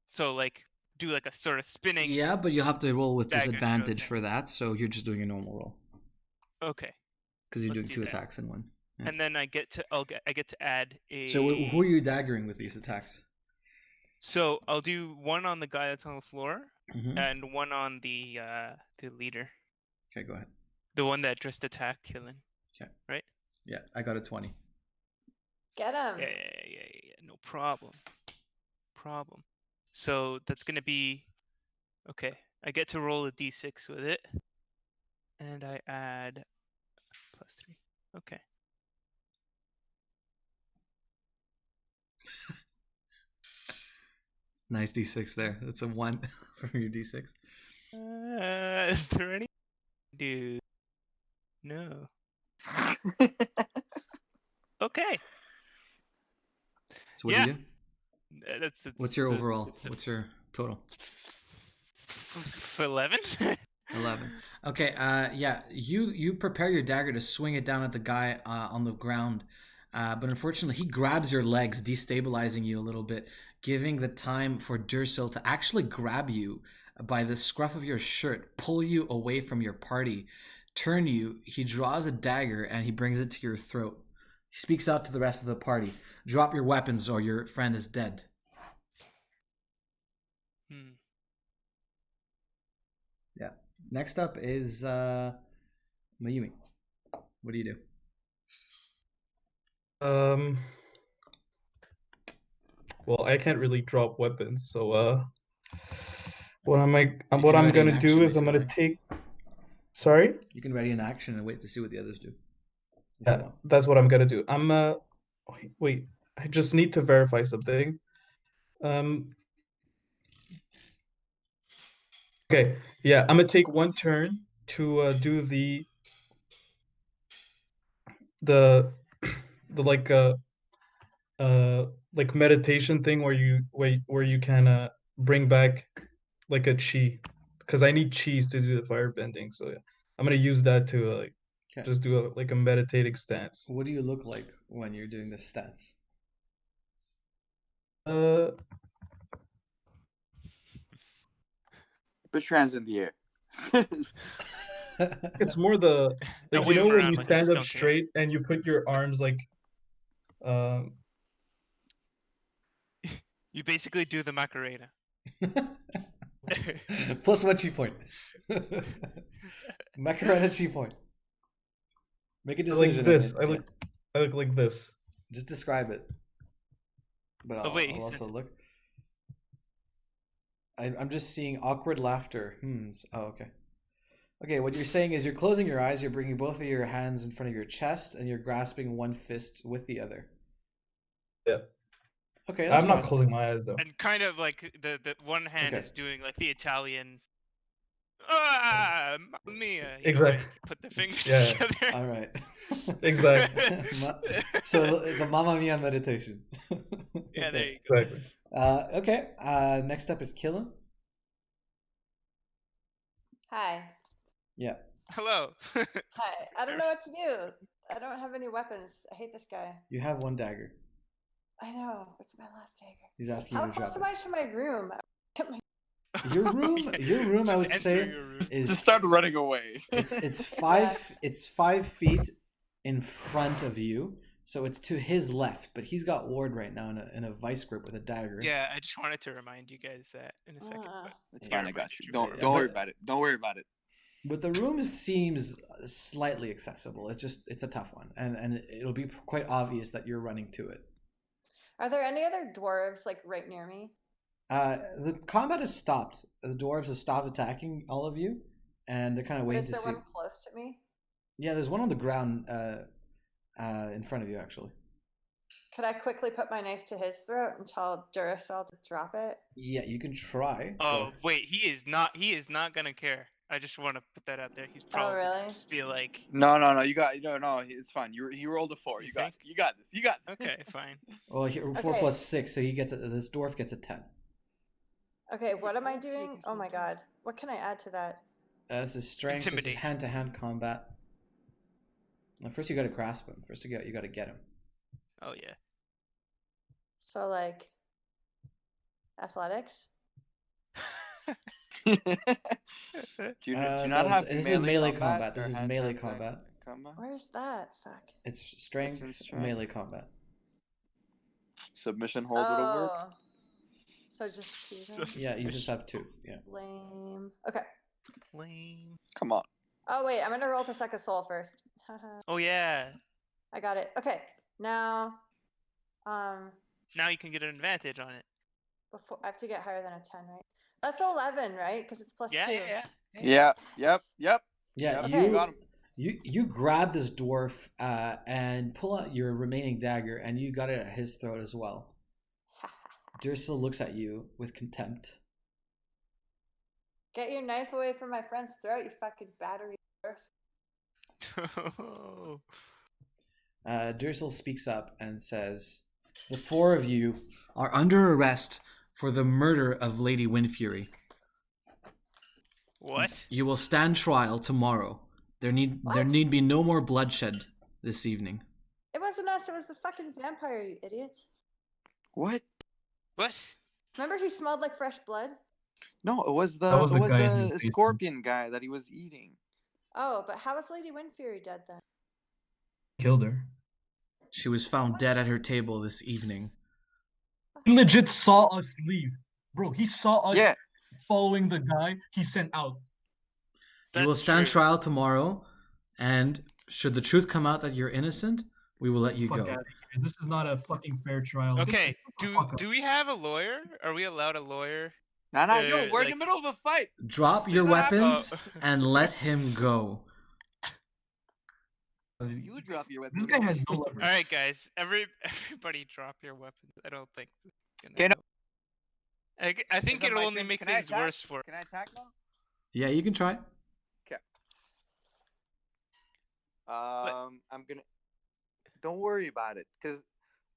So like do like a sort of spinning. Yeah, but you have to roll with dagger disadvantage stroke. for that, so you're just doing a normal roll Okay. because you're Let's doing do 2 that. attacks in one. Yeah. And then I get to add a. So who are you daggering with these attacks? So I'll do one on the guy that's on the floor Mm-hmm. and one on the leader, Okay, go ahead. the one that just attacked Killen. Okay. Right? Yeah, I got a 20. Get him. Yeah. No problem. So that's gonna be okay. I get to roll a d6 with it, and I add +3. Okay. Nice d6 there. That's a 1 from your d6. Is there any? Dude. No. Okay. So what Yeah. do you do? What's your overall? What's your total? 11. 11. Okay. Yeah. You prepare your dagger to swing it down at the guy on the ground, but unfortunately he grabs your legs, destabilizing you a little bit, giving the time for Dursil to actually grab you by the scruff of your shirt, pull you away from your party, turn you. He draws a dagger and he brings it to your throat. He speaks out to the rest of the party: "Drop your weapons, or your friend is dead." Yeah. Next up is Mayumi. What do you do? Well, I can't really drop weapons, so what I'm ready in gonna action do is if I'm you gonna like. take. Sorry? You can ready in action and wait to see what the others do. If you Yeah, want. that's what I'm gonna do. Wait, I just need to verify something. Okay, yeah, I'm gonna take one turn to do the like meditation thing where you can bring back like a chi, because I need cheese to do the firebending. So yeah, I'm gonna use that to Okay. just do a meditating stance. What do you look like when you're doing this stance? Put your hands in the air. It's more the And like wave 'em when around you like you stand just up don't care. straight and you put your arms like You basically do the Macarena. Plus 1 chi point. Macarena chi point. Make a decision. like this. Amine. I look like this. Just describe it. But I'll, wait, I'll also look. I'm just seeing awkward laughter. Oh, okay. Okay, what you're saying is you're closing your eyes, you're bringing both of your hands in front of your chest, and you're grasping one fist with the other. Yeah. Okay, that's I'm fine. not closing my eyes though. And kind of like the one hand Okay. is doing like the Italian. Mamma mia! Exactly. Put their fingers Yeah. together. All right. Exactly. So the Mamma Mia meditation. Yeah, there you go. Exactly. Okay. Next up is Killen. Hi. Yeah. Hello. Hi. I don't know what to do. I don't have any weapons. I hate this guy. You have one dagger. I know. It's my last dagger. He's asking How you to drop close am I to my room? Your room, I would Just say, enter your room. is Just start running away. it's 5 feet in front of you, so it's to his left. But he's got Ward right now in a vice grip with a dagger. Yeah, I just wanted to remind you guys that in a second. But It's Yeah, fine, I got you. yeah, Don't but- worry about it. Don't worry about it. But the room seems slightly accessible. It's a tough one, and it'll be quite obvious that you're running to it. Are there any other dwarves like right near me? The combat has stopped. The dwarves have stopped attacking all of you, and they're kind of waiting Is to there see. one close to me? Yeah, there's one on the ground in front of you, actually. Could I quickly put my knife to his throat and tell Duracell to drop it? Yeah, you can try. oh wait, he is not gonna care. I just want to put that out there. He's probably really? just be like, No. You got no. It's fine. He rolled a 4. You You got think? this. You got this. okay, fine. Well, 4 Okay. plus 6, so this dwarf gets a 10. Okay, what am I doing? Oh my god. What can I add to that? This is strength. This is Intimidate. hand-to-hand combat. Now, first you got to grasp him. First you got to get him. Oh yeah. So like athletics. Do you not have this is melee combat combat. or This is hand melee to combat. combat? Where's that? Fuck. It's It's in strength, strength. melee combat. Submission hold would have worked. Oh. So just two then? Yeah, you just have 2. Yeah. Lame. Okay. Lame. Come on. Oh wait, I'm gonna roll to suck a soul first. Haha. Oh yeah. I got it. Okay. Now Now you can get an advantage on it. before I have to get higher than a 10, right? That's 11, right? Because it's plus Yeah, 2. yeah. Yeah. Yep. Yeah, Yep, Okay. you got him. you grab this dwarf and pull out your remaining dagger, and you got it at his throat as well. Dursil looks at you with contempt. Get your knife away from my friend's throat, you fucking battery dwarf. Dursil speaks up and says, "The 4 of you are under arrest for the murder of Lady Windfury. What? You will stand trial tomorrow. There need be no more bloodshed this evening." It wasn't us, it was the fucking vampire, you idiots. What? What? Remember he smelled like fresh blood? No, it was That was the guy in his a basement. scorpion guy that he was eating. Oh, but how is Lady Windfury dead then? Killed her. She was found dead at her table this evening. He legit saw us leave. Bro, he saw us Yeah. following the guy he sent out. You will That's stand true. trial tomorrow, and should the truth come out that you're innocent, we will let you Fuck go. outta here. This is not a fucking fair trial. Okay. Get the fuck Do we have a lawyer? Are we allowed a lawyer? Nah, yo, we're in like- the middle of a fight. Drop your Please don't have- weapons Oh. and let him go. out. You drop your weapon. This guy has no leverage. All right, guys. Everybody, drop your weapons. I don't think. This is Okay, gonna no. help. I think Is that it'll my only turn? make Can I things attack? worse for. Can I attack now? Yeah, you can try. I'm gonna. Don't worry about it, cause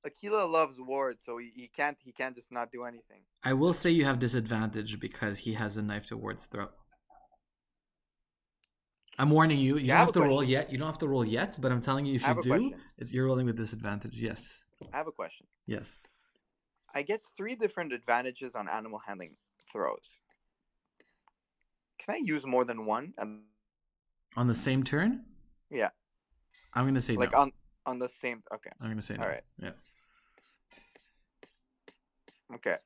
Aquila loves Ward, so he can't just not do anything. I will say you have disadvantage because he has a knife to Ward's throat. I'm warning you. You Yeah, don't I have have a to roll question. yet. You don't have to roll yet, but I'm telling you, if I have you a do, question. you're rolling with disadvantage. Yes. I have a question. Yes. I get 3 different advantages on animal handling throws. Can I use more than one? And On the same turn? yeah, I'm gonna say like no. on the same. Okay. I'm gonna say no. All right. Yeah. Okay.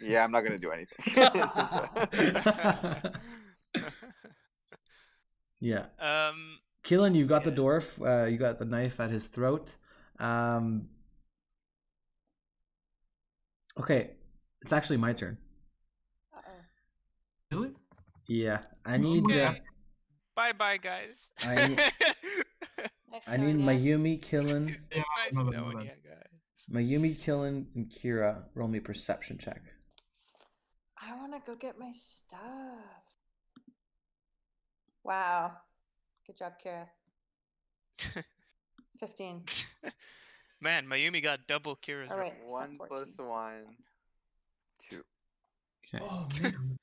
Yeah, I'm not gonna do anything. Yeah. Um. Keelan, you got the Yeah. dwarf. You got the knife at his throat. Okay, it's actually my turn. Uh-oh. Really? Yeah, I need. Okay. Bye, guys. I need- Next I need turn, yeah. Mayumi, Killen, Yeah, nice my bad, knowing my you bad. guys. Mayumi, Killen, and Kira. Roll me a perception check. I want to go get my stuff. Wow. Good job, Kara. 15. Man, Mayumi got double Kira's. Oh, roll. wait. It's not 1 plus 14. 1, 2. Okay. Oh man.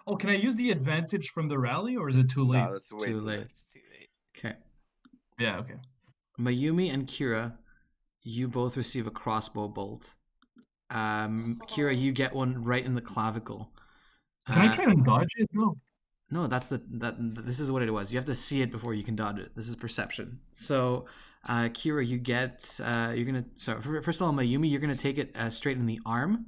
Oh, can I use the advantage from the rally, or is it too late? No, that's way Too too late. late. It's too late. Okay. Yeah. Okay. Mayumi and Kira, you both receive a crossbow bolt. Kira, you get one right in the clavicle. Can I try and dodge it? No. No, this is what it was. You have to see it before you can dodge it. This is perception. So, Kira, you get you're gonna. So first of all, Mayumi, you're gonna take it straight in the arm,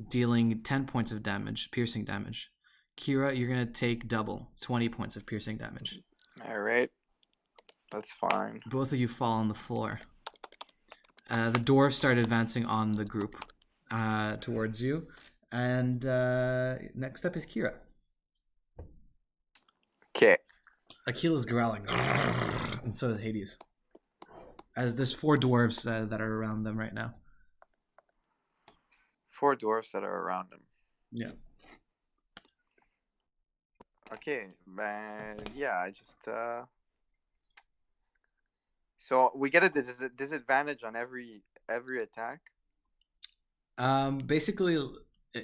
dealing 10 points of damage, piercing damage. Kira, you're gonna take double, 20 points of piercing damage. All right, that's fine. Both of you fall on the floor. The dwarves start advancing on the group towards you, and next up is Kira. Okay. Akila's growling, and so is Hades. As there's 4 dwarves that are around them right now. 4 dwarfs that are around him. Yeah. Okay, man. Yeah, I just. So we get a disadvantage on every attack. Basically,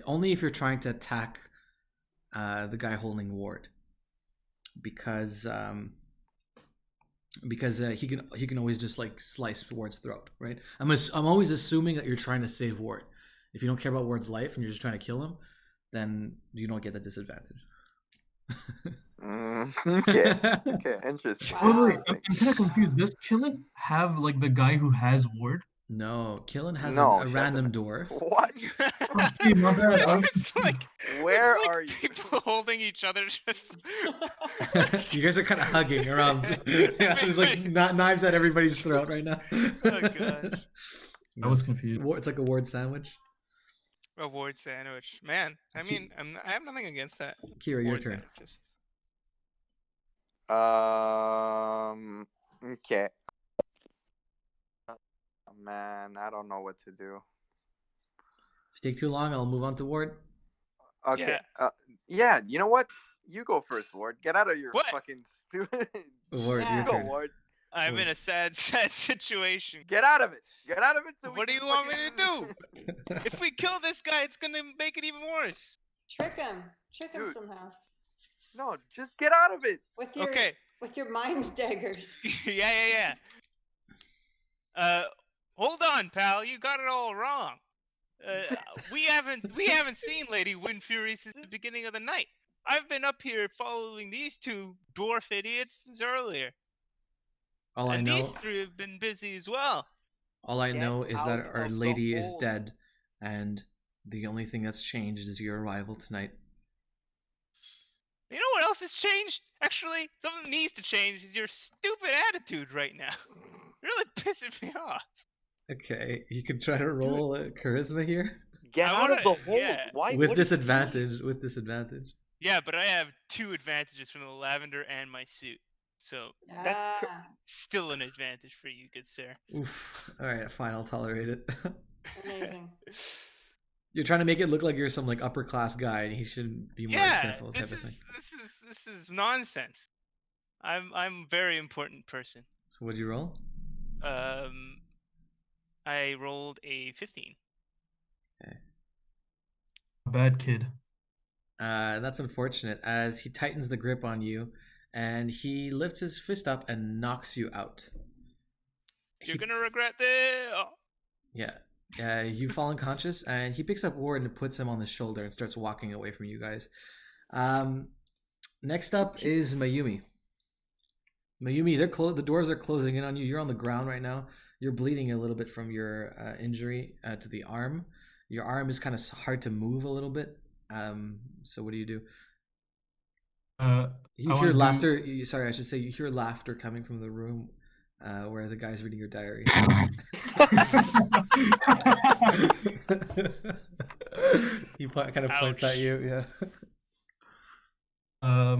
only if you're trying to attack the guy holding ward, because because he can always just like slice Ward's throat, right? I'm always assuming that you're trying to save Ward. If you don't care about Ward's life and you're just trying to kill him, then you don't get the disadvantage. Okay, interesting. Wait, interesting. I'm kind of confused. Does Killen have like the guy who has Ward? No, Killen has No, a she random has dwarf. What? Okay, my bad. It's like Where it's like are you? people holding each other just. You guys are kind of hugging around. Yeah, there's like knives at everybody's throat right now. Oh gosh. I was confused. It's like a Ward sandwich. A Ward sandwich, man. I mean, I have nothing against that. Kira, your Ward turn. sandwiches. Okay. Man, I don't know what to do. If you take too long, I'll move on to Ward. Okay. Yeah. You know what? You go first, Ward. Get out of your What? fucking stupid. Ward, Yeah. your Go, turn. Ward. I'm in a sad situation. Get out of it. Get out of it. So we What do can you want me fucking- to do? If we kill this guy, it's gonna make it even worse. Trick him. Trick him Dude. somehow. No, just get out of it. With your Okay. with your mind daggers. Yeah. Hold on, pal. You got it all wrong. We haven't seen Lady Windfury since the beginning of the night. I've been up here following these two dwarf idiots since earlier. All I And know, these three have been busy as well. all I Get know is that out our of the lady is hole. dead, and the only thing that's changed is your arrival tonight. You know what else has changed? Actually, something needs to change is your stupid attitude right now. Really pissing me off. Okay, you can try to roll charisma here Get I out of wanna- the hole. yeah. Why? with what is he doing? disadvantage. With disadvantage. Yeah, but I have 2 advantages from the lavender and my suit. So, That's cr- Ah, still an advantage for you, good sir. Oof. All right, fine. I'll tolerate it. amazing. You're trying to make it look like you're some like upper class guy, and he should be more Yeah, careful type this of thing. is nonsense. I'm a very important person. So what'd you roll? I rolled a 15. Bad kid. That's unfortunate, as he tightens the grip on you, and he lifts his fist up and knocks you out. You're gonna regret this. Oh. Yeah. You fall unconscious, and he picks up Ward and puts him on the shoulder and starts walking away from you guys. Next up is Mayumi. Mayumi, the doors are closing in on you. You're on the ground right now. You're bleeding a little bit from your injury to the arm. Your arm is kind of hard to move a little bit. So what do? You hear laughter. Sorry, I should say you hear laughter coming from the room where the guy's reading your diary. He kind of points at Ouch. you. Yeah. I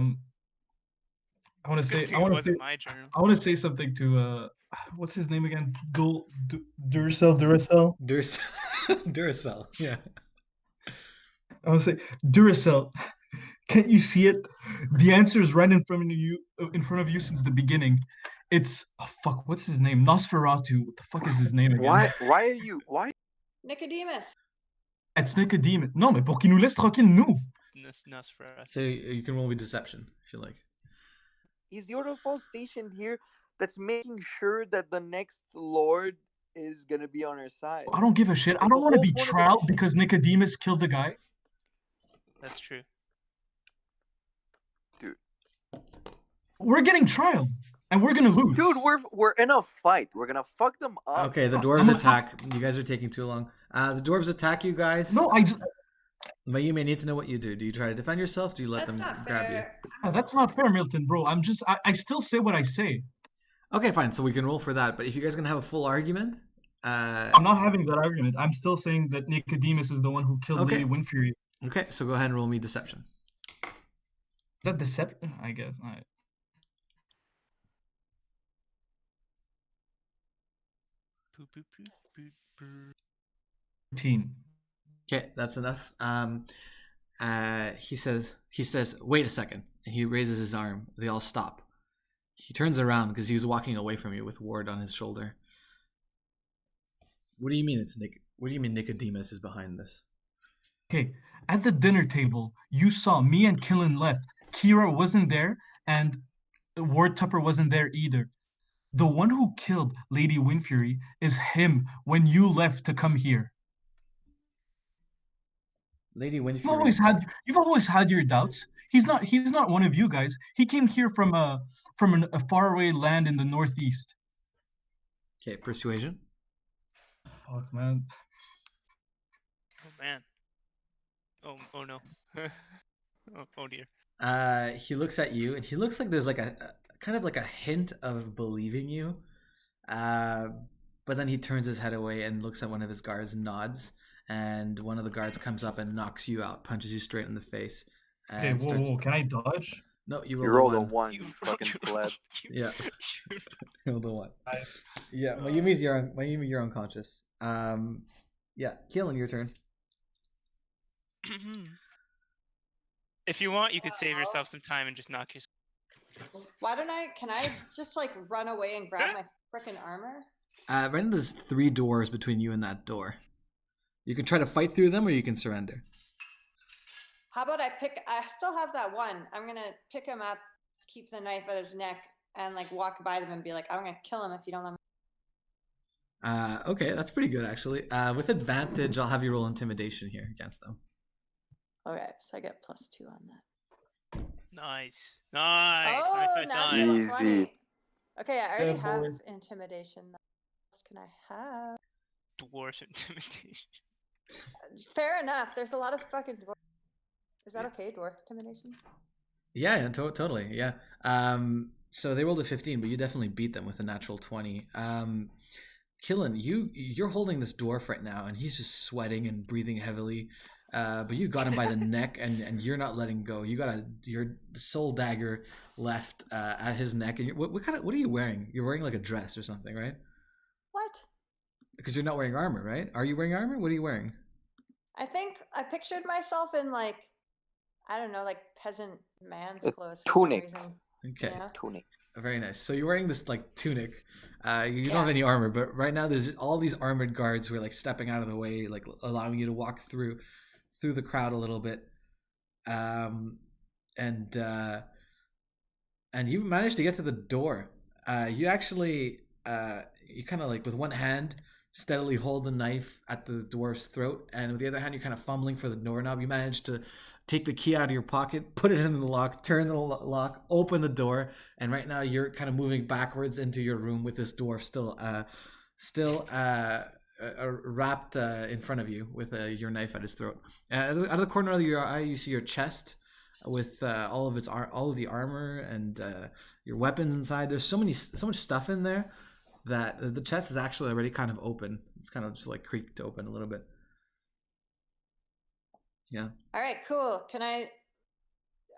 want to Good say. thing I it want to wasn't say. my journal. I want to say something to what's his name again? Duracell. Duracell. Yeah. I want to say Duracell. Can't you see it? The answer is right in front of you. Since the beginning. It's fuck. What's his name? Nosferatu. What the fuck is his name again? Why are you? Why? Nicodemus. It's Nicodemus. Non, mais pour qu'il nous laisse tranquille, nous. Nosferatu. So you can roll with deception if you like. Is the Order of Fall stationed here that's making sure that the next Lord is gonna be on our side? I don't give a shit. I The don't want to whole be point of the trialed mission- because Nicodemus killed the guy. That's true. We're getting trialed, and we're gonna lose. Dude, we're in a fight. We're gonna fuck them up. Okay, the I'm dwarves not- attack. You guys are taking too long. The dwarves attack you guys. No, But you may need to know what you do. Do you try to defend yourself? Do you let That's them not grab fair. that's not fair, Milton, bro. I still say what I say. you? Okay, fine. So we can roll for that. But if you guys are gonna have a full argument, I'm not having that argument. I'm still saying that Nicodemus is the one who killed Okay. Lady Windfury. okay. So go ahead and roll me deception. Is that deception? I guess. All right. 13. Okay, that's enough. He says, wait a second, and he raises his arm. They all stop. He turns around because he was walking away from you with Ward on his shoulder. What do you mean it's Nick? What do you mean Nicodemus is behind this? Okay, at the dinner table, you saw me and Killen left. Kira wasn't there, and Ward Tupper wasn't there either. the one who killed Lady Windfury is him when you left to come here. Lady You've Windfury. always had your doubts. He's not one of you guys. He came here from a faraway land in the northeast. Okay, persuasion. Fuck, man. Oh man. Oh no. oh dear. He looks at you, and he looks like there's like a kind of like a hint of believing you. But then he turns his head away and looks at one of his guards and nods. And one of the guards comes up and knocks you out, punches you straight in the face. Okay, And whoa, can I dodge? No, you You rolled rolled a a 1. one, you fucking bled. Yeah. You rolled a 1. I- Yeah, Mayumi, you're unconscious. Yeah, Keelan, your turn. If you want, you could save yourself some time and just knock yourself. Can I just like run away and grab my freaking armor? Right now there's 3 doors between you and that door. You can try to fight through them, or you can surrender. How about I still have that one. I'm gonna pick him up, keep the knife at his neck, and like walk by them and be like, I'm gonna kill him if you don't let me. Okay, that's pretty good actually. With advantage, I'll have you roll intimidation here against them. Okay, so I get +2 on that. Nice. Nice. Oh, nice. natural Easy. 20. Okay, I already Good have boy. intimidation. What else can I have? Dwarf intimidation. Fair enough. There's a lot of fucking dwarf. Is that okay, dwarf intimidation? Yeah, totally. Yeah. So they rolled a 15, but you definitely beat them with a natural 20. Killen, you're holding this dwarf right now, and he's just sweating and breathing heavily. But you got him by the neck, and you're not letting go. You got your soul dagger left at his neck. And what are you wearing? You're wearing like a dress or something, right? What? Because you're not wearing armor, right? Are you wearing armor? What are you wearing? I think I pictured myself in like, I don't know, like peasant man's A clothes for tunic. some reason. Okay. Yeah. Tunic. Very nice. So you're wearing this like tunic. You don't Yeah. have any armor, but right now there's all these armored guards who are like stepping out of the way, like allowing you to walk through the crowd a little bit. And you managed to get to the door. You actually you kind of like with one hand steadily hold the knife at the dwarf's throat, and with the other hand you're kind of fumbling for the doorknob. You manage to take the key out of your pocket, put it in the lock, turn the lock, open the door, and right now you're kind of moving backwards into your room with this dwarf still wrapped in front of you with your knife at his throat. Out of the corner of your eye, you see your chest with all of the armor and your weapons inside. There's so much stuff in there that the chest is actually already kind of open. It's kind of just like creaked open a little bit. Yeah. All right, cool. Can I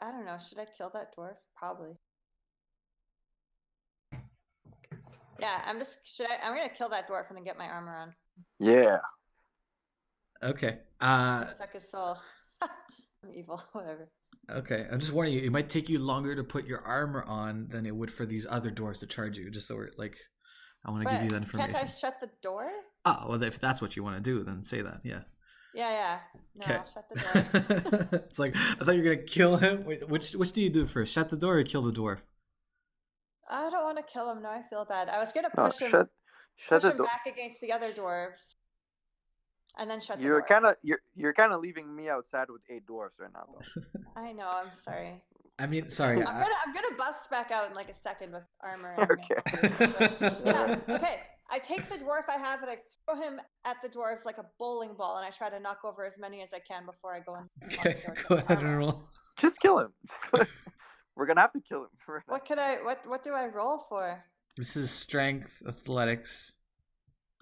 don't know. Should I kill that dwarf? Probably. Yeah, I'm gonna kill that dwarf and then get my armor on. Yeah. Okay. Suck his soul. I'm evil. Whatever. Okay. I'm just warning you. It might take you longer to put your armor on than it would for these other dwarves to charge you. Just so we're like, I want to give you that information. Can't I shut the door? Oh, well, if that's what you want to do, then say that. Yeah. Yeah. No, Okay. I'll shut the door. It's like I thought you were gonna kill him. Wait, which do you do first? Shut the door or kill the dwarf? I don't want to kill him. No, I feel bad. I was gonna No, push him, shut the him door. back against the other dwarves, and then shut the You're door. you're kind of leaving me outside with 8 dwarfs right now, though. I know. I'm sorry. I mean, sorry. I'm gonna bust back out in like a second with armor. And Okay. yeah. Okay. I take the dwarf I have and I throw him at the dwarves like a bowling ball, and I try to knock over as many as I can before I go in. Okay, go ahead and roll. Just kill him. We're gonna have to kill him. What do I roll for? This is strength, athletics.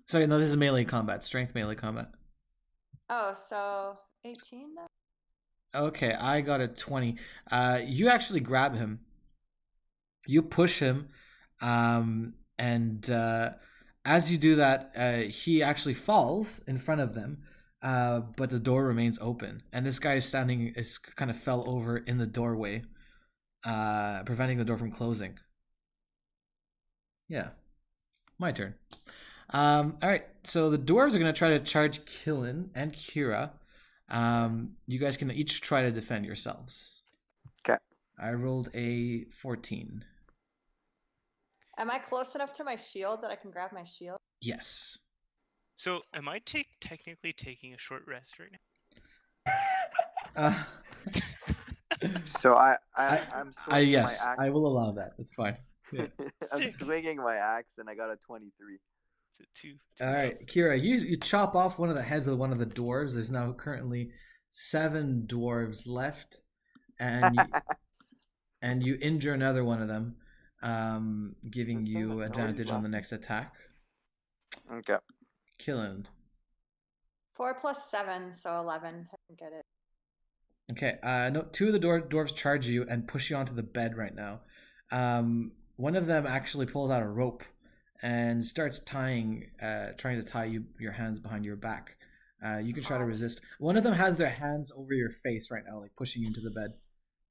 Sorry, no, this is melee combat. Strength, melee combat. Oh, so 18 then? Okay, I got a 20. You actually grab him. You push him, and as you do that, he actually falls in front of them, but the door remains open. And this guy is kind of fell over in the doorway, preventing the door from closing. Yeah, my turn. All right, so the dwarves are going to try to charge Killen and Kira. You guys can each try to defend yourselves. Okay. I rolled a 14. Am I close enough to my shield that I can grab my shield? Yes. So, am I technically taking a short rest right Uh, now? So I'm swinging my yes, axe. I will allow that. That's fine. Yeah. I'm Sick. swinging my axe and I got a 23. It's a two All right, Kira, you chop off one of the heads of one of the dwarves. There's now currently 7 dwarves left, and you injure another one of them, giving That's you it. advantage on the Nobody's next attack. Okay. Killing. 4 plus 7, so 11. I can get it. Okay. No, 2 of the dwarves charge you and push you onto the bed right now. One of them actually pulls out a rope and starts trying to tie your hands behind your back. You can try to resist. One of them has their hands over your face right now, like pushing you into the bed.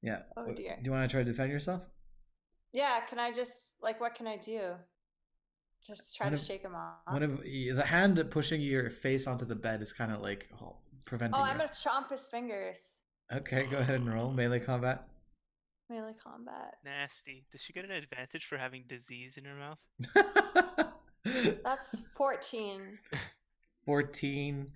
Yeah. Oh dear. Do you want to try to defend yourself? Yeah, can I just, like, what can I do? Just try to shake him off. One of the hand pushing your face onto the bed is kind of like preventing. Oh, you. I'm gonna chomp his fingers. Okay, go ahead and roll melee combat. Melee combat. Nasty. Does she get an advantage for having disease in her mouth? That's 14. 14.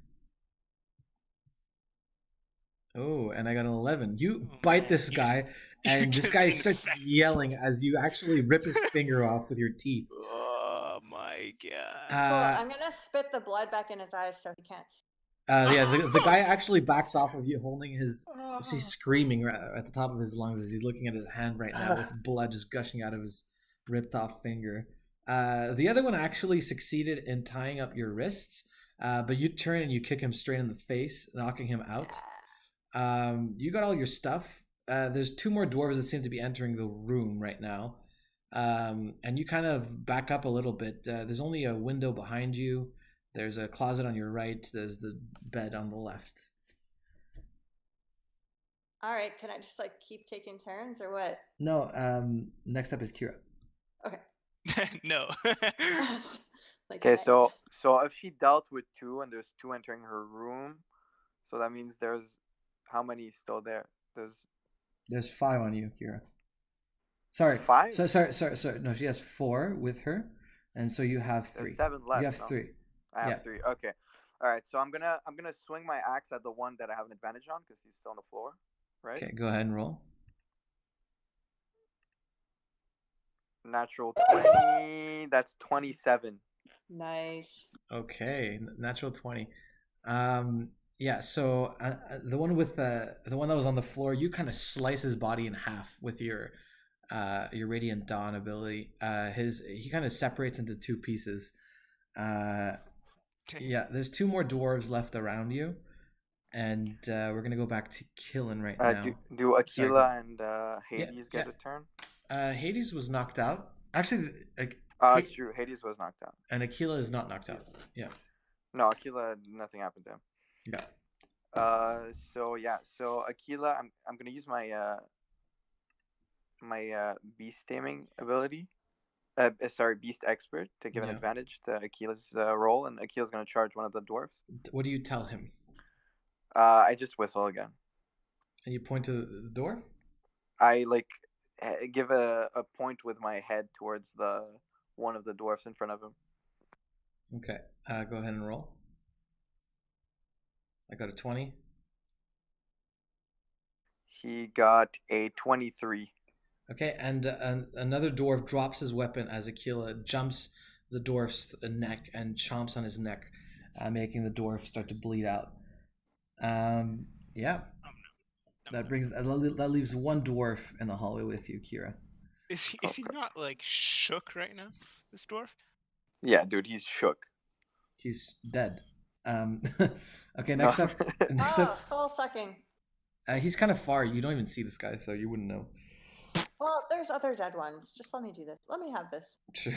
Oh, and I got an 11. You Oh, bite man. this guy, and this just guy being starts fat. yelling as you actually rip his finger off with your teeth. Oh my god. Cool. I'm gonna spit the blood back in his eyes so he can't see. Yeah, the guy actually backs off of you, holding his. He's screaming at the top of his lungs as he's looking at his hand right now with blood just gushing out of his ripped off finger. The other one actually succeeded in tying up your wrists, but you turn and you kick him straight in the face, knocking him out. You got all your stuff. There's 2 more dwarves that seem to be entering the room right now. And you kind of back up a little bit. There's only a window behind you. There's a closet on your right. There's the bed on the left. All right, can I just like keep taking turns or what? No, next up is Kira. Okay. No. Like, Okay, nice. so if she dealt with 2 and there's 2 entering her room, so that means there's how many still there? There's 5 on you, Kira. Sorry. 5? Sorry. No, she has 4 with her, and so you have 3. There's 7 left. You have no? 3. I have 3. Okay. All right. So I'm gonna swing my axe at the one that I have an advantage on because he's still on the floor, right? Okay, go ahead and roll. Natural 20. That's 27. Nice. Okay, natural 20. Yeah. So the one that was on the floor, you kind of slice his body in half with your Radiant Dawn ability. He kind of separates into 2 pieces. Yeah, there's 2 more dwarves left around you, and we're gonna go back to killing right now. Do Aquila and Hades get a turn? Hades was knocked out. Actually, It's true. Hades was knocked out. and Aquila is not knocked out. Yeah. No, Aquila, nothing happened to him. Yeah. So Aquila, I'm gonna use my beast taming ability. Beast expert to give an advantage to Aquila's roll, and Aquila's gonna charge one of the dwarves. What do you tell him? I just whistle again. And you point to the door? I give a point with my head towards the one of the dwarfs in front of him. Okay. Go ahead and roll. I got a 20. He got a 23. Okay, and another dwarf drops his weapon as Aquila jumps the dwarf's neck and chomps on his neck, making the dwarf start to bleed out. Yeah. That leaves 1 dwarf in the hallway with you, Kira. Is he not like shook right now, this dwarf? Yeah, dude, he's shook. He's dead. Okay, next up. Soul sucking. He's kind of far. You don't even see this guy, so you wouldn't know. Well, there's other dead ones. Just let me do this. Let me have this. Sure.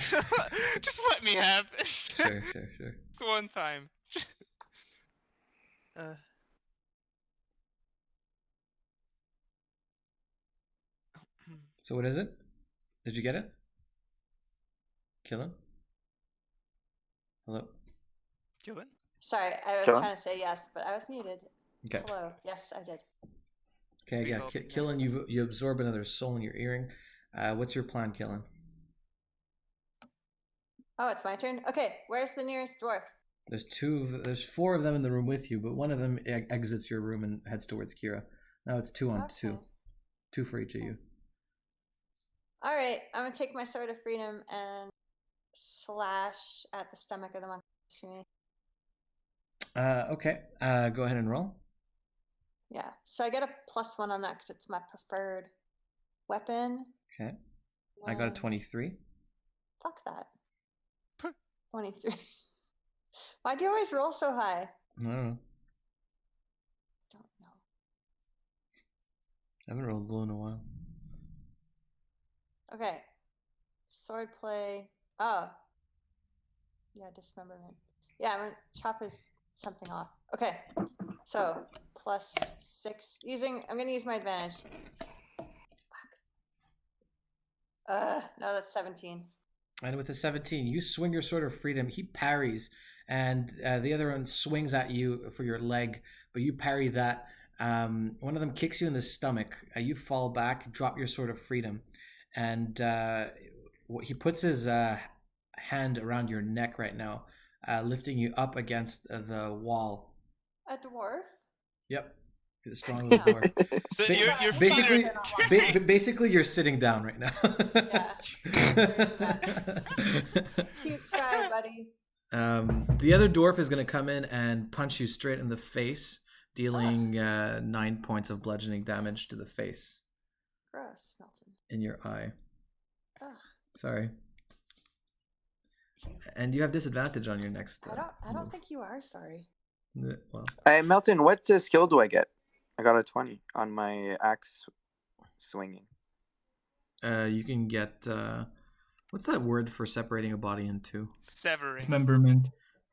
Just let me have it. Sure. It's one time. So what is it? Did you get it? Kill him? Hello? Kill it? Sorry, I was Kill him? trying to say yes, but I was muted. Okay. Hello. Yes, I did. Okay, yeah. Killen, you absorb another soul in your earring. What's your plan, Killen? Oh, it's my turn? Okay, where's the nearest dwarf? There's 4 of them in the room with you, but one of them exits your room and heads towards Kira. Now it's 2 on 2. Okay. 2 for each of you. All right, I'm gonna take my sword of freedom and slash at the stomach of the monkey next to me. Okay. Go ahead and roll. Yeah, so I get a +1 on that because it's my preferred weapon. Okay. I got a And 23. Fuck that. 23. Why do you always roll so high? I don't know. Don't know. I haven't rolled low in a while. Okay. Sword play. Oh. Yeah, dismemberment. Yeah, I'm gonna chop something off. Okay. So +6. I'm gonna use my advantage. Fuck. No, that's 17. And with a 17, you swing your sword of freedom. He parries, and the other one swings at you for your leg, but you parry that. One of them kicks you in the stomach. You fall back, drop your sword of freedom, and he puts his hand around your neck right now, lifting you up against the wall. A dwarf? Yep. He's a strong little dwarf. So Ba- you're basically, fine. basically, you're sitting down right now. Yeah. Very Cute try, buddy. The other dwarf is going to come in and punch you straight in the face, dealing 9 points of bludgeoning damage to the face Gross, Melton. in your eye. Ugh. Sorry. And you have disadvantage on your next. I don't think you are sorry. Well, Hey, Melton, what skill do I get? I got a 20 on my axe swinging. you can get what's that word for separating a body in two? Severing. Dismemberment.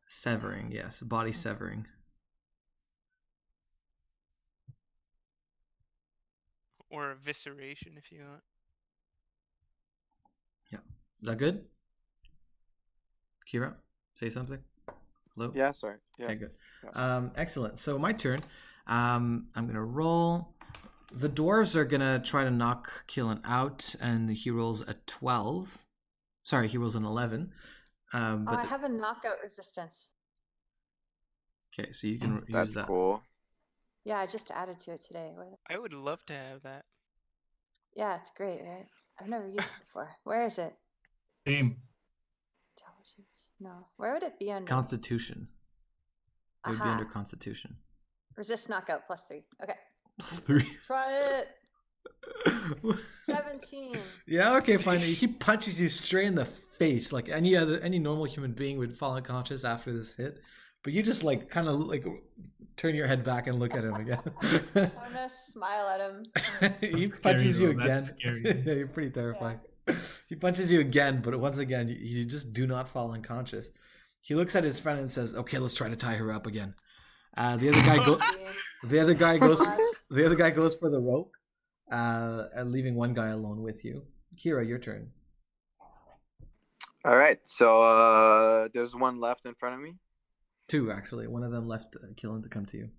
Severing, yes, body severing. Or evisceration, if you want. Yeah, is that good? Kira, say something. Hello. Yeah, sorry. Yeah. Okay, good. Yeah. Excellent. So my turn. I'm gonna roll. The dwarves are gonna try to knock Keelan out, and he rolls a 12. Sorry, he rolls an 11. But I have a knockout resistance. okay, so you can use That's that. cool. Yeah, I just added to it today. I would love to have that. Yeah, it's great, right? I've never used it before. Where is it? Same. Intelligence. No. Where would it be under? Constitution. It would be Aha. under Constitution. Resist knockout +3. Okay. +3. Try it. 17. Yeah, okay, fine. He punches you straight in the face, like any normal human being would fall unconscious after this hit. But you just like kind of like turn your head back and look at him again. I'm gonna smile at him. He That's punches scary, you though. again. That's scary. Yeah, you're pretty terrifying. He punches you again, but once again, you just do not fall unconscious. He looks at his friend and says, "Okay, let's try to tie her up again." The other guy The other guy goes. The other guy goes for the rope, and leaving one guy alone with you. Kira, your turn. All right. So there's one left in front of me. 2 actually. One of them left Keelan to come to you.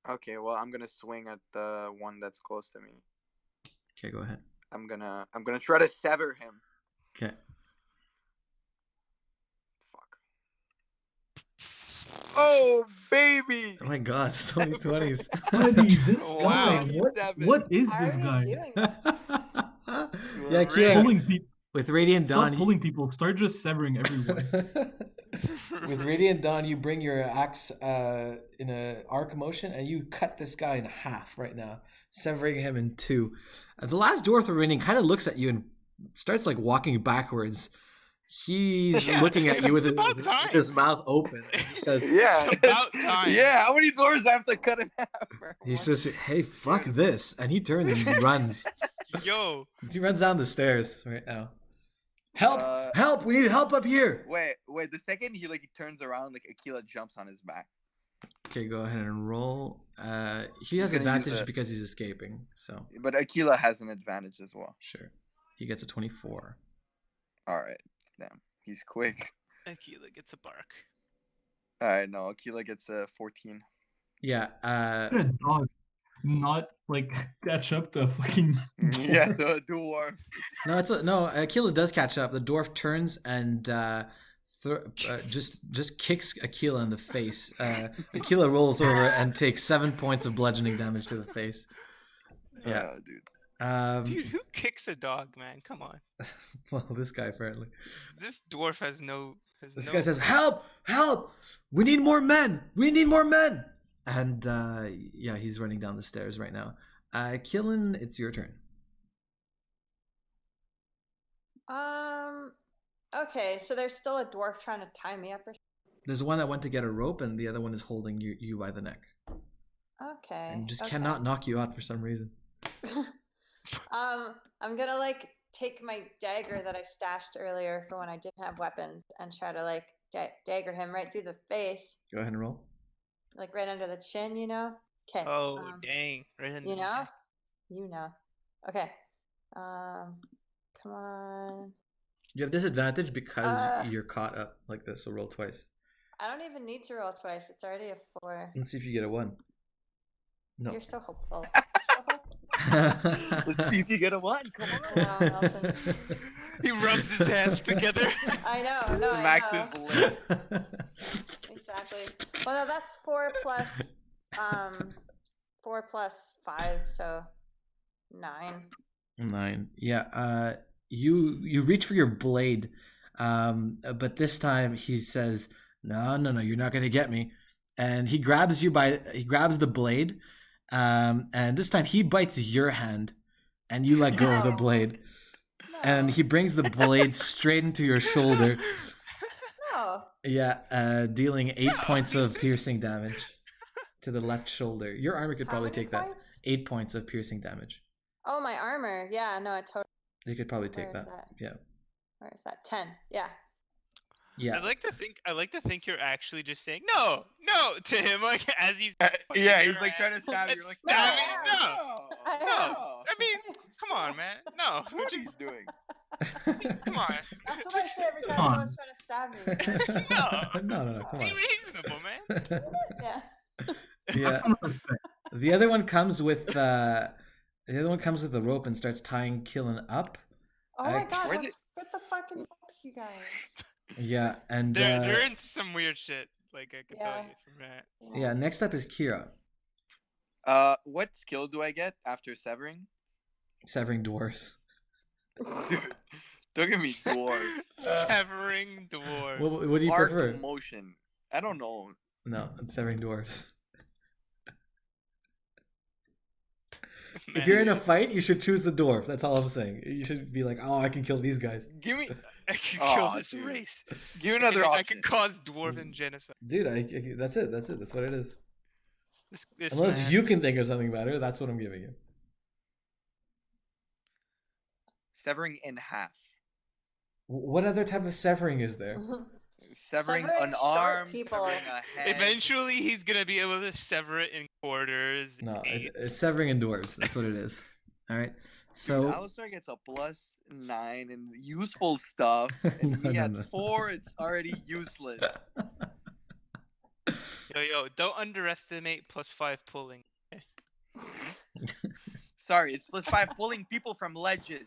Okay. Well, I'm gonna swing at the one that's close to me. Okay, go ahead. I'm gonna try to sever him. Okay. Fuck. Oh baby! Oh my god, so many 20s. Buddy, this Wow. guy. 27. What is How this are you guy? doing that? Yeah, Great. Kira. Pulling people. With Radiant Stop Dawn, pulling people. Start just severing everyone. with Radiant Dawn, you bring your axe in a arc motion, and you cut this guy in half right now, severing him in 2. The last dwarf remaining kind of looks at you and starts like walking backwards. He's Yeah, looking at you with it's about with time. his mouth open. And he says, Yeah. It's about time. Yeah. How many doors I have to cut in half? he says, "Hey, fuck this," and he turns and runs. Yo. He runs down the stairs right now. Help! Uh, Help! We need help up here. Wait. The second he turns around, like Aquila jumps on his back. Okay, go ahead and roll. He has He's gonna use advantage a- because he's escaping. So But Aquila has an advantage as well. sure, he gets a 24. All right. Damn. He's quick. Aquila gets a bark. All right. No, Aquila gets a 14. Yeah. What a dog. Not like catch up to a fucking Yeah, dwarf. the dwarf. No, Aquila does catch up. The dwarf turns and just kicks Aquila in the face. Aquila rolls over and takes 7 points of bludgeoning damage to the face. Yeah. Dude. Dude, who kicks a dog, man? Come on. Well, this guy apparently. This dwarf has no. This guy says, "Help! Help! We need more men! We need more men!" And yeah, he's running down the stairs right now. Killen, it's your turn. Okay, so there's still a dwarf trying to tie me up or There's one that went to get a rope, and the other one is holding you by the neck. Okay. And just cannot knock you out for some reason. I'm gonna like take my dagger that I stashed earlier for when I didn't have weapons and try to like dagger him right through the face, Go ahead and roll. like right under the chin, you know. Okay. Oh dang! Right in You the know. neck. You know. Okay. Come on. You have disadvantage because you're caught up like this, so roll twice. I don't even need to roll twice. It's already a 4. Let's see if you get a 1. No. You're so hopeful. Let's see if you get a 1. Come on. No, Nelson. He rubs his hands together. I know. No, I Max know. is lit. Exactly. Well, no, that's 4 plus 5, so 9. 9. Yeah. You reach for your blade, but this time he says, "No, you're not gonna get me." And he grabs the blade, and this time he bites your hand, and you let go of the blade, and he brings the blade straight into your shoulder. No. Yeah, dealing 8 points of piercing damage to the left shoulder. Your armor could How probably many take that. points? 8 points of piercing damage. Oh, my armor. Yeah, no, it totally. You could probably Where take is that. that? Yeah. Where is that? 10. Yeah. Yeah. I like to think you're actually just saying no to him, like as he's. Yeah, he's like trying to stab you. You're like, No, stabbing I him. am. No. I mean, come on, man. No. What he's doing? Come on. That's what I say every time Come on. someone's trying to stab me. No, come Be on. reasonable, man. Yeah. Yeah. The other one comes with the rope and starts tying Killen up. Oh my god, where what's with the fucking ropes, you guys? Yeah, and They're into some weird shit. Like I can tell Yeah. you from that. yeah. Next up is Kira, What skill do I get after severing? severing dwarves. Dude, don't give me dwarves. Severing dwarf. What do you Arc prefer? motion. I don't know. No, it's severing dwarves. Man, If you're in a fight, you should choose the dwarf. That's all I'm saying. You should be like, oh, I can kill these guys. Give me, I can Aw, kill this dude. race. give me another I option. can cause dwarven genocide. Dude, that's it. That's what it is. This Unless man. you can think of something better, that's what I'm giving you. Severing in half. What other type of severing is there? Severing Severing an short arm. people. Severing a head. Eventually, he's gonna be able to sever it in quarters. No, eighths. it's severing in dwarves. That's what it is. All right. So Alistar gets a +9 in useful stuff, and No, me no, at no. 4, it's already useless. Yo, don't underestimate +5 pulling. Sorry, it's +5 pulling people from ledges.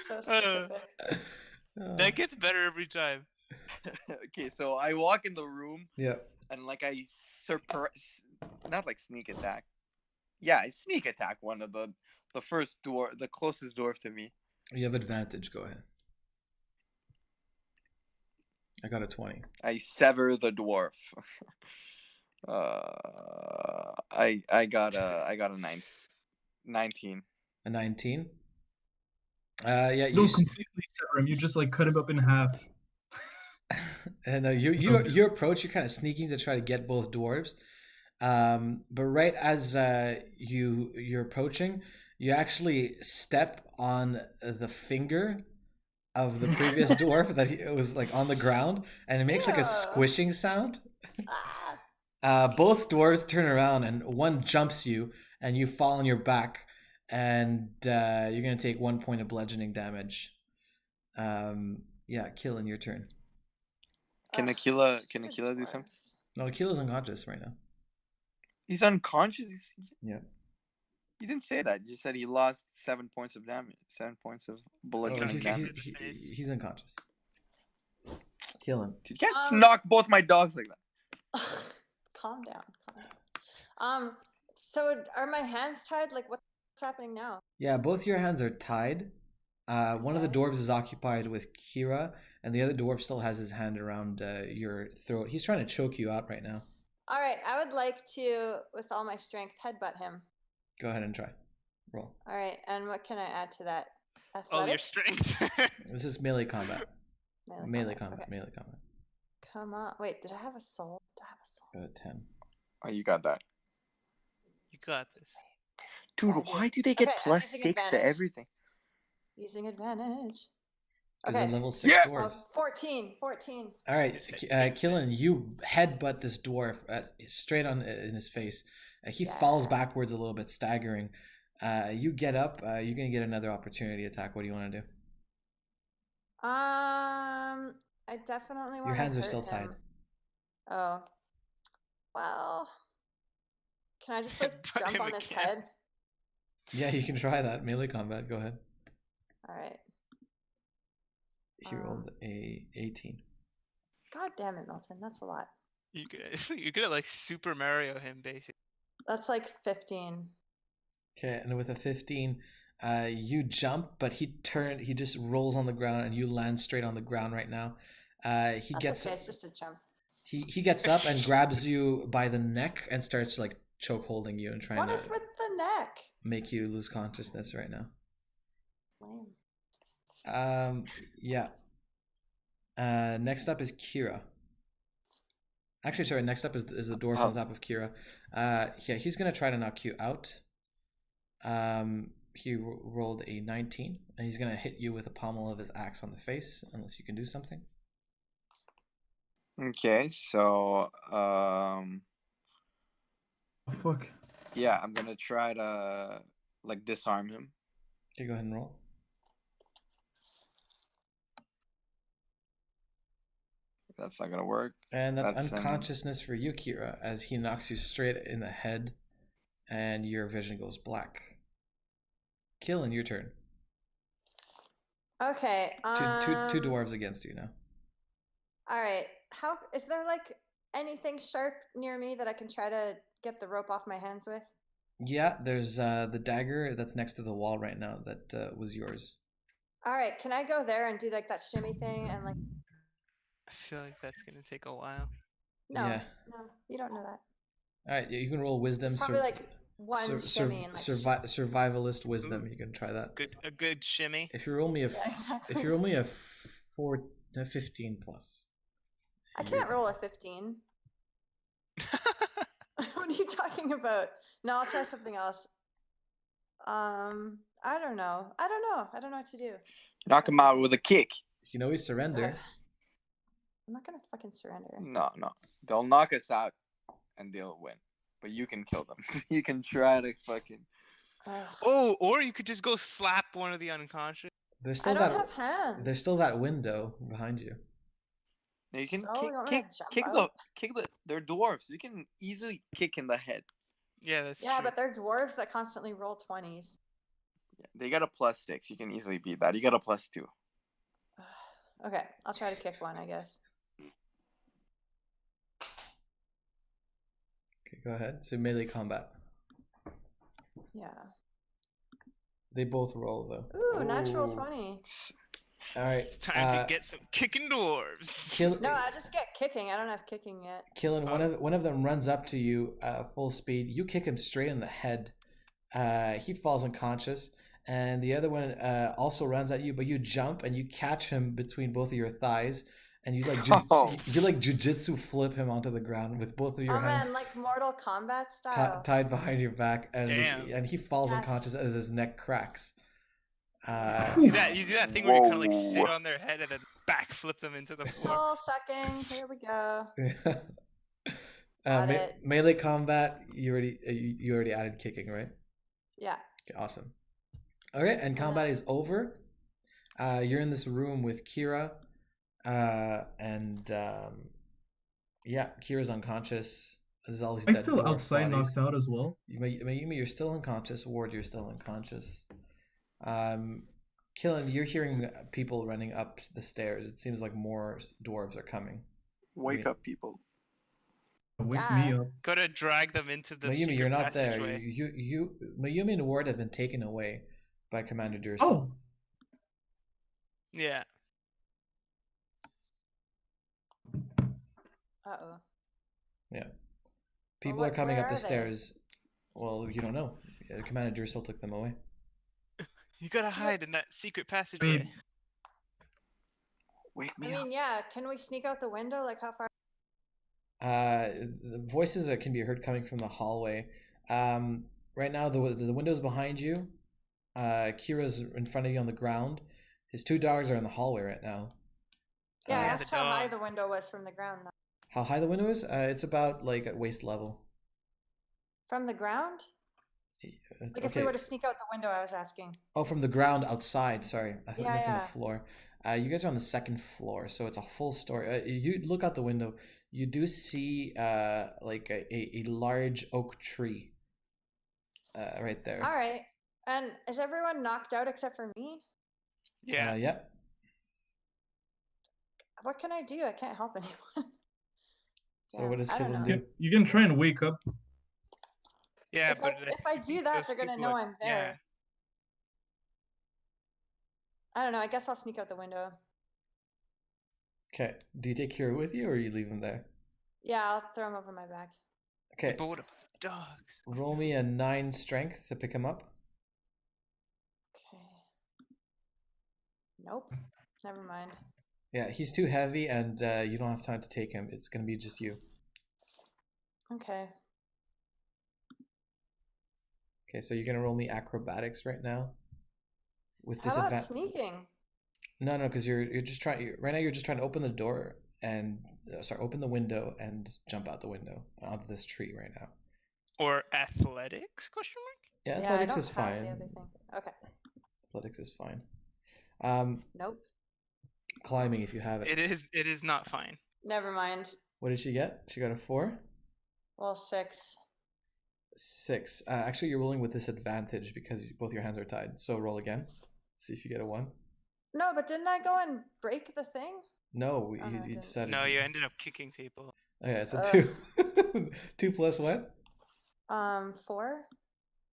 So specific. That gets better every time. Okay, so I walk in the room Yeah. and like I not like sneak attack. Yeah, I sneak attack one of the first door, the closest dwarf to me. You have advantage. Go ahead. I got a 20. I sever the dwarf. I got a 19. A 19. Yeah. You You. don't completely sever him. You just like cut him up in half. And your approach, you're kind of sneaking to try to get both dwarves. But right as you're approaching, you actually step on the finger of the previous dwarf that it was like on the ground, and it makes like a Yeah. squishing sound. Ah, Both dwarves turn around, and one jumps you, and you fall on your back, and you're gonna take 1 point of bludgeoning damage. Yeah, Yeah, Killen, your turn. Can Ugh, Aquila stupid do something? dwarves. No, Akila's unconscious right now. He's unconscious. Yeah. You didn't say that. You said he lost 7 points of damage. 7 points of Oh, bludgeoning he's- damage. he's unconscious. Killen. You can't just knock both my dogs like that. Calm down. So are my hands tied? Like, what's happening now? Yeah, both your hands are tied. One of the Okay. dwarves is occupied with Kira, and the other dwarf still has his hand around your throat. He's trying to choke you out right now. All right, I would like to, with all my strength, headbutt him. Go ahead and try. Roll. All right, and what can I add to that? All your Athletics? strength. This is melee combat. Melee combat. Okay. Melee combat. Come on. Wait, did I have a soul? Did I have a soul? Go to 10. Oh, you got that. You got this. Dude, I do. why do they get Okay, I'm plus using 6 to advantage. everything? Using advantage. Because Okay. they're level 6 Yes! dwarves. 14. All right, His head kicks Killen, you headbutt this dwarf straight on in his face. He Yeah. falls backwards a little bit, staggering. You get up. You're gonna get another opportunity attack. What do you want to do? I definitely want Your hands to are still tied. Oh. Well. Can I just like Headbutt jump him on his again. head? Yeah, you can try that melee combat. Go ahead. All right. He rolled a 18. God damn it, Milton. That's a lot. You're gonna like Super Mario him basically. That's like 15. Okay, and with a 15, you jump, but he just rolls on the ground, and you land straight on the ground right now. He That's gets okay. It's just a jump. he gets up and grabs you by the neck and starts like choke holding you and trying What to is with the neck? make you lose consciousness right now. Lame. Yeah. Next up is Kira. Actually, sorry. Next up is the dwarf on top of Kira. Yeah, he's gonna try to knock you out. He rolled a 19, and he's gonna hit you with the pommel of his axe on the face, unless you can do something. Okay, so Oh, fuck. yeah, I'm gonna try to like disarm him. Okay, go ahead and roll. That's not gonna work. And that's That's, unconsciousness for you, Kira, as he knocks you straight in the head, and your vision goes black. Killen, your turn. Okay. Two dwarves against you now. All right. How is there like anything sharp near me that I can try to get the rope off my hands with? Yeah, there's the dagger that's next to the wall right now that was yours. All right. Can I go there and do like that shimmy thing and like? I feel like that's gonna take a while. No, Yeah. no, you don't know that. All right, you can roll wisdom. It's probably like one shimmy and like. Survivalist wisdom. Ooh. You can try that. A good shimmy. If you roll me Yeah, exactly. if you roll me a 15 plus. I can't roll a 15. What are you talking about? No, I'll try something else. I don't know. I don't know what to do. Knock him out with a kick. You can always surrender. Ugh. I'm not gonna fucking surrender. No, they'll knock us out, and they'll win. But you can kill them. You can try to fucking. Ugh. Oh, or you could just go slap one of the unconscious. There's I still don't that. have hands. There's still that window behind you. No, you can So, you want me to jump kick out? They're dwarves. You can easily kick in the head. Yeah, that's Yeah, true. but they're dwarves that constantly roll 20s. Yeah, they got a +6. You can easily beat that. You got a +2. Okay, I'll try to kick one, I guess. Okay, go ahead. So melee combat. Yeah. They both roll though. Ooh, natural Ooh. 20. All right. Time to get some kicking dwarves. No, I just get kicking. I don't have kicking yet. Killen, one of them runs up to you full speed. You kick him straight in the head. He falls unconscious, and the other one also runs at you, but you jump and you catch him between both of your thighs, and you like you like jujitsu flip him onto the ground with both of your hands Man, like Mortal Kombat style. tied behind your back, and Damn. he falls Yes. unconscious as his neck cracks. You do that thing where you kind of like Whoa. sit on their head and then backflip them into the floor. Soul sucking. Here we go. it. Melee combat. You already added kicking, right? Yeah. Okay, awesome. All right, and combat is over. You're in this room with Kira. And yeah, Kira's unconscious. There's all these I'm dead still dwarf outside, bodies. knocked out as well. Mayumi, you're still unconscious. Ward, you're still unconscious. Killen, you're hearing people running up the stairs. It seems like more dwarves are coming. Wake up, people. Wake me Yeah. up. Gotta drag them into the Mayumi, secret you're not there. passageway. Mayumi and Ward have been taken away by Commander Durso. Oh, Yeah. Uh-oh. Yeah. People Well, are coming where up the are they? stairs. Well, you don't know. Commander Durso took them away. You gotta hide in that secret passageway. Wake I me up. mean, yeah. Can we sneak out the window? Like, how far? The voices that can be heard coming from the hallway. Right now, the window's behind you. Kira's in front of you on the ground. His two dogs are in the hallway right now. Yeah, I Yeah, asked the how high dog. the window was from the ground. Though. How high the window is? It's about like at waist level. From the ground? It's, Like, if we were to sneak out the window, I was asking. Oh, from the ground outside. Sorry, I thought you meant from Yeah. the floor. You guys are on the second floor, so it's a full story. You look out the window. You do see like a large oak tree right there. All right. And is everyone knocked out except for me? Yeah. Yep. What can I do? I can't help anyone. So Yeah, what does I don't Killen know. do? you can try and wake up. Yeah, If I do that, those they're gonna people know are- I'm there. I don't know. I guess I'll sneak out the window. Okay. Do you take Kira with you, or you leave him there? Yeah, I'll throw him over my back. Okay. Yeah. But what about dogs? Roll me a 9 strength to pick him up. Okay. Nope. Never mind. Yeah, he's too heavy, and you don't have time to take him. It's gonna be just you. Okay. Okay, so you're gonna roll me acrobatics right now. With How about disadvantage. sneaking? No, because you're just trying. Right now, you're just trying to open the door and open the window and jump out the window onto this tree right now. Or athletics? Question mark. Yeah, Yeah, I athletics don't is have fine. the other thing. Okay. Athletics is fine. Nope. Climbing if you have it. It is not fine. Never mind. What did she get? She got a 4. Well, 6. 6. Actually, you're rolling with disadvantage because both your hands are tied. So roll again. See if you get a 1. No, but didn't I go and break the thing? No, Oh, no, I you didn't. decided. No, you ended up kicking people. Okay, it's a Ugh. 2. 2 plus what? 4.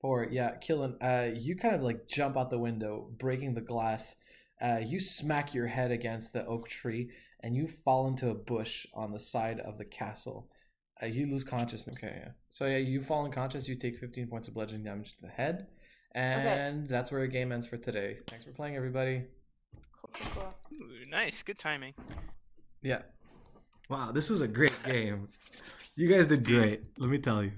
4. Yeah, Killen. You kind of like jump out the window, breaking the glass. You smack your head against the oak tree, and you fall into a bush on the side of the castle. You lose consciousness. Okay, yeah. So yeah, you fall unconscious. You take 15 points of bludgeoning damage to the head, and that's where our game ends for today. Thanks for playing, everybody. Cool. Ooh, nice, good timing. Yeah. Wow, this was a great game. You guys did great. Let me tell you.